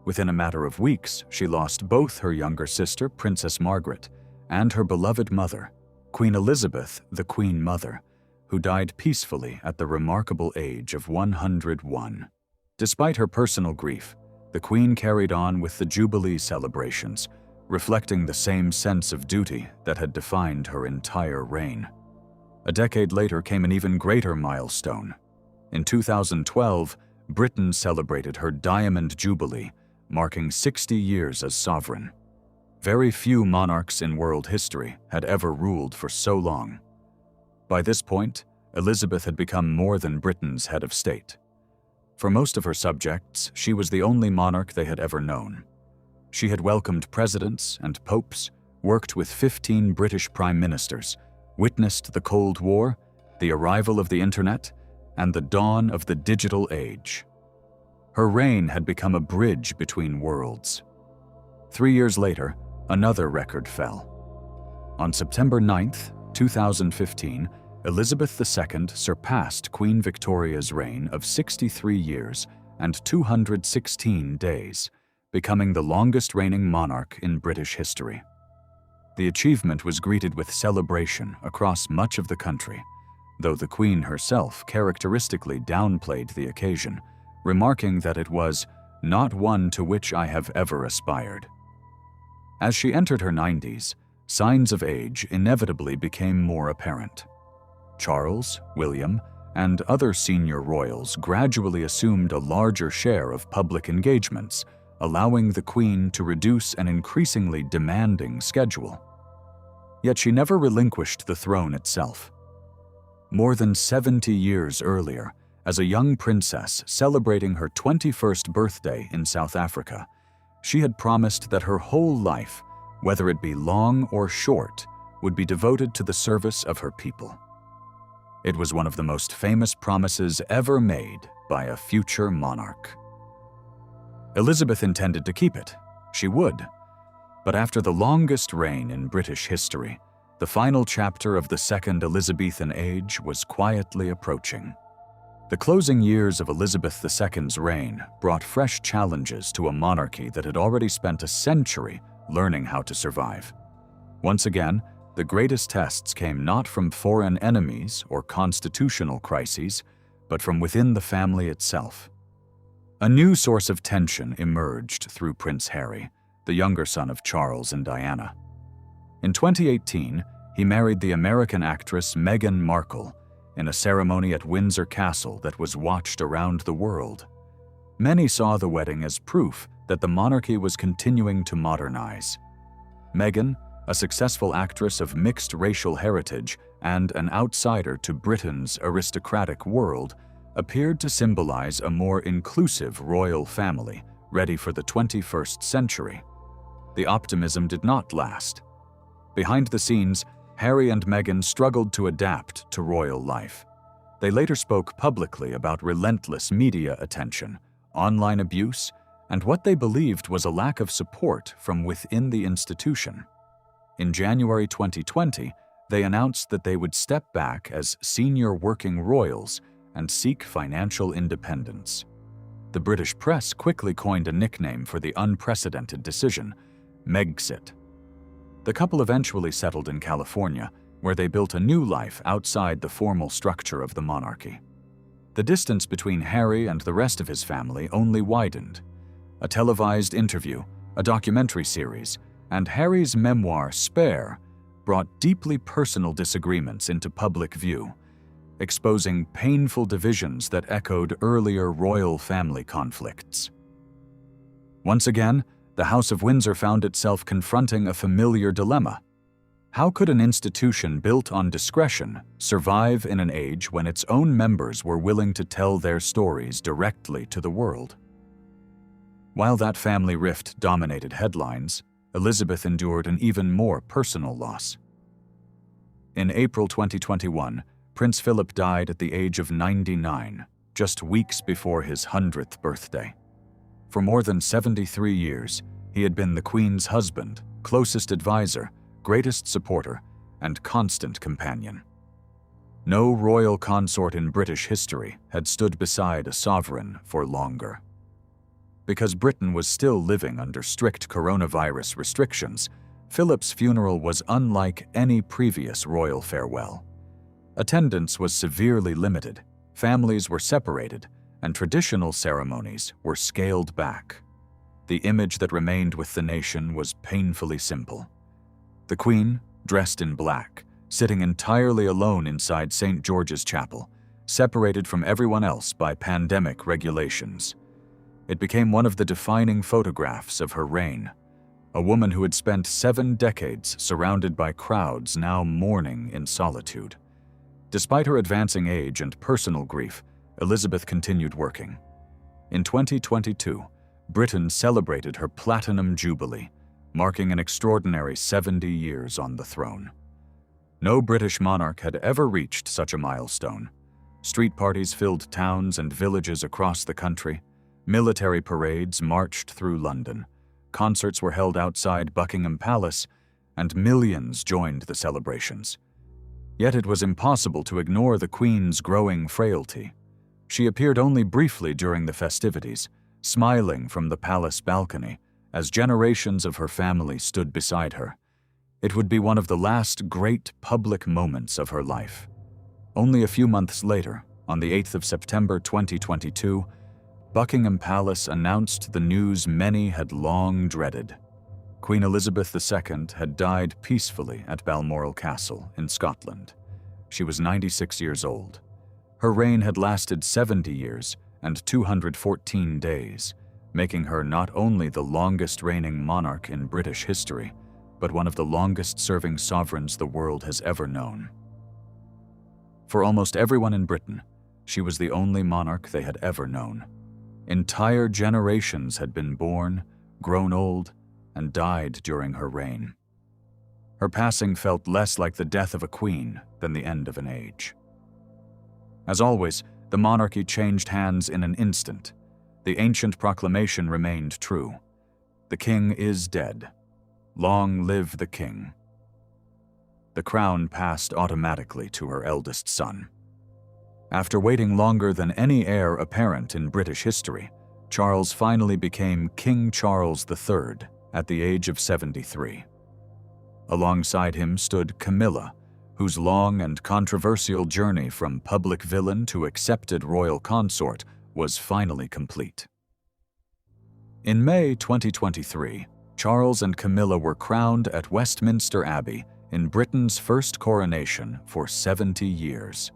Within a matter of weeks, she lost both her younger sister, Princess Margaret, and her beloved mother, Queen Elizabeth, the Queen Mother, who died peacefully at the remarkable age of 101. Despite her personal grief, the Queen carried on with the Jubilee celebrations, reflecting the same sense of duty that had defined her entire reign. A decade later came an even greater milestone. In 2012, Britain celebrated her Diamond Jubilee, marking 60 years as sovereign. Very few monarchs in world history had ever ruled for so long. By this point, Elizabeth had become more than Britain's head of state. For most of her subjects, she was the only monarch they had ever known. She had welcomed presidents and popes, worked with 15 British prime ministers, witnessed the Cold War, the arrival of the internet, and the dawn of the digital age. Her reign had become a bridge between worlds. 3 years later, another record fell. On September 9, 2015, Elizabeth II surpassed Queen Victoria's reign of 63 years and 216 days, becoming the longest reigning monarch in British history. The achievement was greeted with celebration across much of the country, though the Queen herself characteristically downplayed the occasion, remarking that it was not one to which I have ever aspired. As she entered her 90s, signs of age inevitably became more apparent. Charles, William, and other senior royals gradually assumed a larger share of public engagements, allowing the Queen to reduce an increasingly demanding schedule. Yet she never relinquished the throne itself. More than 70 years earlier, as a young princess celebrating her 21st birthday in South Africa, she had promised that her whole life, whether it be long or short, would be devoted to the service of her people. It was one of the most famous promises ever made by a future monarch. Elizabeth intended to keep it. She would. But after the longest reign in British history, the final chapter of the Second Elizabethan Age was quietly approaching. The closing years of Elizabeth II's reign brought fresh challenges to a monarchy that had already spent a century learning how to survive. Once again, the greatest tests came not from foreign enemies or constitutional crises, but from within the family itself. A new source of tension emerged through Prince Harry, the younger son of Charles and Diana. In 2018, he married the American actress Meghan Markle in a ceremony at Windsor Castle that was watched around the world. Many saw the wedding as proof that the monarchy was continuing to modernize. Meghan, a successful actress of mixed racial heritage and an outsider to Britain's aristocratic world, appeared to symbolize a more inclusive royal family ready for the 21st century. The optimism did not last. Behind the scenes, Harry and Meghan struggled to adapt to royal life. They later spoke publicly about relentless media attention, online abuse, and what they believed was a lack of support from within the institution. In January 2020, they announced that they would step back as senior working royals and seek financial independence. The British press quickly coined a nickname for the unprecedented decision, Megxit. The couple eventually settled in California, where they built a new life outside the formal structure of the monarchy. The distance between Harry and the rest of his family only widened. A televised interview, a documentary series, and Harry's memoir, Spare, brought deeply personal disagreements into public view, exposing painful divisions that echoed earlier royal family conflicts. Once again, the House of Windsor found itself confronting a familiar dilemma. How could an institution built on discretion survive in an age when its own members were willing to tell their stories directly to the world? While that family rift dominated headlines, Elizabeth endured an even more personal loss. In April 2021, Prince Philip died at the age of 99, just weeks before his 100th birthday. For more than 73 years, he had been the Queen's husband, closest advisor, greatest supporter, and constant companion. No royal consort in British history had stood beside a sovereign for longer. Because Britain was still living under strict coronavirus restrictions, Philip's funeral was unlike any previous royal farewell. Attendance was severely limited, families were separated, and traditional ceremonies were scaled back. The image that remained with the nation was painfully simple. The Queen, dressed in black, sitting entirely alone inside St. George's Chapel, separated from everyone else by pandemic regulations. It became one of the defining photographs of her reign. A woman who had spent 7 decades surrounded by crowds now mourning in solitude. Despite her advancing age and personal grief, Elizabeth continued working. In 2022, Britain celebrated her Platinum Jubilee, marking an extraordinary 70 years on the throne. No British monarch had ever reached such a milestone. Street parties filled towns and villages across the country. Military parades marched through London. Concerts were held outside Buckingham Palace, and millions joined the celebrations. Yet it was impossible to ignore the Queen's growing frailty. She appeared only briefly during the festivities, smiling from the palace balcony as generations of her family stood beside her. It would be one of the last great public moments of her life. Only a few months later, on the 8th of September 2022, Buckingham Palace announced the news many had long dreaded. Queen Elizabeth II had died peacefully at Balmoral Castle in Scotland. She was 96 years old. Her reign had lasted 70 years and 214 days, making her not only the longest reigning monarch in British history, but one of the longest-serving sovereigns the world has ever known. For almost everyone in Britain, she was the only monarch they had ever known. Entire generations had been born, grown old, and died during her reign. Her passing felt less like the death of a queen than the end of an age. As always, the monarchy changed hands in an instant. The ancient proclamation remained true. The king is dead. Long live the king. The crown passed automatically to her eldest son. After waiting longer than any heir apparent in British history, Charles finally became King Charles III at the age of 73. Alongside him stood Camilla, whose long and controversial journey from public villain to accepted royal consort was finally complete. In May 2023, Charles and Camilla were crowned at Westminster Abbey in Britain's first coronation for 70 years.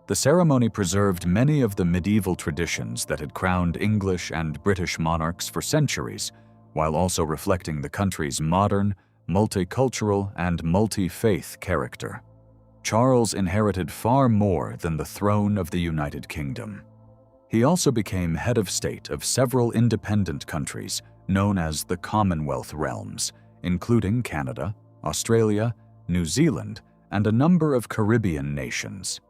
The ceremony preserved many of the medieval traditions that had crowned English and British monarchs for centuries, while also reflecting the country's modern, multicultural, and multi-faith character. Charles inherited far more than the throne of the United Kingdom. He also became head of state of several independent countries known as the Commonwealth realms, including Canada, Australia, New Zealand, and a number of Caribbean nations.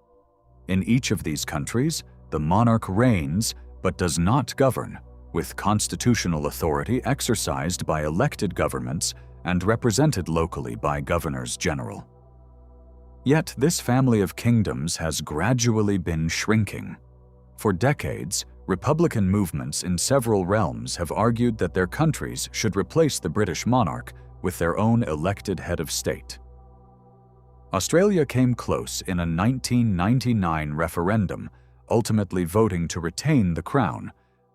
In each of these countries, the monarch reigns but does not govern, with constitutional authority exercised by elected governments and represented locally by governors general. Yet this family of kingdoms has gradually been shrinking. For decades, Republican movements in several realms have argued that their countries should replace the British monarch with their own elected head of state. Australia came close in a 1999 referendum, ultimately voting to retain the crown,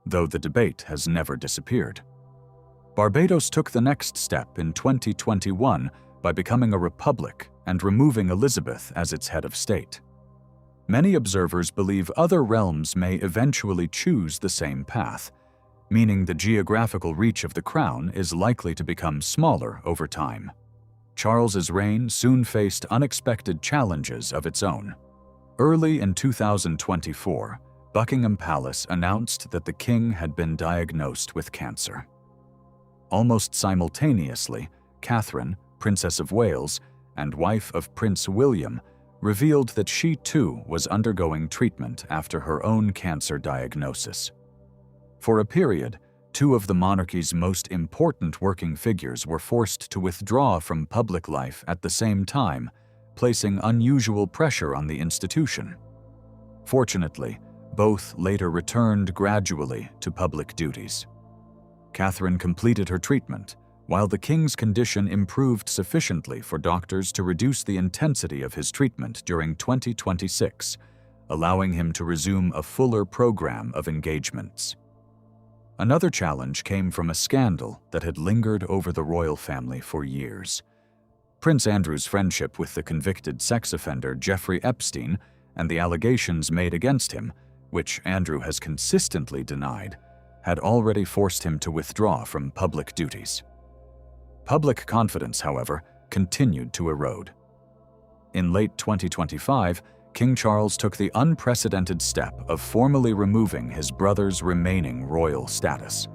though the debate has never disappeared. Barbados took the next step in 2021 by becoming a republic and removing Elizabeth as its head of state. Many observers believe other realms may eventually choose the same path, meaning the geographical reach of the crown is likely to become smaller over time. Charles's reign soon faced unexpected challenges of its own. Early in 2024, Buckingham Palace announced that the king had been diagnosed with cancer. Almost simultaneously, Catherine, Princess of Wales, and wife of Prince William, revealed that she too was undergoing treatment after her own cancer diagnosis. For a period, two of the monarchy's most important working figures were forced to withdraw from public life at the same time, placing unusual pressure on the institution. Fortunately, both later returned gradually to public duties. Catherine completed her treatment, while the king's condition improved sufficiently for doctors to reduce the intensity of his treatment during 2026, allowing him to resume a fuller program of engagements. Another challenge came from a scandal that had lingered over the royal family for years. Prince Andrew's friendship with the convicted sex offender Jeffrey Epstein and the allegations made against him, which Andrew has consistently denied, had already forced him to withdraw from public duties. Public confidence, however, continued to erode. In late 2025, King Charles took the unprecedented step of formally removing his brother's remaining royal status.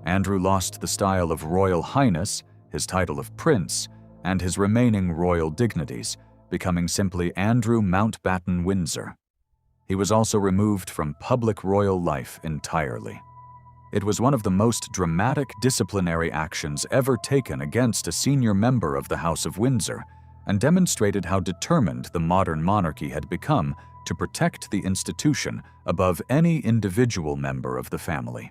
Andrew lost the style of Royal Highness, his title of Prince, and his remaining royal dignities, becoming simply Andrew Mountbatten Windsor. He was also removed from public royal life entirely. It was one of the most dramatic disciplinary actions ever taken against a senior member of the House of Windsor, and demonstrated how determined the modern monarchy had become to protect the institution above any individual member of the family.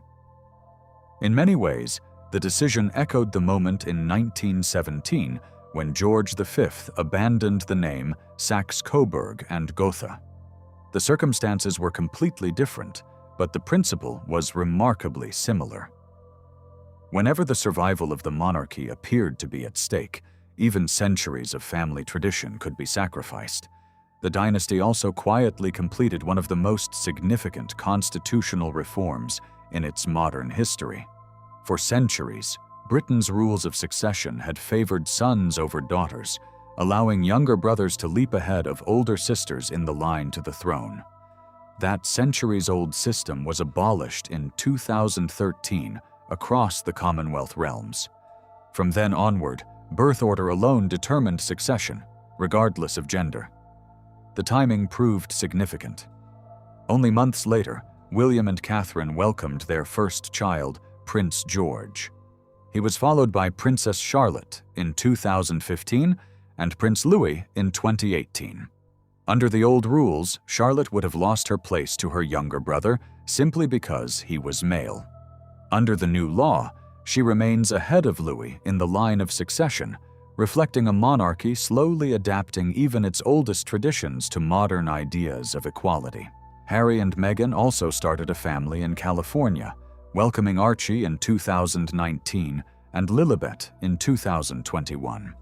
In many ways, the decision echoed the moment in 1917 when George V abandoned the name Saxe-Coburg and Gotha. The circumstances were completely different, but the principle was remarkably similar. Whenever the survival of the monarchy appeared to be at stake, even centuries of family tradition could be sacrificed. The dynasty also quietly completed one of the most significant constitutional reforms in its modern history. For centuries, Britain's rules of succession had favored sons over daughters, allowing younger brothers to leap ahead of older sisters in the line to the throne. That centuries-old system was abolished in 2013 across the Commonwealth realms. From then onward, birth order alone determined succession, regardless of gender. The timing proved significant. Only months later, William and Catherine welcomed their first child, Prince George. He was followed by Princess Charlotte in 2015 and Prince Louis in 2018. Under the old rules, Charlotte would have lost her place to her younger brother simply because he was male. Under the new law, she remains ahead of Louis in the line of succession, reflecting a monarchy slowly adapting even its oldest traditions to modern ideas of equality. Harry and Meghan also started a family in California, welcoming Archie in 2019 and Lilibet in 2021.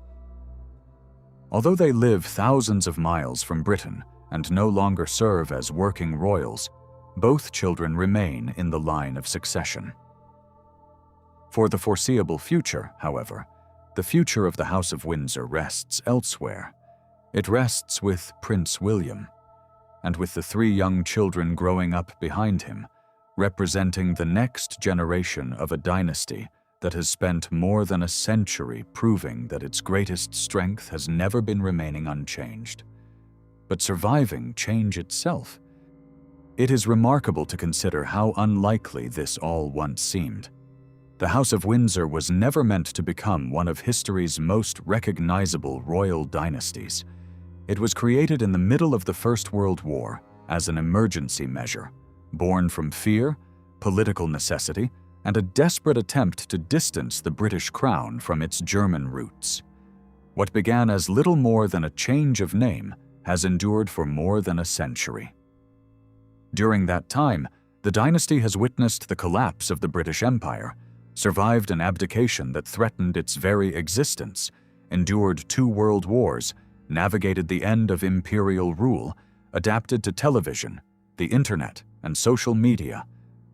Although they live thousands of miles from Britain and no longer serve as working royals, both children remain in the line of succession. For the foreseeable future, however, the future of the House of Windsor rests elsewhere. It rests with Prince William, and with the three young children growing up behind him, representing the next generation of a dynasty that has spent more than a century proving that its greatest strength has never been remaining unchanged, but surviving change itself. It is remarkable to consider how unlikely this all once seemed. The House of Windsor was never meant to become one of history's most recognizable royal dynasties. It was created in the middle of the First World War as an emergency measure, born from fear, political necessity, and a desperate attempt to distance the British crown from its German roots. What began as little more than a change of name has endured for more than a century. During that time, the dynasty has witnessed the collapse of the British Empire, survived an abdication that threatened its very existence, endured 2 world wars, navigated the end of imperial rule, adapted to television, the internet, and social media,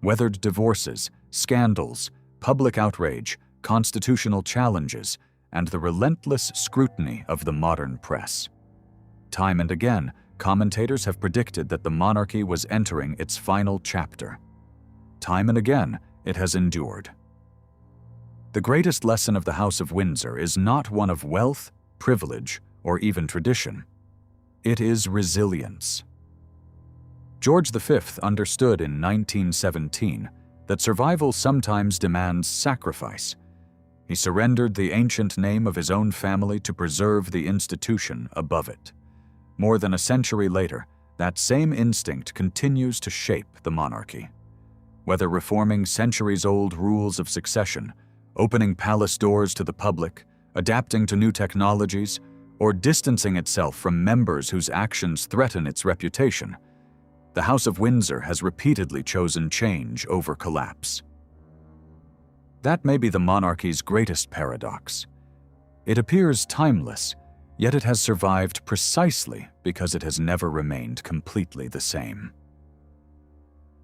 weathered divorces, scandals, public outrage, constitutional challenges, and the relentless scrutiny of the modern press. Time and again, commentators have predicted that the monarchy was entering its final chapter. Time and again, it has endured. The greatest lesson of the House of Windsor is not one of wealth, privilege, or even tradition. It is resilience. George V understood in 1917 that survival sometimes demands sacrifice. He surrendered the ancient name of his own family to preserve the institution above it. More than a century later, that same instinct continues to shape the monarchy. Whether reforming centuries-old rules of succession, opening palace doors to the public, adapting to new technologies, or distancing itself from members whose actions threaten its reputation, the House of Windsor has repeatedly chosen change over collapse. That may be the monarchy's greatest paradox. It appears timeless, yet it has survived precisely because it has never remained completely the same.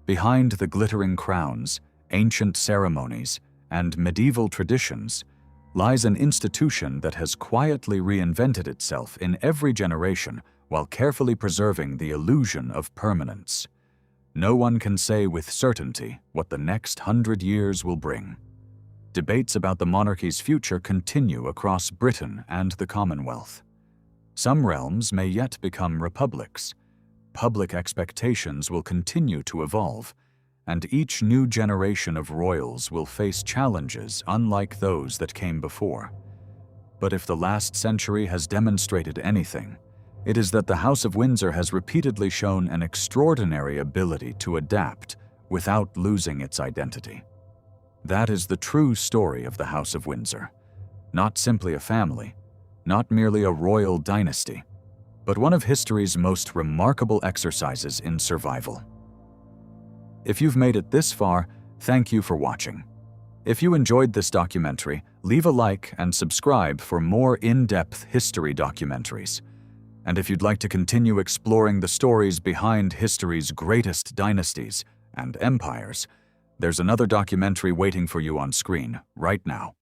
Behind the glittering crowns, ancient ceremonies, and medieval traditions lies an institution that has quietly reinvented itself in every generation while carefully preserving the illusion of permanence. No one can say with certainty what the next 100 years will bring. Debates about the monarchy's future continue across Britain and the Commonwealth. Some realms may yet become republics. Public expectations will continue to evolve, and each new generation of royals will face challenges unlike those that came before. But if the last century has demonstrated anything, it is that the House of Windsor has repeatedly shown an extraordinary ability to adapt without losing its identity. That is the true story of the House of Windsor. Not simply a family, not merely a royal dynasty, but one of history's most remarkable exercises in survival. If you've made it this far, thank you for watching. If you enjoyed this documentary, leave a like and subscribe for more in-depth history documentaries. And if you'd like to continue exploring the stories behind history's greatest dynasties and empires, there's another documentary waiting for you on screen right now.